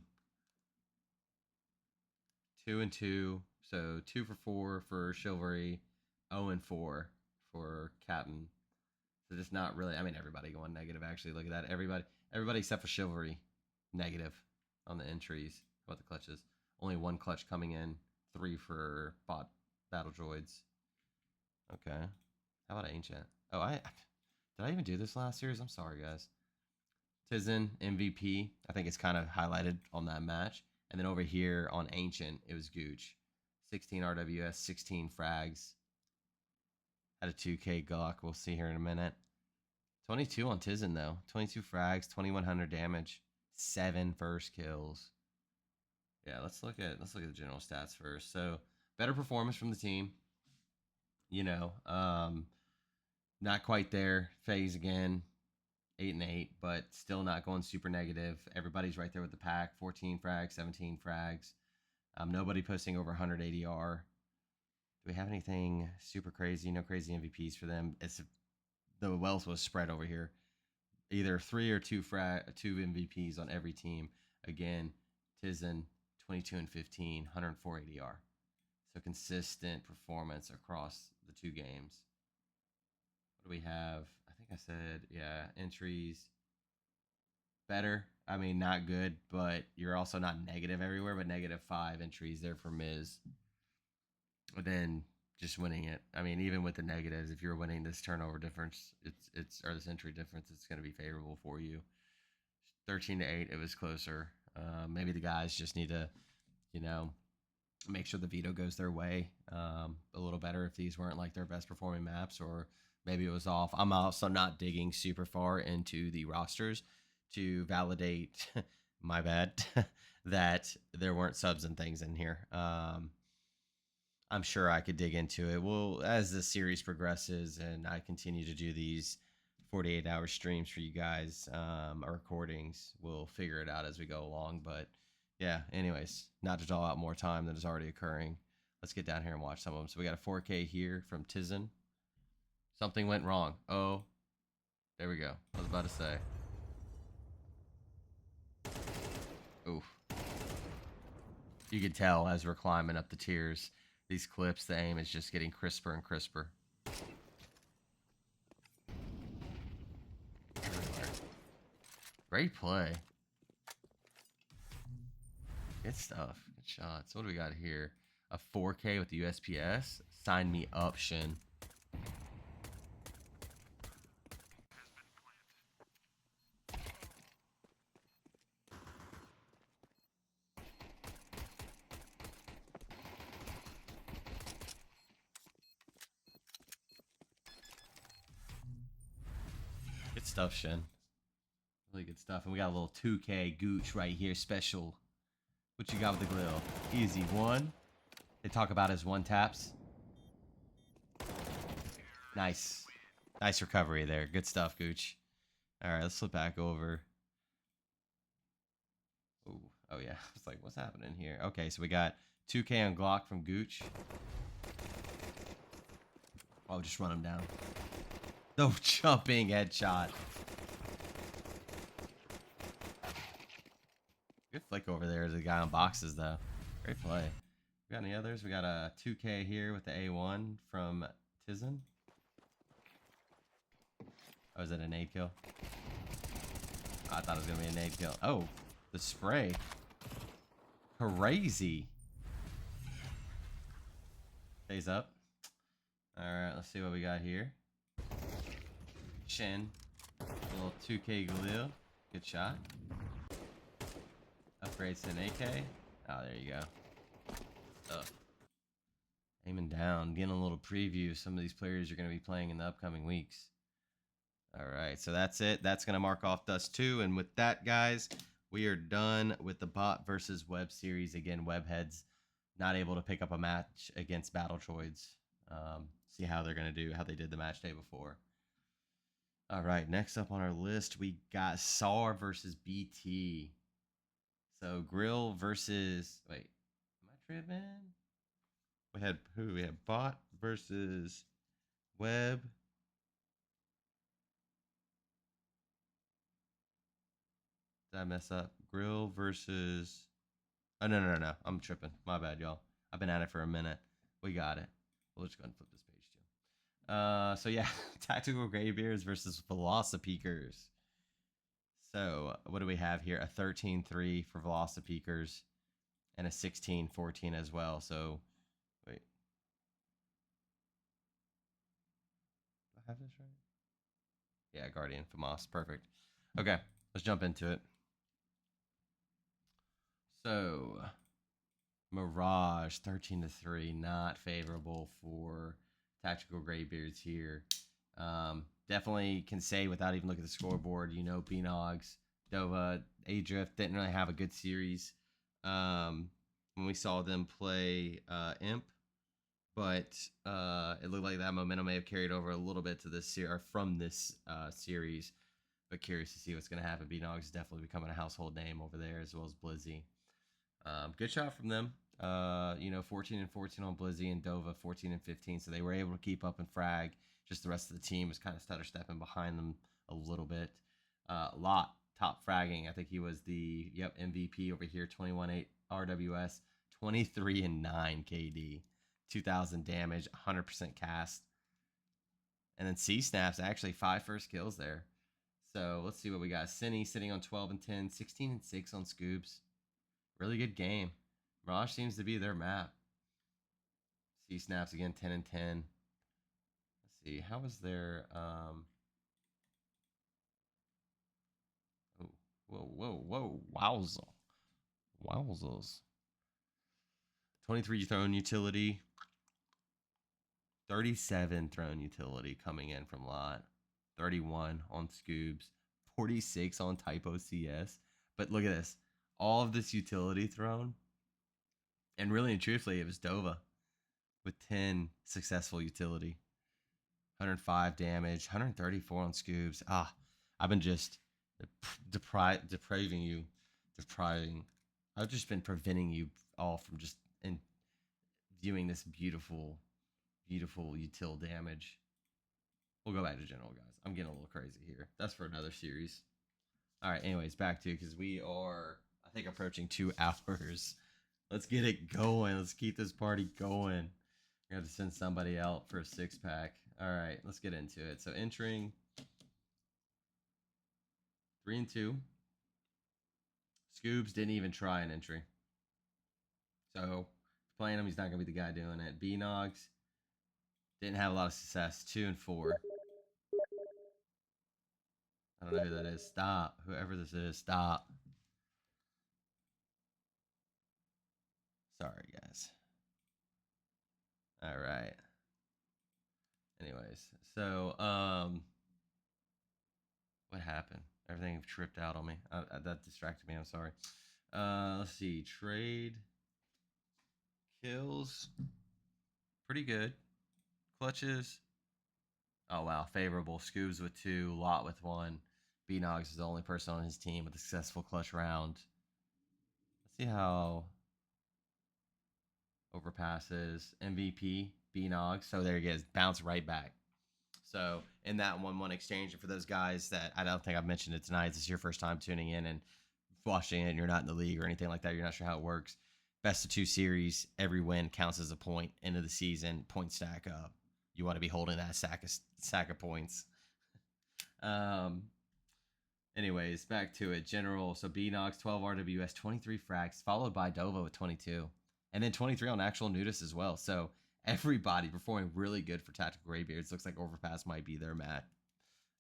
2-2. So 2 for 4 for Chivalry. 0-4 for Captain. So just not really. I mean, everybody going negative, actually. Look at that. Everybody except for Chivalry, negative on the entries. How about the clutches? Only 1 clutch coming in. 3 for bot battle droids. Okay. How about Ancient? Oh, did I even do this last series? I'm sorry, guys. Tizen, MVP. I think it's kind of highlighted on that match. And then over here on Ancient, it was Gooch. 16 RWS, 16 frags. Had a 2K Glock. We'll see here in a minute. 22 on Tizen, though. 22 frags, 2100 damage, 7 first kills. Yeah, let's look at the general stats first. So, better performance from the team. You know, not quite there. Phase again, 8-8, but still not going super negative. Everybody's right there with the pack. 14 frags, 17 frags. Nobody posting over 100 ADR. Do we have anything super crazy? No crazy MVPs for them. The wealth was spread over here. Either 3 or 2 MVPs on every team. Again, Tizen 22 and 15, 104 ADR. So consistent performance across the 2 games. What do we have? I think I said, yeah, entries. Better. I mean, not good, but you're also not negative everywhere, but -5 entries there for Miz. But then just winning it. I mean, even with the negatives, if you're winning this turnover difference, or this entry difference, it's going to be favorable for you. 13-8, it was closer. Maybe the guys just need to, make sure the veto goes their way a little better if these weren't like their best performing maps, or maybe it was off. I'm also not digging super far into the rosters to validate my bad that there weren't subs and things in here. I'm sure I could dig into it. Well, as the series progresses and I continue to do these 48-hour streams for you guys, or recordings, we'll figure it out as we go along. But yeah, anyways, not to draw out more time than is already occurring. Let's get down here and watch some of them. So we got a 4K here from Tizen. Something went wrong. Oh, there we go. I was about to say. Oof. You can tell as we're climbing up the tiers, these clips, the aim is just getting crisper and crisper. Great play. Good stuff. Good shots. What do we got here? A 4K with the USPS. Sign me up, Shin. Good stuff, Shin. Really good stuff. And we got a little 2K Gooch right here, special. What you got with the Glill? Easy one. They talk about his one taps. Nice. Nice recovery there. Good stuff, Gooch. All right, let's flip back over. Ooh. Oh, yeah. I was like, what's happening here? Okay, so we got 2K on Glock from Gooch. Oh, just run him down. No jumping headshot. Good flick over there to the guy on boxes, though. Great play. We got any others? We got a 2K here with the A1 from Tizen. Oh, is that a nade kill? I thought it was going to be a nade kill. Oh, the spray. Crazy. Stays up. All right, let's see what we got here. Shin. A little 2K Galil. Good shot. Upgrades to an AK. Oh, there you go. Aiming down. Getting a little preview of some of these players you're going to be playing in the upcoming weeks. All right, so that's it. That's going to mark off Dust 2. And with that, guys, we are done with the bot versus web series. Again, webheads not able to pick up a match against battle droids. See how they're going to do, how they did the match day before. All right, next up on our list, we got SAR versus BT. So Grill versus, wait, am I tripping? We had who? We had Bot versus Web. Did I mess up? Grill versus. Oh no! I'm tripping. My bad, y'all. I've been at it for a minute. We got it. We'll just go ahead and flip this page too. So yeah, Tactical Graybeards versus Velocipeakers. So what do we have here? A 13-3 for Velocipeakers and a 16-14 as well. So wait, do I have this right? Yeah, Guardian, Famas, perfect. Okay, let's jump into it. So Mirage 13-3, not favorable for Tactical Graybeards here. Definitely can say without even looking at the scoreboard, you know, Beanogs, Dova, Adrift didn't really have a good series when we saw them play Imp, but it looked like that momentum may have carried over a little bit to this or from this series. But curious to see what's going to happen. Beanogs is definitely becoming a household name over there, as well as Blizzy. Good shot from them. 14-14 on Blizzy, and Dova 14-15. So they were able to keep up and frag. Just the rest of the team was kind of stutter stepping behind them a little bit. Lot top fragging. I think he was the MVP over here. 21-8 RWS, 23-9 KD, 2,000 damage, 100% cast. And then C Snaps actually 5 first kills there. So let's see what we got. Cinny sitting on 12-10, 16-6 on Scoops. Really good game. Mirage seems to be their map. C Snaps again, 10-10. Let's see, how was their whoa, wowzers. 23 throne utility, 37 throne utility coming in from Lot, 31 on Scoobs, 46 on Typo CS. But look at this, all of this utility thrown, and really and truthfully, it was Dova with 10 successful utility, 105 damage, 134 on Scoobs. I've been just depriving. I've just been preventing you all from just viewing this beautiful util damage. We'll go back to general, guys. I'm getting a little crazy here. That's for another series. All right, anyways, back to, because we are, I think, approaching 2 hours. Let's get it going. Let's keep this party going. I have to send somebody out for a 6-pack. All right, let's get into it. So entering 3-2. Scoobs didn't even try an entry. So playing him, he's not gonna be the guy doing it. Beanogs didn't have a lot of success. 2-4. I don't know who that is. Stop. Whoever this is, stop. Sorry, guys. All right. Anyways, so what happened? Everything tripped out on me. That distracted me. I'm sorry. Let's see. Trade kills. Pretty good. Clutches. Oh wow, favorable. Scoobs with 2, Lot with 1. Beanogs is the only person on his team with a successful clutch round. Let's see how overpasses. MVP Beanogs. So there he is, bounce right back. So in that 1-1 exchange, and for those guys that I don't think I've mentioned it tonight, this is your first time tuning in and watching it, and you're not in the league or anything like that, you're not sure how it works. Best of 2 series, every win counts as a point. End of the season, points stack up. You want to be holding that sack of points. Anyways, back to it. General, so Beanogs, 12 RWS, 23 frags, followed by Dova with 22. And then 23 on actual Nudist as well. So everybody performing really good for Tactical Graybeards. Looks like Overpass might be their mat.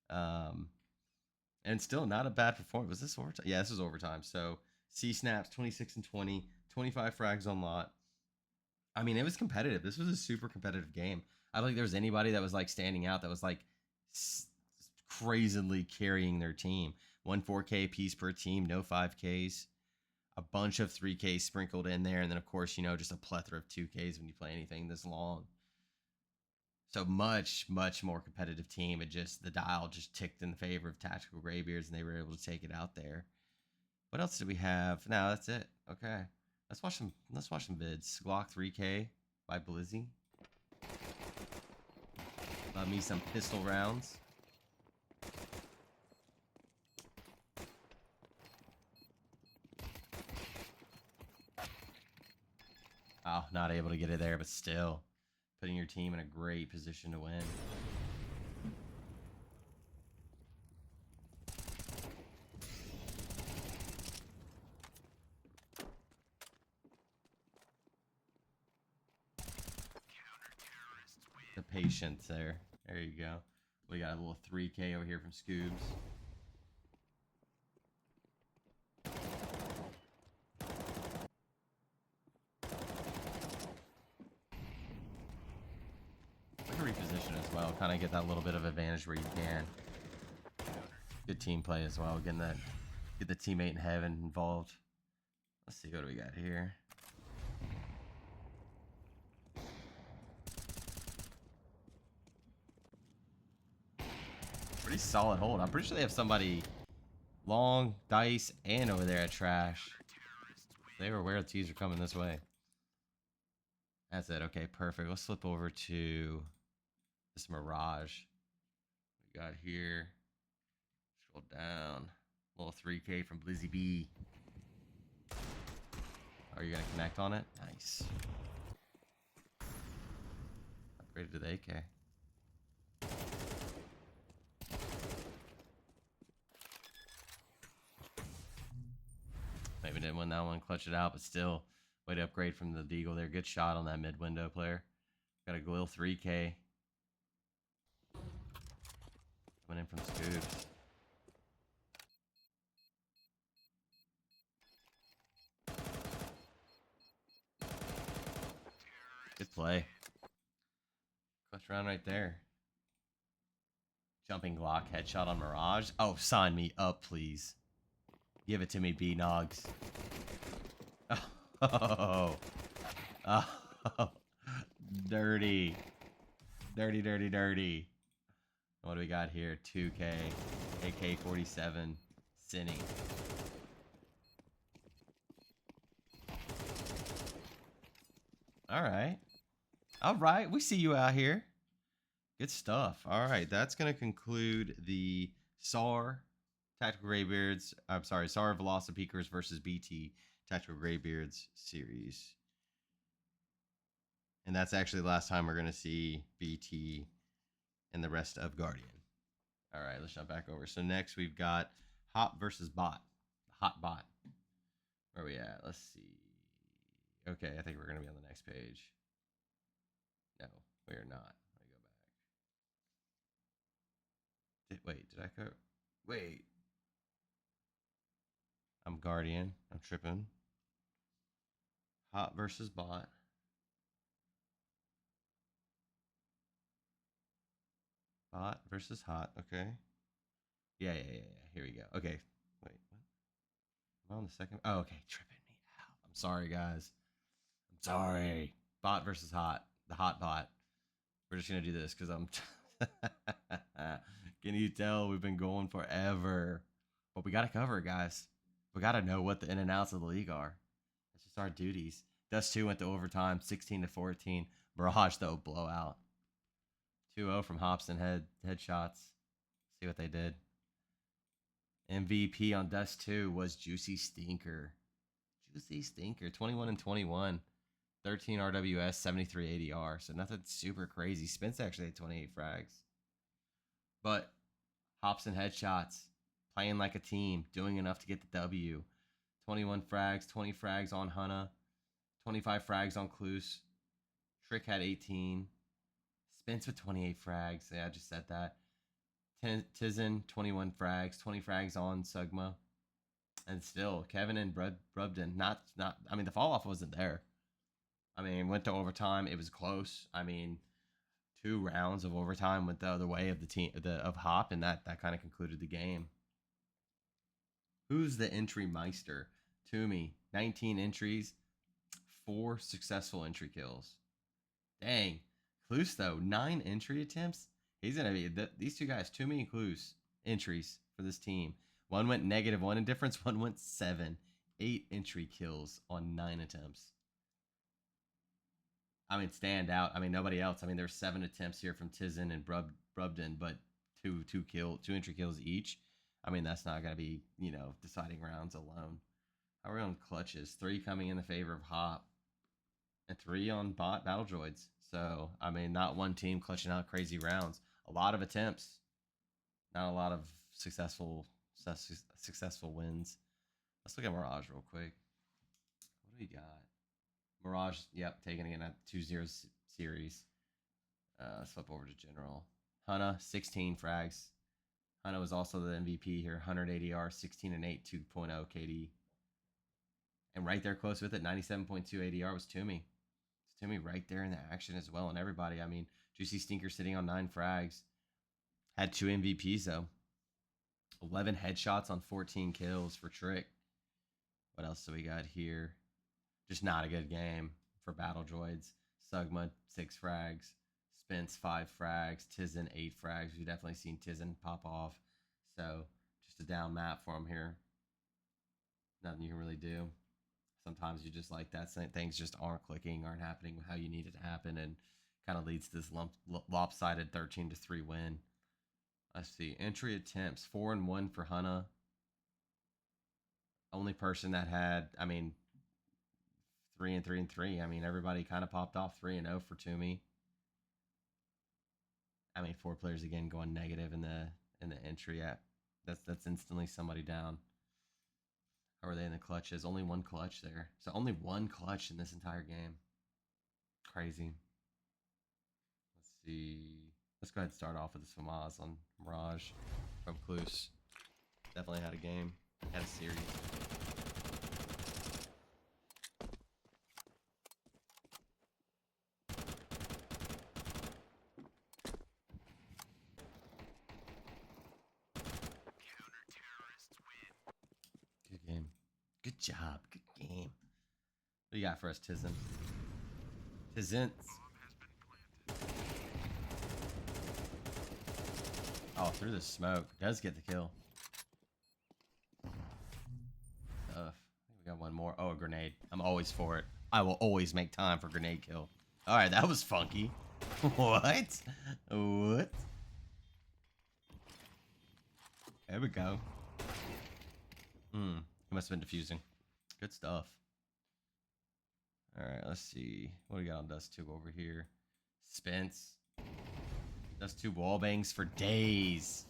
And still not a bad performance. Was this overtime? Yeah, this was overtime. So C Snaps, 26-20, 25 frags on Lot. I mean, it was competitive. This was a super competitive game. I don't think there was anybody that was like standing out that was like crazily carrying their team. 1 4K piece per team, no 5Ks, a bunch of 3Ks sprinkled in there, and then of course, just a plethora of 2Ks when you play anything this long. So much more competitive team. The dial just ticked in favor of Tactical Graybeards, and they were able to take it out there. What else did we have? No, that's it. Okay, let's watch some vids. Glock 3K. by Blizzy. Love me some pistol rounds. Oh, not able to get it there, but still putting your team in a great position to win. The patience there. There you go. We got a little 3K over here from Scoobs. We can reposition as well. Kind of get that little bit of advantage where you can. Good team play as well. Getting that, get the teammate in heaven involved. Let's see, what do we got here? Pretty solid hold. I'm pretty sure they have somebody long, dice, and over there at trash. They were aware the T's are coming this way. That's it. Okay, perfect. Let's flip over to this Mirage. We got here. Scroll down. Little 3K from Blizzy B. Are you going to connect on it? Nice. Upgraded to the AK. Maybe didn't win that one, clutch it out, but still, way to upgrade from the Deagle there. Good shot on that mid window player. Got a Glil 3K. Coming in from Scoops. Good play. Clutch round right there. Jumping Glock headshot on Mirage. Oh, sign me up, please. Give it to me, B-Nogs. Oh. Oh. Dirty. Dirty, dirty, dirty. What do we got here? 2K. AK-47. Sinning. Alright. Alright. We see you out here. Good stuff. Alright. That's going to conclude the SAR Tactical Graybeards. I'm sorry. SAR Velocipeakers versus BT Tactical Graybeards series. And that's actually the last time we're going to see BT and the rest of Guardian. All right, let's jump back over. So next we've got Hop versus Bot. Hot Bot. Where are we at? Let's see. Okay, I think we're going to be on the next page. No, we are not. Let me go back. Wait, did I go? Wait. I'm Guardian. I'm tripping. Hot versus Bot. Bot versus Hot. Okay. Yeah. Here we go. Okay. Wait. What? Am I on the second? Oh, okay. Tripping me out. I'm sorry, guys. I'm sorry. Bot versus Hot. The Hot Bot. We're just going to do this because I'm... Can you tell we've been going forever? But we got to cover it, guys. We got to know what the in and outs of the league are. That's just our duties. Dust 2 went to overtime, 16-14. Mirage, though, blowout. 2-0 from Hobson headshots. See what they did. MVP on Dust 2 was Juicy Stinker. Juicy Stinker, 21-21. 13 RWS, 73 ADR. So nothing super crazy. Spence actually had 28 frags. But Hobson headshots. Playing like a team, doing enough to get the W. 21 frags, 20 frags on Hunna, 25 frags on Klus. Trick had 18. Spence with 28 frags. Yeah, I just said that. Tizen, 21 frags, 20 frags on Sugma. And still, Kevin and Brubden, not. I mean, the fall off wasn't there. I mean, went to overtime. It was close. I mean, 2 rounds of overtime went the other way of the team of Hop, and that kind of concluded the game. Who's the entry meister? Toomey, 19 entries, 4 successful entry kills. Dang. Klus, though, 9 entry attempts. He's going to be, these 2 guys, Toomey and Klus, entries for this team. One went -1 in difference, one went 7. 8 entry kills on 9 attempts. I mean, stand out. I mean, nobody else. I mean, there's 7 attempts here from Tizen and Brubden, but two entry kills each. I mean, that's not gonna be, deciding rounds alone. How are we on clutches? 3 coming in the favor of Hop, and 3 on bot battle droids. So I mean, not one team clutching out crazy rounds. A lot of attempts, not a lot of successful wins. Let's look at Mirage real quick. What do we got? Mirage, yep, taking it in at 2-0 series. Let's flip over to General. Hanna, 16 frags. Hanna was also the MVP here. 180 AR, 16 and 8, 2.0 KD. And right there close with it, 97.2 ADR was Toomey. It's Toomey right there in the action as well. And everybody, I mean, Juicy Stinker sitting on 9 frags. Had 2 MVPs though. 11 headshots on 14 kills for Trick. What else do we got here? Just not a good game for Battle Droids. Sugma, 6 frags. Spence, 5 frags. Tizen, 8 frags. We've definitely seen Tizen pop off. So, just a down map for him here. Nothing you can really do. Sometimes you just like that. Things just aren't clicking, aren't happening how you need it to happen, and kind of leads to this lopsided 13-3 win. Let's see. Entry attempts, 4 and 1 for Hanna. Only person that had, I mean, 3 and 3 and 3. I mean, everybody kind of popped off. 3 and 0 for Toomey. I mean, 4 players again going negative in the entry app. That's instantly somebody down. How are they in the clutches? Only 1 clutch there. So only 1 clutch in this entire game. Crazy. Let's see. Let's go ahead and start off with the Famaz on Mirage from Cluse. Definitely had a game. Had a series. Good game. Good job. Good game. What do you got for us, Tizen? Tizen. Oh, through the smoke. Does get the kill. Tough. We got one more. Oh, a grenade. I'm always for it. I will always make time for grenade kill. Alright, that was funky. What? What? There we go. He must have been diffusing. Good stuff. Alright, let's see. What do we got on Dust 2 over here? Spence. Dust 2 wall bangs for days.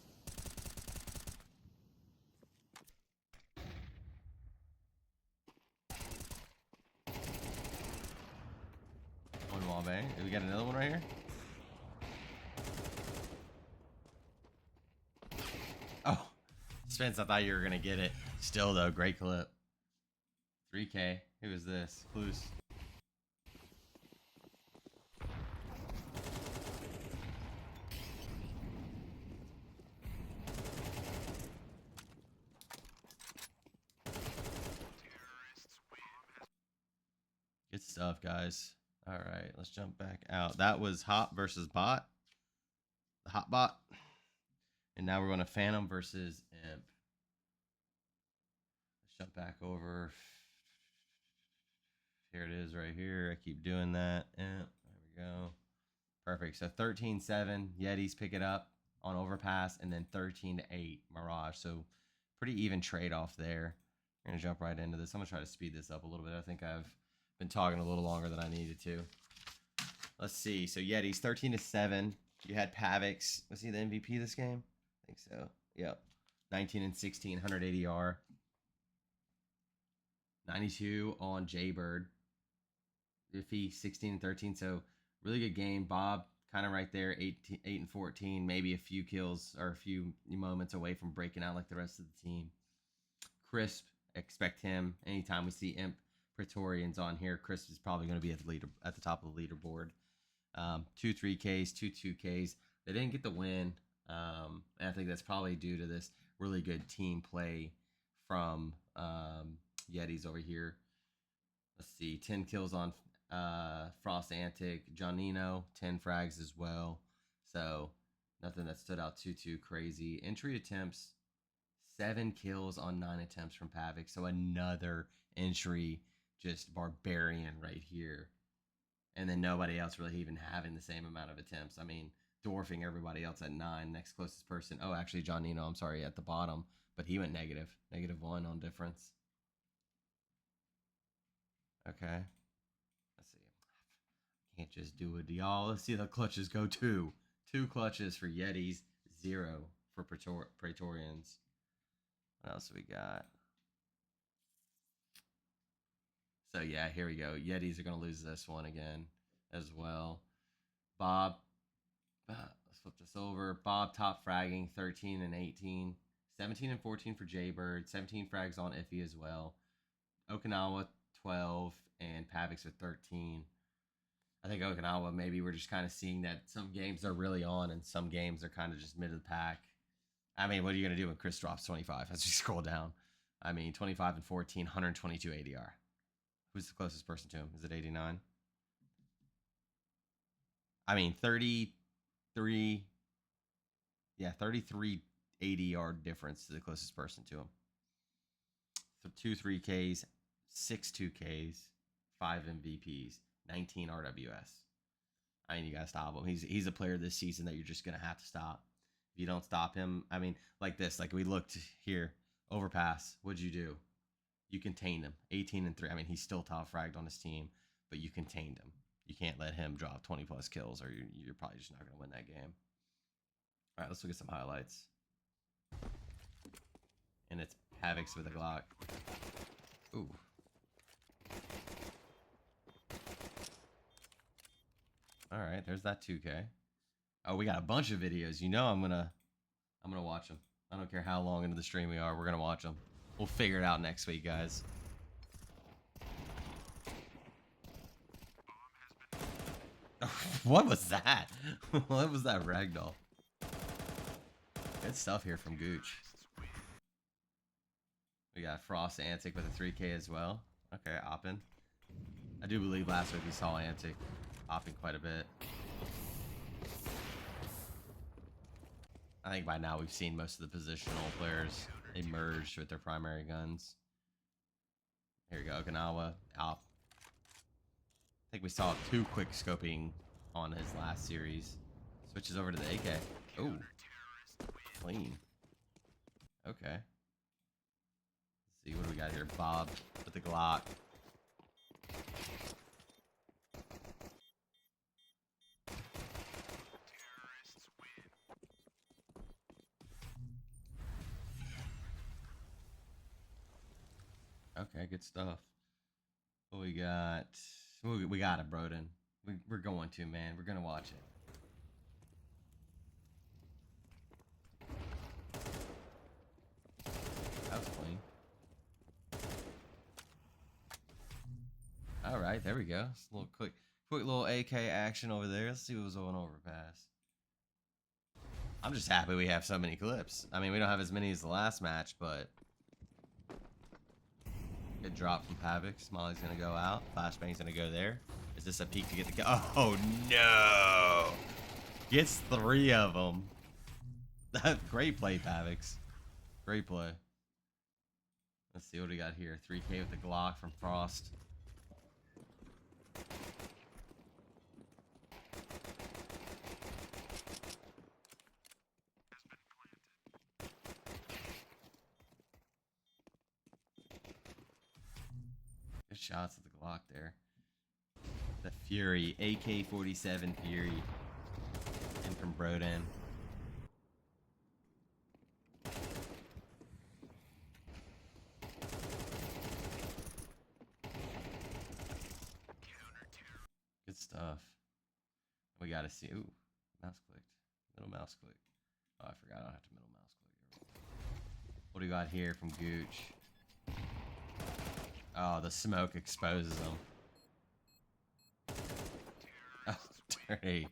One wall bang. We got another one right here. Oh, Spence, I thought you were going to get it. Still, though, great clip. 3K. Who is this? Clues. Good stuff, guys. All right, let's jump back out. That was Hop versus Bot. The Hop Bot. And now we're going to Phantom versus Imp. Let's jump back over. Here it is right here. I keep doing that. Imp. There we go. Perfect. So 13-7. Yetis pick it up on overpass. And then 13-8 Mirage. So pretty even trade-off there. We're going to jump right into this. I'm going to try to speed this up a little bit. I think I've been talking a little longer than I needed to. Let's see. So Yetis 13-7. You had Pavix. Was he the MVP this game? I think so. Yep. 19 and 16, 180 R. 92 on Jaybird. Iffy 16 and 13. So really good game. Bob kind of right there, 8 and 14. Maybe a few kills or a few moments away from breaking out like the rest of the team. Crisp. Expect him anytime we see Imp Praetorians on here. Chris is probably going to be at the top of the leaderboard. 2 3Ks, 2 2Ks. They didn't get the win. And I think that's probably due to this really good team play from Yetis over here. Let's see. 10 kills on Frost Antic. Johnino, 10 frags as well. So nothing that stood out too crazy. Entry attempts. 7 kills on 9 attempts from Pavik. So another entry, just barbarian right here. and then nobody else really even having the same amount of attempts. I mean, dwarfing everybody else at 9. Next closest person. Oh, actually, John Nino. I'm sorry, at the bottom, but he went -1 on difference. Okay, let's see. Can't just do it, y'all. Let's see the clutches go. Two clutches for Yetis, 0 for Praetorians. What else we got? So yeah, here we go. Yetis are gonna lose this one again as well. Bob, let's flip this over. Bob top fragging 13 and 18, 17 and 14 for Jaybird, 17 frags on Iffy as well. Okinawa 12 and Pavix with 13. I think Okinawa, maybe we're just kind of seeing that some games are really on and some games are kind of just mid of the pack. I mean, what are you going to do when Chris drops 25 as you scroll down? I mean, 25 and 14, 122 ADR. Who's the closest person to him? Is it 89? I mean, 33. Yeah, 33 ADR difference to the closest person to him. So 2 3Ks, 6 2Ks, 5 MVPs, 19 RWS. I mean, you got to stop him. He's a player this season that you're just going to have to stop. If you don't stop him, I mean, like this, like we looked here, overpass. What'd you do? You contained him. 18 and 3. I mean, he's still top fragged on his team, but you contained him. You can't let him drop 20 plus kills, or you're probably just not going to win that game. All right, let's look at some highlights. And it's Pavix with a Glock. Ooh. All right, there's that 2K. Oh, we got a bunch of videos. You know I'm gonna watch them. I don't care how long into the stream we are. We're gonna watch them. We'll figure it out next week, guys. What was that? What was that ragdoll? Good stuff here from Gooch. We got Frost Antic with a 3K as well. Okay, Oppin. I do believe last week we saw Antic Opping quite a bit. I think by now we've seen most of the positional players emerge with their primary guns. Here we go, Okinawa, Op. I think we saw 2 quick scoping on his last series. Switches over to the AK. Oh, clean. Okay. Let's see, what do we got here? Bob with the Glock. Okay, good stuff. What we got? We got it, Broden. We're going to, man. We're gonna watch it. That was clean. All right, there we go. Just a little quick little AK action over there. Let's see what was on overpass. I'm just happy we have so many clips. I mean, we don't have as many as the last match, but good drop from Pavix. Molly's gonna go out. Flashbang's gonna go there. Is this a peek to get the kill? Oh no! Gets 3 of them. Great play, Pavix. Great play. Let's see what we got here. 3K with the Glock from Frost. Good shots of the Glock there. The Fury, AK-47 Fury. And from Broden. Good stuff. We gotta see. Ooh, mouse clicked. Middle mouse click. Oh, I forgot I don't have to middle mouse click. What do we got here from Gooch? Oh, the smoke exposes them. Oh, dirty.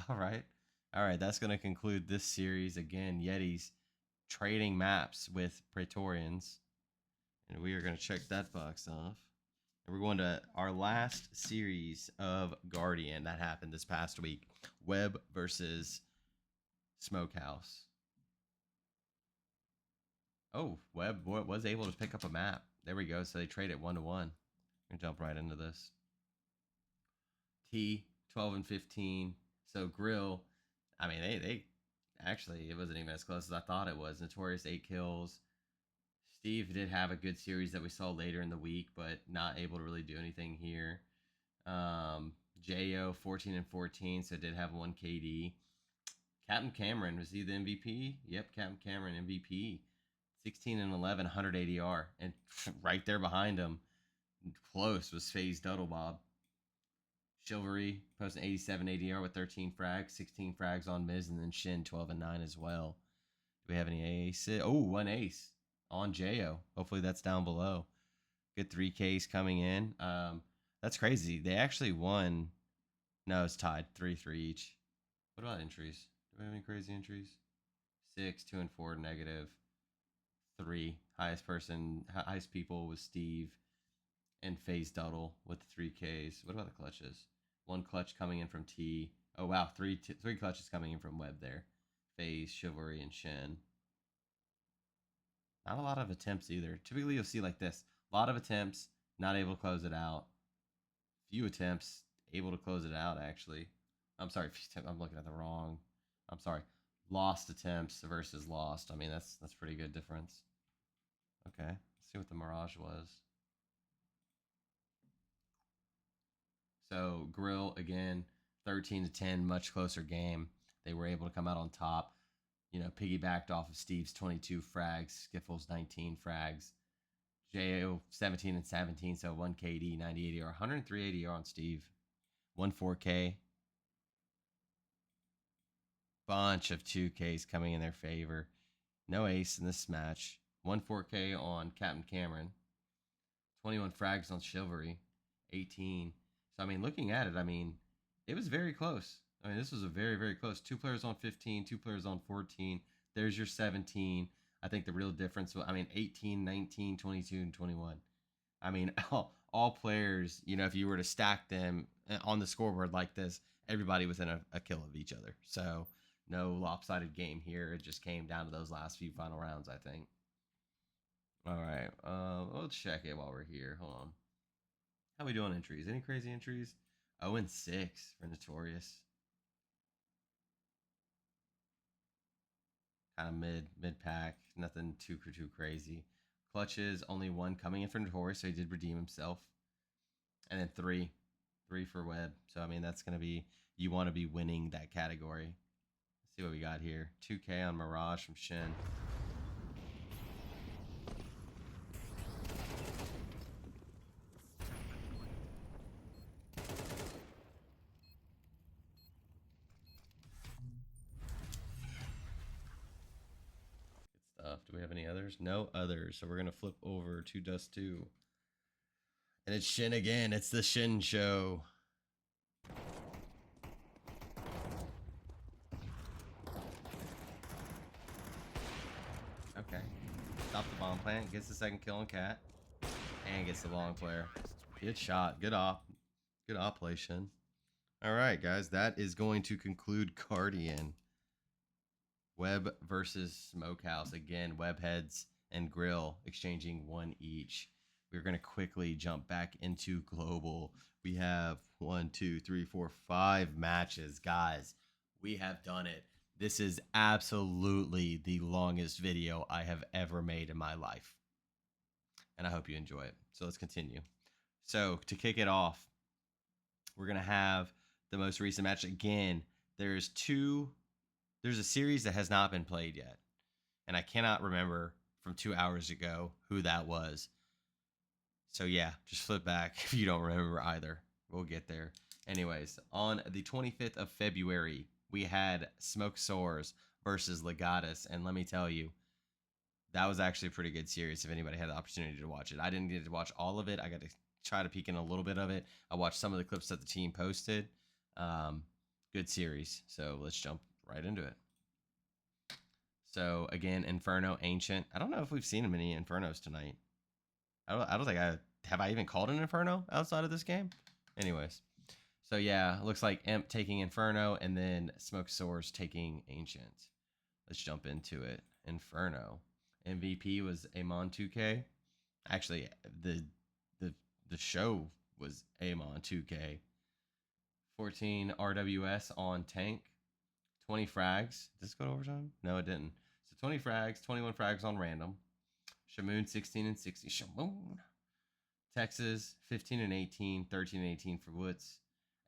All right. All right, that's going to conclude this series. Again, Yetis trading maps with Praetorians. And we are going to check that box off. And we're going to our last series of Guardian that happened this past week. Webb versus Smokehouse. Oh, Webb was able to pick up a map. There we go. So they trade it 1-1. We're going to jump right into this. T 12 and 15. So Grill, I mean, they actually, it wasn't even as close as I thought it was. Notorious 8 kills. Steve did have a good series that we saw later in the week, but not able to really do anything here. Jo 14 and 14, so did have 1 KD. Captain Cameron, was he the MVP? Yep, Captain Cameron MVP. 16 and 11, 100 ADR, and right there behind him, close, was FaZe Bob. Chivalry posting 87 ADR with 13 frags, 16 frags on Miz, and then Shin 12 and 9 as well. Do we have any aces? Oh, 1 ace on Jo. Hopefully that's down below. Good 3Ks coming in. That's crazy. They actually won. No, it's tied 3-3 each. What about entries? Do we have any crazy entries? 6, 2 and 4 negative. 3. Highest people was Steve and FaZe Duddle with 3Ks. What about the clutches? 1 clutch coming in from T. Oh wow, 3 clutches coming in from Webb there. FaZe, Chivalry, and Shin. Not a lot of attempts either. Typically you'll see like this. A lot of attempts, not able to close it out. Few attempts, able to close it out actually. I'm sorry, I'm looking at the wrong. I'm sorry. Lost attempts versus lost. I mean, that's pretty good difference. Okay, let's see what the Mirage was. So Grill again, 13 to 10, much closer game. They were able to come out on top. You know, piggybacked off of Steve's 22 frags, Skiffle's 19 frags, Jo 17 and 17, so 1 KD, 90 ADR, 103 ADR on Steve, 1 4K. Bunch of 2Ks coming in their favor. No ace in this match. 1 4K on Captain Cameron, 21 frags on Chivalry, 18. So, I mean, looking at it, I mean, it was very close. I mean, this was a very, very close. 2 players on 15, 2 players on 14. There's your 17. I think the real difference, I mean, 18, 19, 22, and 21. I mean, all players, you know, if you were to stack them on the scoreboard like this, everybody within a kill of each other. So, no lopsided game here. It just came down to those last few final rounds, I think. All right. We'll check it while we're here. Hold on. How we doing entries? Any crazy entries? 0 and 6 for Notorious. Kind of mid pack. Nothing too crazy. Clutches, only 1 coming in for Notorious, so he did redeem himself. And then 3 for Webb. So I mean, that's gonna be, you want to be winning that category. Let's see what we got here. 2K on Mirage from Shin. Do we have any others? No others. So we're going to flip over to Dust 2. And it's Shin again. It's the Shin show. Okay. Stop the bomb plant. Gets the second kill on Cat. And gets the long player. Good shot. Good op. Good op play, Shin. All right, guys. That is going to conclude Guardian. Webb versus Smokehouse. Again, Webheads and Grill exchanging 1 each. We're going to quickly jump back into Global. We have 1, 2, 3, 4, 5 matches. Guys, we have done it. This is absolutely the longest video I have ever made in my life. And I hope you enjoy it. So let's continue. So to kick it off, we're going to have the most recent match. Again, there's a series that has not been played yet. And I cannot remember from 2 hours ago who that was. So yeah, just flip back if you don't remember either. We'll get there. Anyways, on the 25th of February, we had Smoke Soars versus Legatus. And let me tell you, that was actually a pretty good series if anybody had the opportunity to watch it. I didn't get to watch all of it. I got to try to peek in a little bit of it. I watched some of the clips that the team posted. Good series. So let's jump right into it. So again, Inferno, Ancient. I don't know if we've seen many Infernos tonight. I don't think have I even called an Inferno outside of this game? Anyways. So yeah, looks like Imp taking Inferno and then Smoke Soars taking Ancient. Let's jump into it. Inferno. MVP was Amon 2K. Actually, the show was Amon 2K. 14 RWS on tank. 20 frags. Did this go to overtime? No, it didn't. So 20 frags, 21 frags on random. Shamoon 16 and 60. Shamoon. Texas 15 and 18, 13 and 18 for Woods.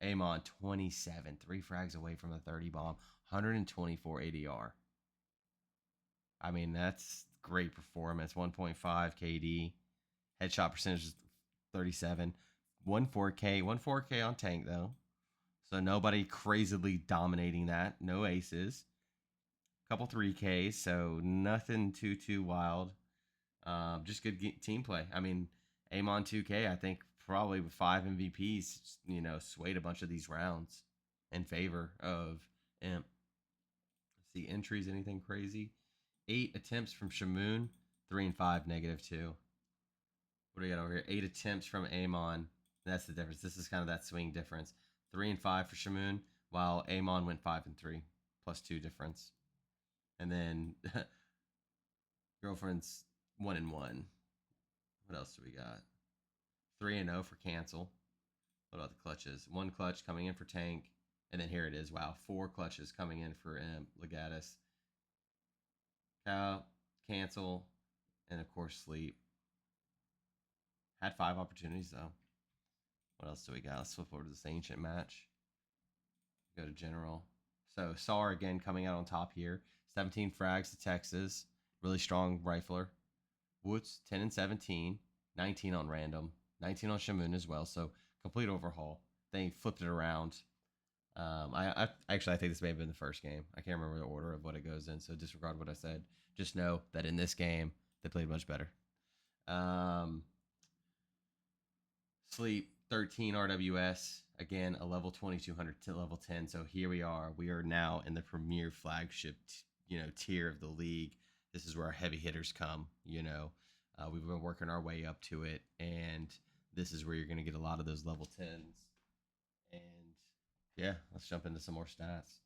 Amon 27, 3 frags away from the 30 bomb, 124 ADR. I mean, that's great performance. 1.5 KD. Headshot percentage is 37. 1.4K on tank though. So nobody crazily dominating that. No aces. Couple 3Ks, so nothing too wild. Just good team play. I mean, Amon 2K, I think probably with 5 MVPs, you know, swayed a bunch of these rounds in favor of Imp. Let's see, entries, anything crazy? 8 attempts from Shamoon, 3 and 5, -2. What do we got over here? 8 attempts from Amon. That's the difference. This is kind of that swing difference. 3 and 5 for Shamoon, while Amon went 5 and 3, +2 difference. And then girlfriend's 1 and 1. What else do we got? 3 and 0 for cancel. What about the clutches? 1 clutch coming in for tank, and then here it is. Wow, 4 clutches coming in for Imp, Legatus, Cow, cancel, and of course sleep. Had 5 opportunities though. What else do we got? Let's flip over to this ancient match. Go to general. So SAR again coming out on top here. 17 frags to Texas. Really strong rifler. Woods 10 and 17. 19 on random. 19 on Shamoon as well. So complete overhaul. They flipped it around. I actually I think this may have been the first game. I can't remember the order of what it goes in. So disregard what I said. Just know that in this game they played much better. Sleep 13 RWS. Again, a level 2200 to level 10. So here we are. We are now in the premier flagship, tier of the league. This is where our heavy hitters come. We've been working our way up to it, and this is where you're going to get a lot of those level 10s. And yeah, let's jump into some more stats.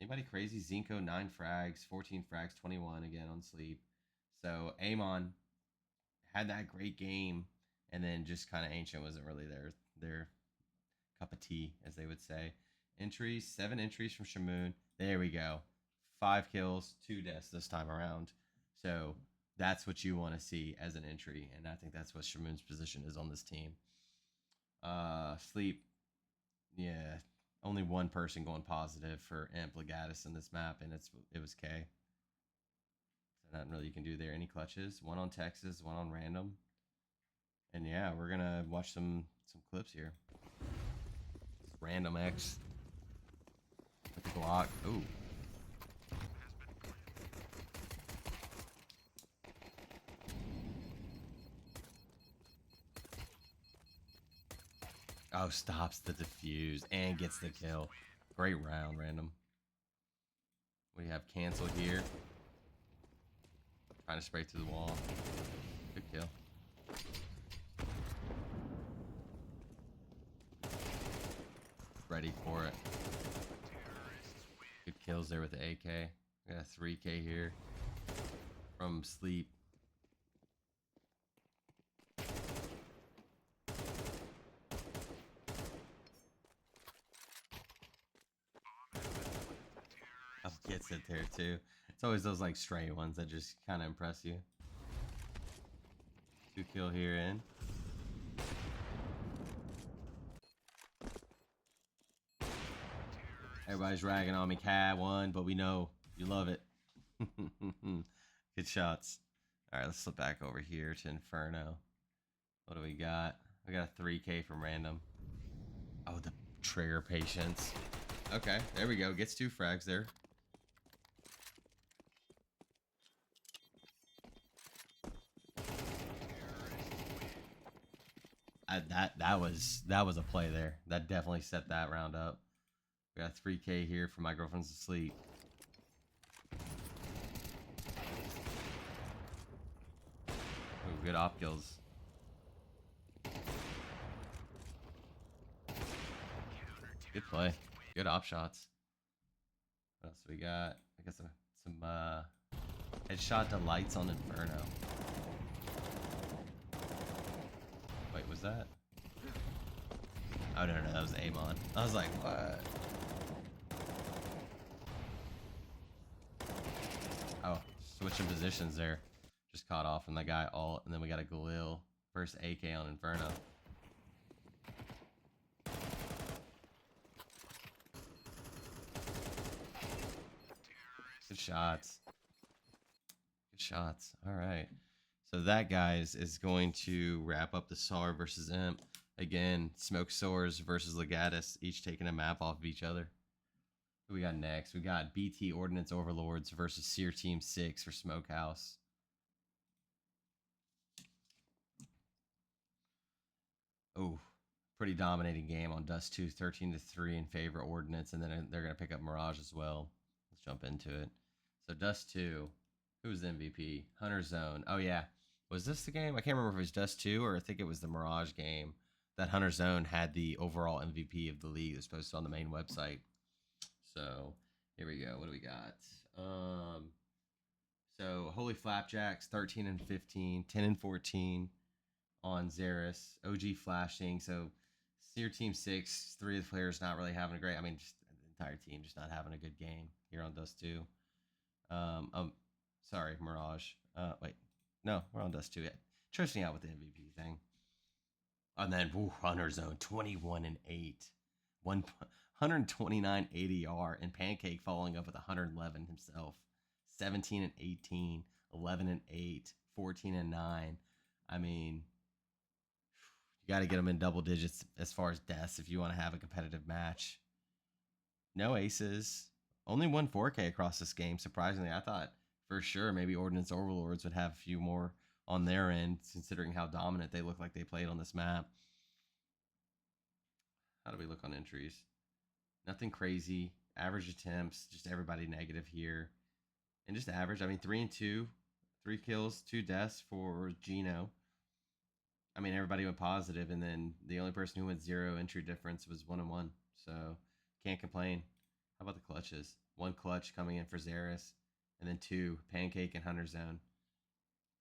Anybody crazy? Zinko 9 frags, 14 frags, 21 again on sleep. So Amon had that great game, and then just kind of Ancient wasn't really their cup of tea, as they would say. Entries, 7 entries from Shamoon. There we go. 5 kills, 2 deaths this time around. So that's what you want to see as an entry, and I think that's what Shamoon's position is on this team. Sleep, yeah, only 1 person going positive for Imp Legatus in this map, and it was K. So nothing really you can do there. Any clutches? 1 on Texas, 1 on random. And yeah, we're gonna watch some clips here. It's random X with the Glock. Ooh. Oh, stops the defuse and gets the kill. Great round, random. We have cancel here. Trying to spray through the wall. Good kill. Ready for it. Good kills there with the AK. We got a 3K here from Sleep. Gets it there too. It's always those like stray ones that just kind of impress you. 2 kill here in. Everybody's ragging on me. Cat 1, but we know you love it. Good shots. All right, let's flip back over here to Inferno. What do we got? We got a 3K from random. Oh, the trigger patience. Okay, there we go. Gets 2 frags there. That was a play there. That definitely set that round up. We got 3K here for my girlfriend's asleep. Ooh, good op kills. Good play. Good op shots. What else we got? I guess some headshot to lights on Inferno. Wait, was that? Oh, no, that was Amon. I was like, what? Oh, switching positions there. Just caught off on that guy alt, and then we got a Galil. First AK on Inferno. Good shots. Good shots. All right. So that, guys, is going to wrap up the SAR versus Imp. Again, Smoke Soars versus Legatus, each taking a map off of each other. Who we got next? We got BT Ordnance Overlords versus Seer Team 6 for Smokehouse. Oh, pretty dominating game on Dust 2, 13-3 in favor of Ordnance, and then they're going to pick up Mirage as well. Let's jump into it. So Dust 2, who's the MVP? Hunter Zone. Oh, yeah. Was this the game? I can't remember if it was Dust 2 or I think it was the Mirage game that Hunter Zone had the overall MVP of the league. It was posted on the main website. So here we go. What do we got? So Holy Flapjacks, 13-15, 10-14 on Xeris. OG flashing. So Seer Team 6, 3 of the players not really having a great. I mean, just the entire team just not having a good game here on Dust 2. Sorry, Mirage. Wait, no, we're on Dust 2 yet. Trust me out with the MVP thing. And then Hunter Zone, 21-8, 129 ADR, and Pancake following up with 111 himself. 17-18, 11-8, 14-9. I mean, you got to get them in double digits as far as deaths if you want to have a competitive match. No aces. Only one 4K across this game. Surprisingly, I thought for sure maybe Ordnance Overlords would have a few more on their end, considering how dominant they look like they played on this map. How do we look on entries? Nothing crazy. Average attempts. Just everybody negative here. And just average. I mean, 3-2. 3 kills, 2 deaths for Gino. I mean, everybody went positive, and then the only person who went 0 entry difference was 1-1. So, can't complain. How about the clutches? 1 clutch coming in for Xeris, and then 2 Pancake and Hunter Zone.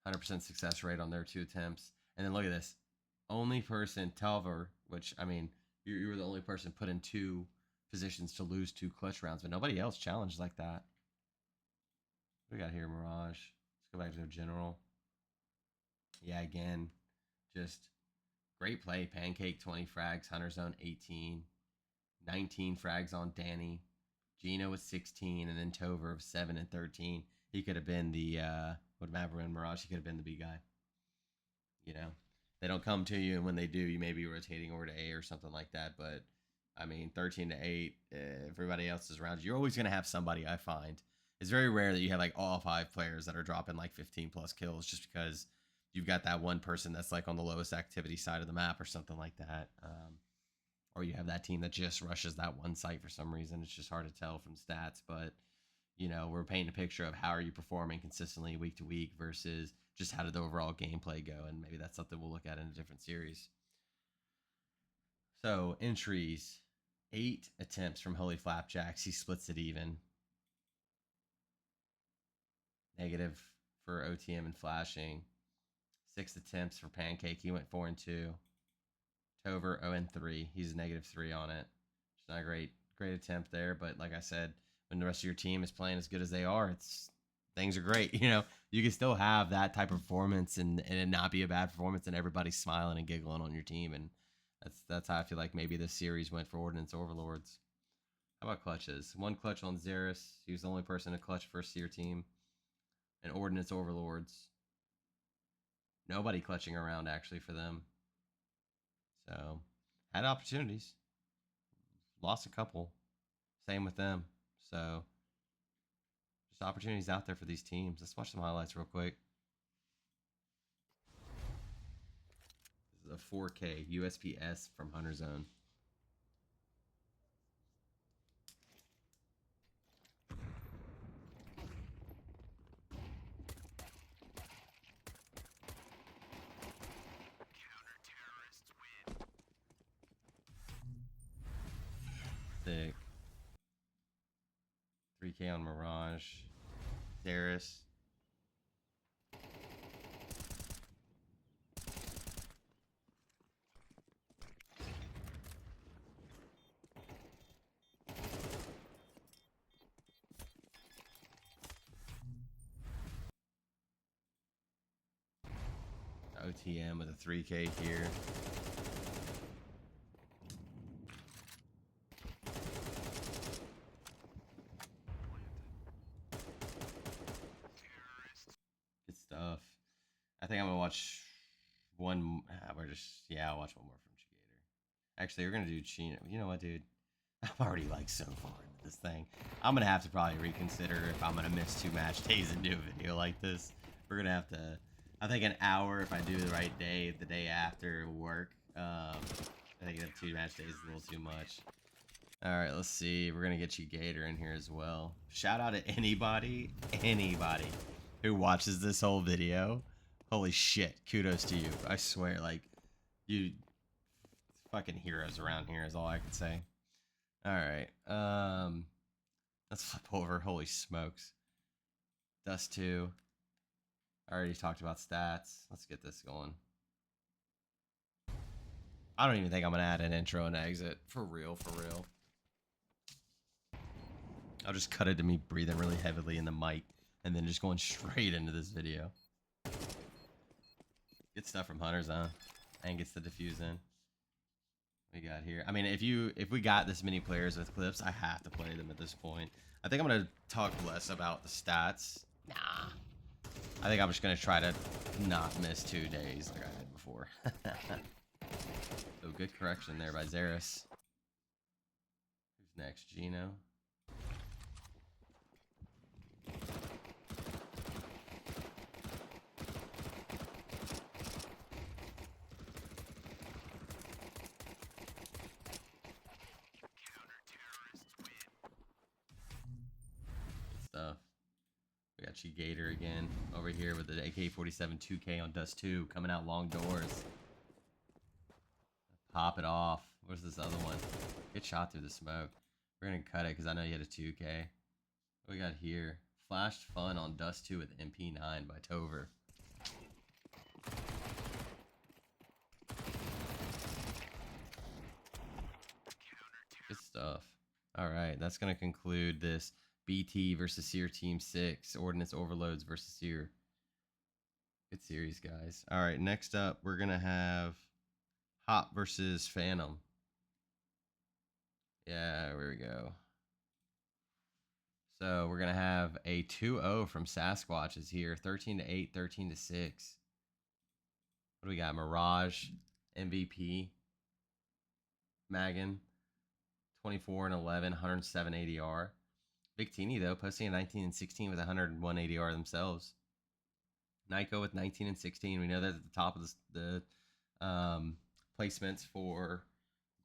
100% success rate on their 2 attempts. And then look at this. Only person, Talver, which, I mean, you were the only person put in 2 positions to lose 2 clutch rounds, but nobody else challenged like that. What we got here, Mirage? Let's go back to the general. Yeah, again, just great play. Pancake, 20 frags. Hunter Zone, 18. 19 frags on Danny. Gino with 16, and then Tover of 7 and 13. He could have been the, would have been Mirage. He could have been the B guy. You know, they don't come to you, and when they do, you may be rotating over to A or something like that. But, I mean, 13-8, everybody else is around you. You're always going to have somebody, I find. It's very rare that you have, like, all 5 players that are dropping, like, 15-plus kills just because you've got that one person that's, like, on the lowest activity side of the map or something like that. Or you have that team that just rushes that one site for some reason. It's just hard to tell from stats, but, you know, we're painting a picture of how are you performing consistently week to week versus just how did the overall gameplay go, and maybe that's something we'll look at in a different series. So, entries, 8 attempts from Holy Flapjacks. He splits it even. Negative for OTM and flashing. 6 attempts for Pancake. He went 4-2. Tover 0-3. He's -3 on it. It's not a great attempt there, but like I said, when the rest of your team is playing as good as they are, things are great. You know, you can still have that type of performance and it not be a bad performance, and everybody's smiling and giggling on your team, and that's how I feel like maybe this series went for Ordnance Overlords. How about clutches? 1 clutch on Xeris. He was the only person to clutch for a Seer team. And Ordnance Overlords. Nobody clutching around actually for them. So, had opportunities. Lost a couple. Same with them. So, just opportunities out there for these teams. Let's watch some highlights real quick. This is a 4K USPS from Hunter Zone. Thick. 3K on Mirage. Xeris. OTM with a 3K here. Good stuff. I think I'm gonna watch one. I'll watch one more from Chigator. Actually, we're gonna do Chino. You know what, dude? I'm already like so far into this thing. I'm gonna have to probably reconsider if I'm gonna miss 2 match days and do a video like this. We're gonna have to. I think an hour if I do the right day, the day after work. I think that 2 match days is a little too much. All right, let's see. We're gonna get you Gator in here as well. Shout out to anybody who watches this whole video. Holy shit, kudos to you. I swear, like, you fucking heroes around here is all I can say. All right, let's flip over. Holy smokes. Dust 2. I already talked about stats. Let's get this going. I don't even think I'm gonna add an intro and exit. For real, for real. I'll just cut it to me breathing really heavily in the mic and then just going straight into this video. Good stuff from Hunters, huh? And gets the diffuse in. We got here. I mean, if we got this many players with clips, I have to play them at this point. I think I'm gonna talk less about the stats. Nah. I think I'm just gonna try to not miss 2 days like I did before. So good correction there by Zeris. Who's next? Gino. Stuff. We got Gator again over here with the AK-47 2K on Dust 2 coming out long doors. Pop it off. Where's this other one? Good shot through the smoke. We're gonna cut it because I know you had a 2K. What we got here? Flashed Fun on Dust 2 with MP9 by Tover. Good stuff. Alright, that's gonna conclude this BT versus Seer Team 6. Ordnance Overloads versus Seer. Good series, guys. Alright, next up, we're going to have Hop versus Phantom. Yeah, here we go. So, we're going to have a 2-0 from Sasquatches here. 13-8, 13-6. What do we got? Mirage, MVP, Magan, 24-11, 107 ADR. Victini, though, posting a 19 and 16 with 101 ADR themselves. Nyko with 19 and 16. We know that at the top of the placements for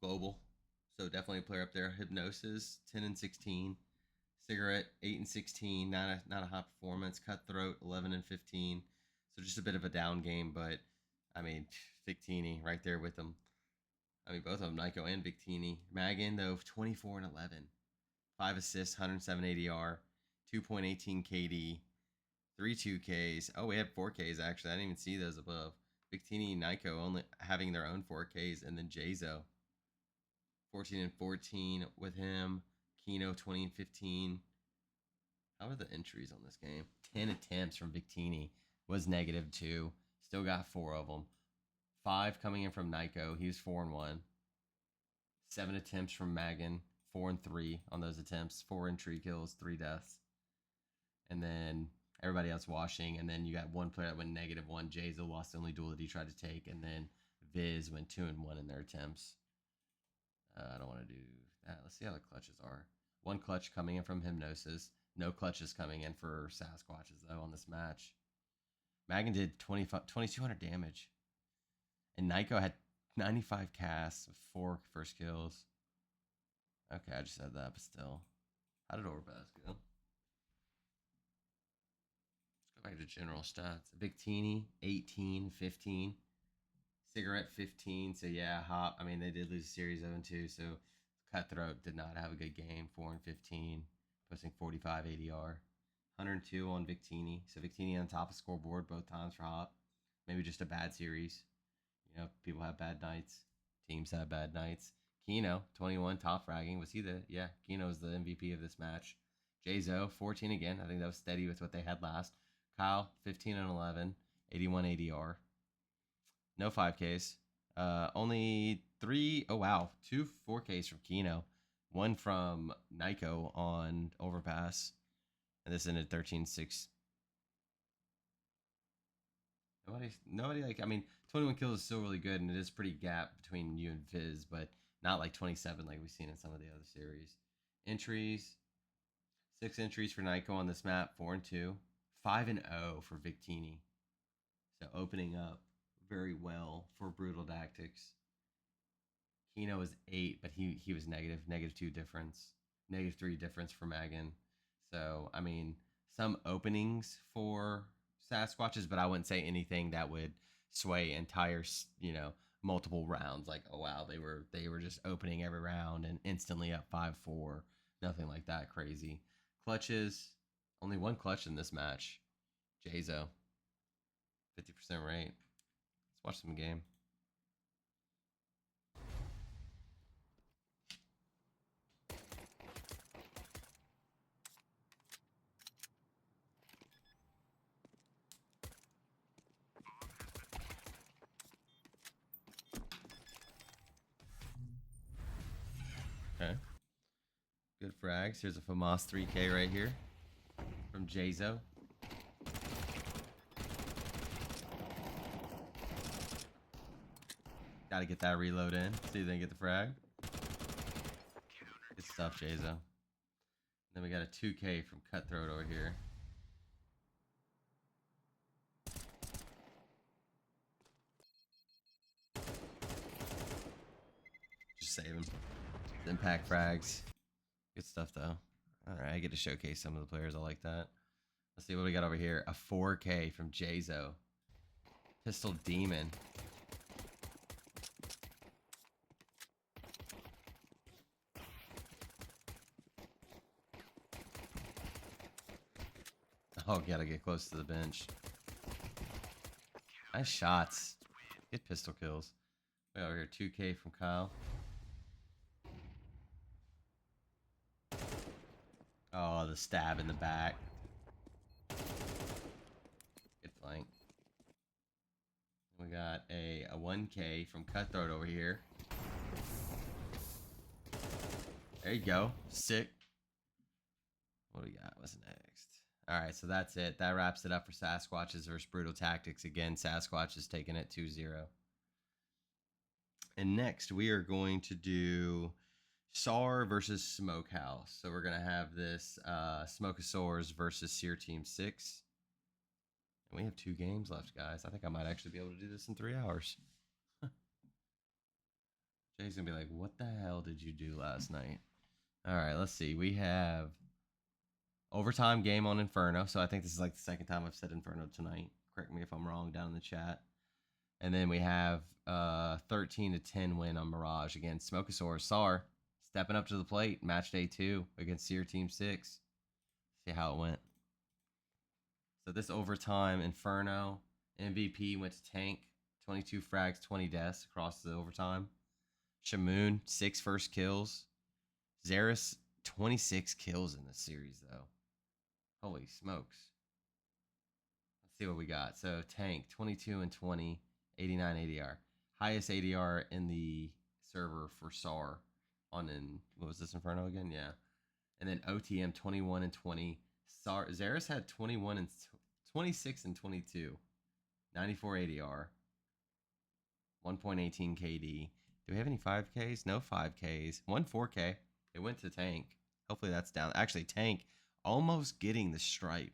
global. So definitely a player up there. Hypnosis, 10 and 16. Cigarette, 8 and 16. Not a high performance. Cutthroat, 11 and 15. So just a bit of a down game, but I mean, Victini right there with them. I mean, both of them, Nyko and Victini. Magan, though, 24 and 11. 5 assists, 107 ADR, 2.18 KD, 3 2Ks. Oh, we had 4Ks, actually. I didn't even see those above. Victini and Nyko only having their own 4Ks. And then Jazo, 14 and 14 with him. Kino, 20 and 15. How are the entries on this game? 10 attempts from Victini. Was -2. Still got 4 of them. 5 coming in from Nyko. He was 4 and 1. 7 attempts from Magan. 4 and 3 on those attempts. 4 entry kills, 3 deaths. And then everybody else washing. And then you got one player that went -1. Jazo lost the only duel that he tried to take. And then Viz went 2 and 1 in their attempts. I don't want to do that. Let's see how the clutches are. 1 clutch coming in from Hypnosis. No clutches coming in for Sasquatches, though, on this match. Magan did 2,200 damage. And Nyko had 95 casts with 4 first kills. Okay, I just said that, but still. How did Overpass go? Let's go back to general stats. Victini, 18, 15. Cigarette, 15. So, yeah, Hop. I mean, they did lose a series 0-2, so Cutthroat did not have a good game. 4 and 15, posting 45 ADR. 102 on Victini. So, Victini on top of scoreboard both times for Hop. Maybe just a bad series. You know, people have bad nights. Teams have bad nights. Kino, 21, top fragging. Was he the... Yeah, Kino was the MVP of this match. Jazo, 14 again. I think that was steady with what they had last. Kyle, 15 and 11, 81 ADR. No 5Ks. Only 3. Oh, wow. 2 4Ks from Kino. One from Nyko on Overpass. And this ended 13-6. Nobody like, I mean, 21 kills is still really good, and it is pretty gap between you and Fizz, but not like 27 like we've seen in some of the other series. Entries, 6 entries for Nyko on this map, 4-2, 5-0 for Victini. So opening up very well for Brutal Tactics. Kino was 8, but he was -2 difference, -3 difference for Megan. So I mean, some openings for Sasquatches, but I wouldn't say anything that would sway entire, multiple rounds. Like, oh wow, they were just opening every round and instantly up 5-4. Nothing like that crazy. Clutches, only one clutch in this match. Jazo, 50% rate. Let's watch some game. Okay. Good frags. Here's a FAMAS 3K right here from Jazo. Got to get that reload in. See if they can get the frag. Good stuff, Jazo. Then we got a 2K from Cutthroat over here. Just save him. Impact frags. Good stuff, though. All right, I get to showcase some of the players. I like that. Let's see what we got over here. A 4K from Jazo. Pistol Demon. Oh, gotta get close to the bench. Nice shots. Good pistol kills. We got over here 2K from Kyle. Oh, the stab in the back. Good flank. We got a 1K from Cutthroat over here. There you go. Sick. What do we got? What's next? All right, so that's it. That wraps it up for Sasquatches versus Brutal Tactics. Again, Sasquatch is taking it 2-0. And next, we are going to do SAR versus Smokehouse. So we're going to have this Smokeosaurs versus Seer Team 6. And we have 2 games left, guys. I think I might actually be able to do this in 3 hours. Jay's going to be like, what the hell did you do last night? All right, let's see. We have overtime game on Inferno. So I think this is like the second time I've said Inferno tonight. Correct me if I'm wrong down in the chat. And then we have 13-10 win on Mirage against Smokeosaurus. SAR stepping up to the plate. Match day 2 against Seer Team 6. See how it went. So this overtime Inferno MVP went to Tank. 22 frags, 20 deaths across the overtime. Shamoon, 6 first kills. Xeris, 26 kills in this series, though. Holy smokes. Let's see what we got. So Tank, 22-20, 89 ADR. Highest ADR in the server for SAR on what was this, Inferno again? Yeah. And then OTM, 21-20. Xeris had 26-22. 94 ADR. 1.18 KD. Do we have any 5Ks? No 5Ks. 1 4K. It went to Tank. Hopefully that's down. Actually, Tank almost getting the stripe.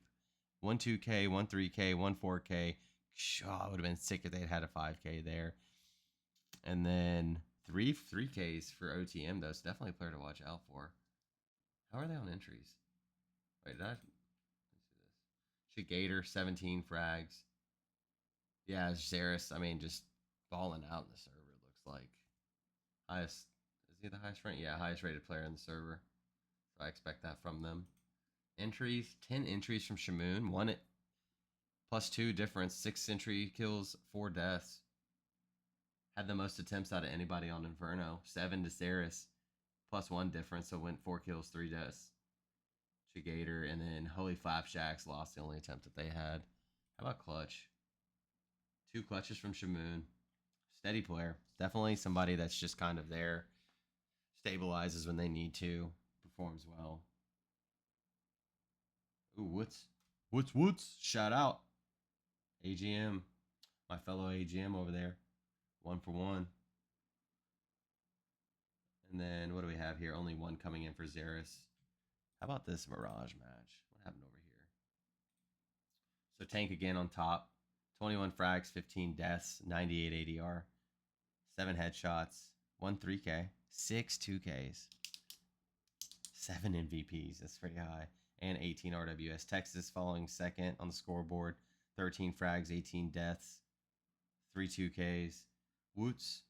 1 2K, 1 3K, 1 4K. Oh, it would have been sick if they'd had a 5K there. And then 3Ks for OTM, though. So definitely a player to watch out for. How are they on entries? Wait, let's see this. Gator, 17 frags. Yeah, Xeris, I mean, just balling out in the server, it looks like. Highest, is he the highest ranked? Yeah, highest rated player in the server. So I expect that from them. Entries, 10 entries from Shamoon. 1 at +2 difference. 6 entry kills, 4 deaths. Had the most attempts out of anybody on Inferno. 7 to Xeris. +1 difference, so went 4 kills, 3 deaths. Gator, and then Holy Flapjacks lost the only attempt that they had. How about Clutch? 2 clutches from Shamoon. Steady player. Definitely somebody that's just kind of there. Stabilizes when they need to. Performs well. Ooh, Woods. Shout out. AGM. My fellow AGM over there. 1-for-1. And then what do we have here? Only one coming in for Xeris. How about this Mirage match? What happened over here? So Tank again on top. 21 frags, 15 deaths, 98 ADR, 7 headshots, 1 3K, 6 2Ks, 7 MVPs. That's pretty high. And 18 RWS. Texas following second on the scoreboard. 13 frags, 18 deaths, 3 2Ks. Woots,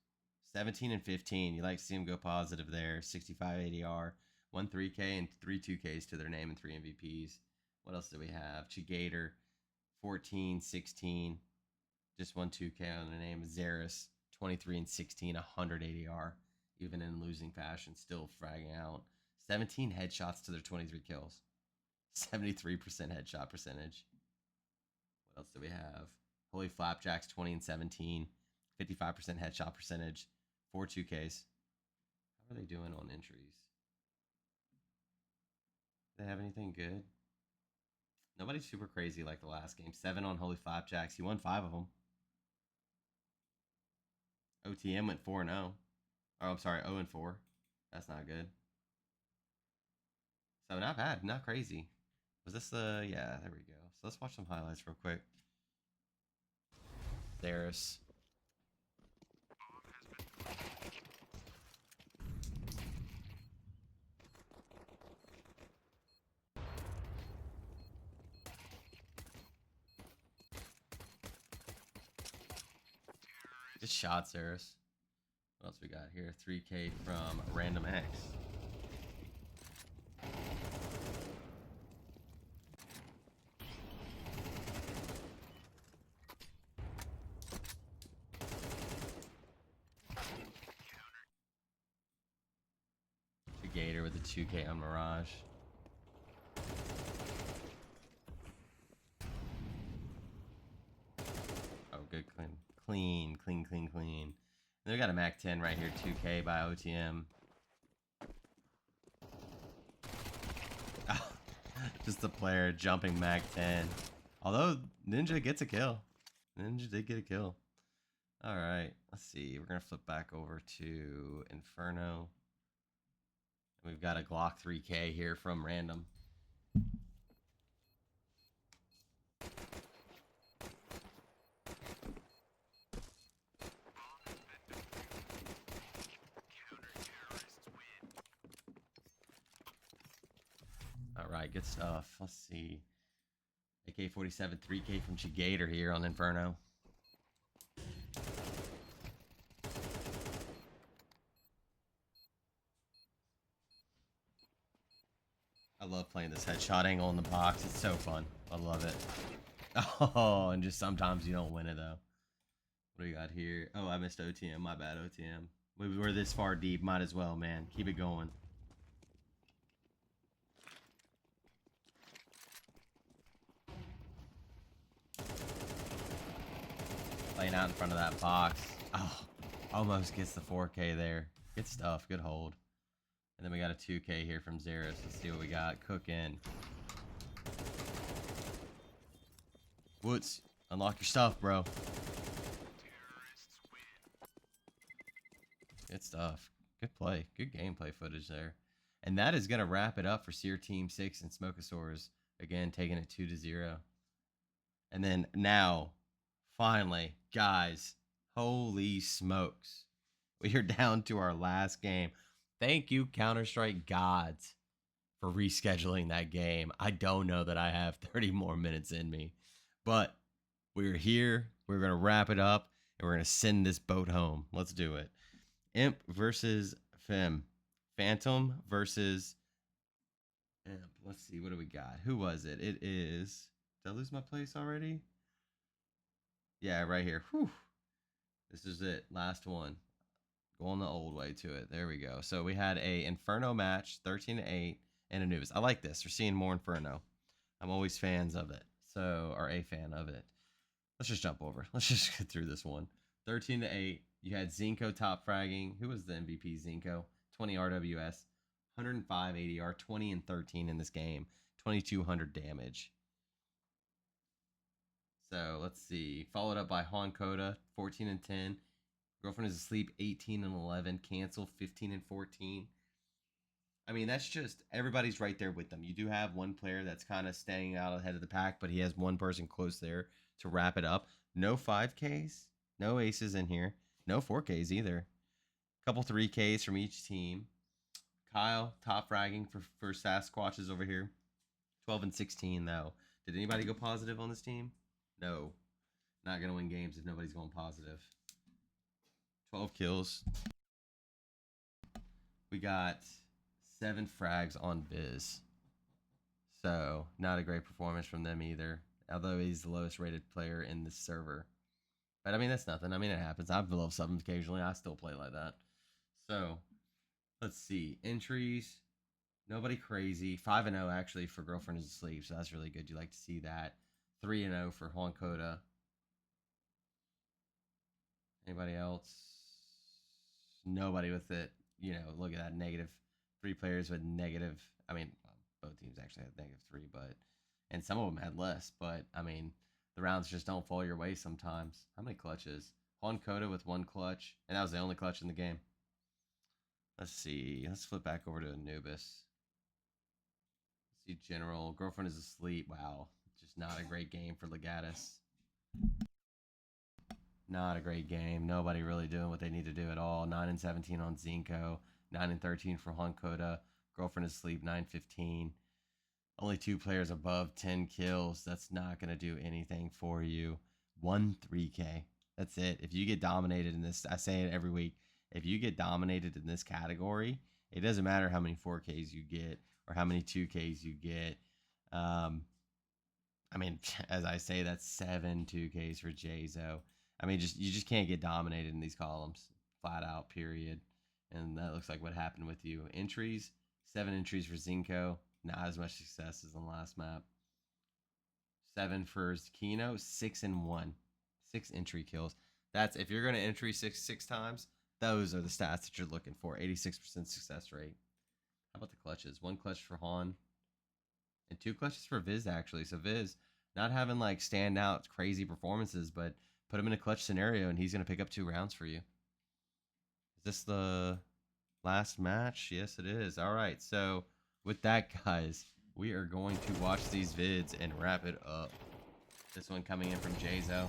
17 and 15. You like to see them go positive there. 65 ADR, 1 3K, and 3 2Ks to their name and 3 MVPs. What else do we have? Chigator, 14, 16. Just 1 2K on their name. Xeris, 23 and 16, 100 ADR. Even in losing fashion, still fragging out. 17 headshots to their 23 kills. 73% headshot percentage. What else do we have? Holy Flapjacks, 20 and 17. 55% headshot percentage. 4 2Ks. How are they doing on entries? Do they have anything good? Nobody's super crazy like the last game. 7 on Holy Flapjacks. He won 5 of them. OTM went 4-0. Oh, I'm sorry, 0-4. That's not good. So not bad, not crazy. Was this the... Yeah, there we go. So let's watch some highlights real quick. There's... Good shots, Eris. What else we got here? 3K from Random X. Gator with a 2K on Mirage. Oh, good, clean. And we got a Mac 10 right here, 2K by OTM. Just the player jumping Mac 10. Although Ninja gets a kill. Ninja did get a kill. All right, let's see. We're gonna flip back over to Inferno. We've got a Glock 3K here from Random. All right, good stuff. Let's see. AK-47 3K from Chigator here on Inferno. I love playing this headshot angle in the box. It's so fun. I love it. Oh, and just sometimes you don't win it, though. What do we got here? Oh, I missed OTM. My bad, OTM. We were this far deep. Might as well, man. Keep it going. Playing out in front of that box. Oh, almost gets the 4K there. Good stuff. Good hold. And then we got a 2K here from Xeris. Let's see what we got. Cooking. Woods, unlock your stuff, bro. Good stuff. Good play. Good gameplay footage there. And that is going to wrap it up for Seer Team 6 and Smokeosaurs. Again, taking it 2-0. And then now, finally, guys, holy smokes. We are down to our last game. Thank you, Counter-Strike gods, for rescheduling that game. I don't know that I have 30 more minutes in me. But we're here. We're going to wrap it up. And we're going to send this boat home. Let's do it. Imp versus Fem. Phantom versus Imp. Let's see. What do we got? Who was it? It is... Did I lose my place already? Yeah, right here. Whew. This is it. Last one. Going the old way to it. There we go. So we had a Inferno match, 13-8, and Anubis. I like this. We're seeing more Inferno. I'm always fans of it. So, or a fan of it. Let's just jump over. Let's just get through this one. 13-8. You had Zinco top fragging. Who was the MVP? Zinco. 20 RWS, 105 ADR, 20 and 13 in this game, 2200 damage. So let's see. Followed up by Honkoda, 14 and 10. Girlfriend is Asleep, 18 and 11. Cancel, 15 and 14. I mean, that's just everybody's right there with them. You do have one player that's kind of staying out ahead of the pack, but he has one person close there to wrap it up. No 5Ks, no aces in here, no 4Ks either. Couple 3Ks from each team. Kyle, top fragging for Sasquatches over here. 12 and 16, though. Did anybody go positive on this team? No. Not going to win games if nobody's going positive. 12 kills. We got 7 frags on Viz. So, not a great performance from them either. Although he's the lowest rated player in this server. But, I mean, that's nothing. I mean, it happens. I've below 7 occasionally. I still play like that. So, let's see. Entries. Nobody crazy. 5 and 0 actually for Girlfriend is Asleep. So, that's really good. You like to see that. 3 and 0 for Honkoda. Anybody else? Nobody with it. You know, look at that. Negative. 3 players with negative. I mean, both teams actually had -3, but. And some of them had less. But, I mean, the rounds just don't fall your way sometimes. How many clutches? Honkoda with 1 clutch. And that was the only clutch in the game. Let's see. Let's flip back over to Anubis. Let's see General. Girlfriend is Asleep. Wow. Just not a great game for Legatus. Not a great game. Nobody really doing what they need to do at all. 9 and 17 on Zinco. 9 and 13 for Honkoda. Girlfriend is Asleep. 9-15. Only 2 players above 10 kills. That's not going to do anything for you. 1 3K. That's it. If you get dominated in this, I say it every week. If you get dominated in this category, it doesn't matter how many 4Ks you get or how many 2Ks you get. I mean, as I say, that's 7 2Ks for Jazo. I mean, you just can't get dominated in these columns, flat out, period. And that looks like what happened with you. Entries, 7 entries for Zinco. Not as much success as on the last map. 7 for Kino, 6 and 1. 6 entry kills. That's if you're going to entry six times, those are the stats that you're looking for. 86% success rate. How about the clutches? 1 clutch for Han. And 2 clutches for Viz, actually. So Viz, not having like standout crazy performances, but put him in a clutch scenario and he's going to pick up 2 rounds for you. Is this the last match? Yes, it is. All right. So with that, guys, we are going to watch these vids and wrap it up. This one coming in from Jazo.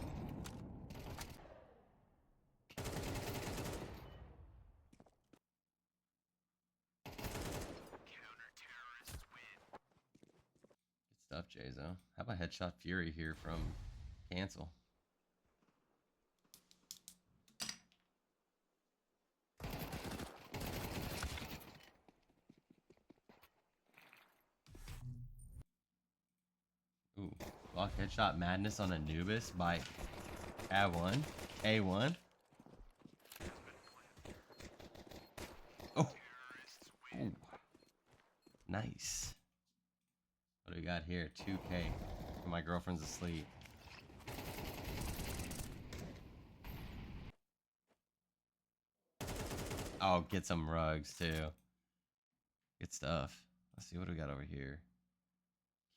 Good stuff, Jazo. How about Headshot Fury here from Cancel? Ooh, block Headshot Madness on Anubis by A1. A1. Oh. Ooh. Nice. What do we got here? 2K. My girlfriend's asleep. Oh, get some rugs too. Good stuff. Let's see what we got over here.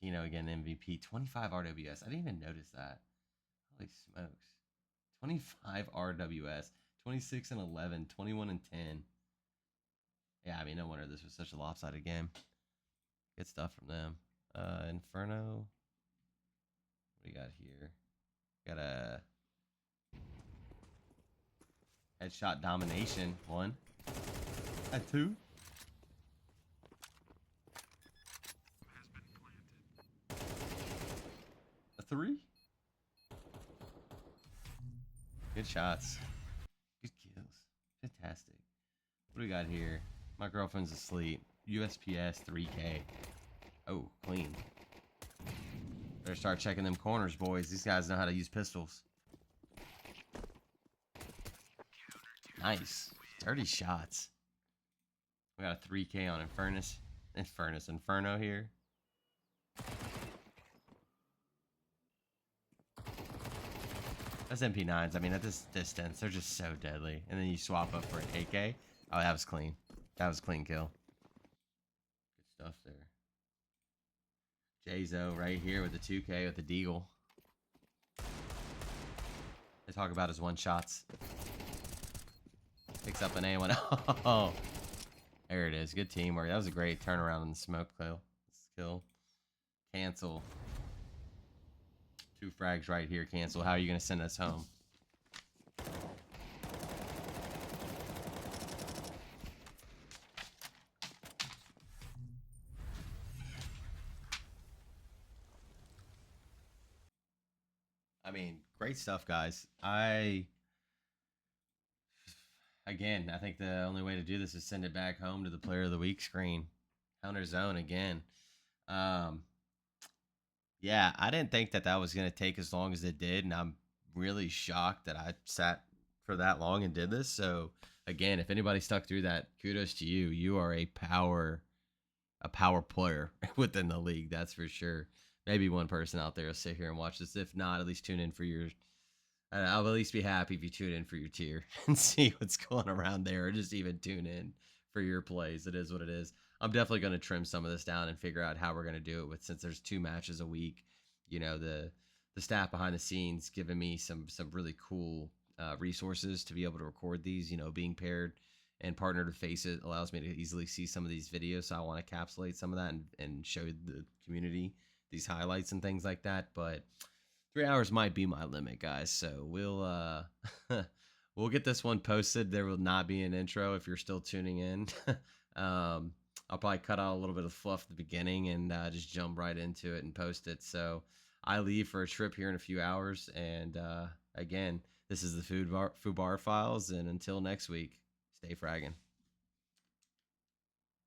Kino again, MVP. 25 RWS. I didn't even notice that. Holy smokes. 25 RWS. 26 and 11. 21 and 10. Yeah, I mean, no wonder this was such a lopsided game. Good stuff from them. Inferno. What do we got here? Got a Headshot Domination. 1. A 2. A 3. Good shots. Good kills. Fantastic. What do we got here? My girlfriend's asleep. USPS 3K. Oh, clean. Better start checking them corners, boys. These guys know how to use pistols. Nice. Dirty shots. We got a 3K on Inferno here. A Those MP9s, I mean, at this distance, they're just so deadly. And then you swap up for an AK. Oh, that was clean. That was a clean kill. Good stuff there. Jzo right here with the 2K with the Deagle. They talk about his one-shots. Picks up an A1. Oh, there it is. Good teamwork. That was a great turnaround in the smoke kill. Cancel. 2 frags right here. Cancel. How are you going to send us home? I mean, great stuff, guys. Again, I think the only way to do this is send it back home to the player of the week screen. Counter zone again. Yeah, I didn't think that was going to take as long as it did, and I'm really shocked that I sat for that long and did this. So, again, if anybody stuck through that, kudos to you. You are a power player within the league, that's for sure. Maybe one person out there will sit here and watch this. If not, at least tune in for your. I'll at least be happy if you tune in for your tier and see what's going around there, or just even tune in for your plays. It is what it is. I'm definitely going to trim some of this down and figure out how we're going to do it since there's 2 matches a week. You know, the staff behind the scenes giving me some really cool resources to be able to record these. You know, being paired and partnered with Faceit allows me to easily see some of these videos. So I want to encapsulate some of that and show the community these highlights and things like that. But 3 hours might be my limit, guys. So we'll we'll get this one posted. There will not be an intro if you're still tuning in. I'll probably cut out a little bit of fluff at the beginning and just jump right into it and post it. So I leave for a trip here in a few hours. And again, this is the Fubard Files. And until next week, stay fragging.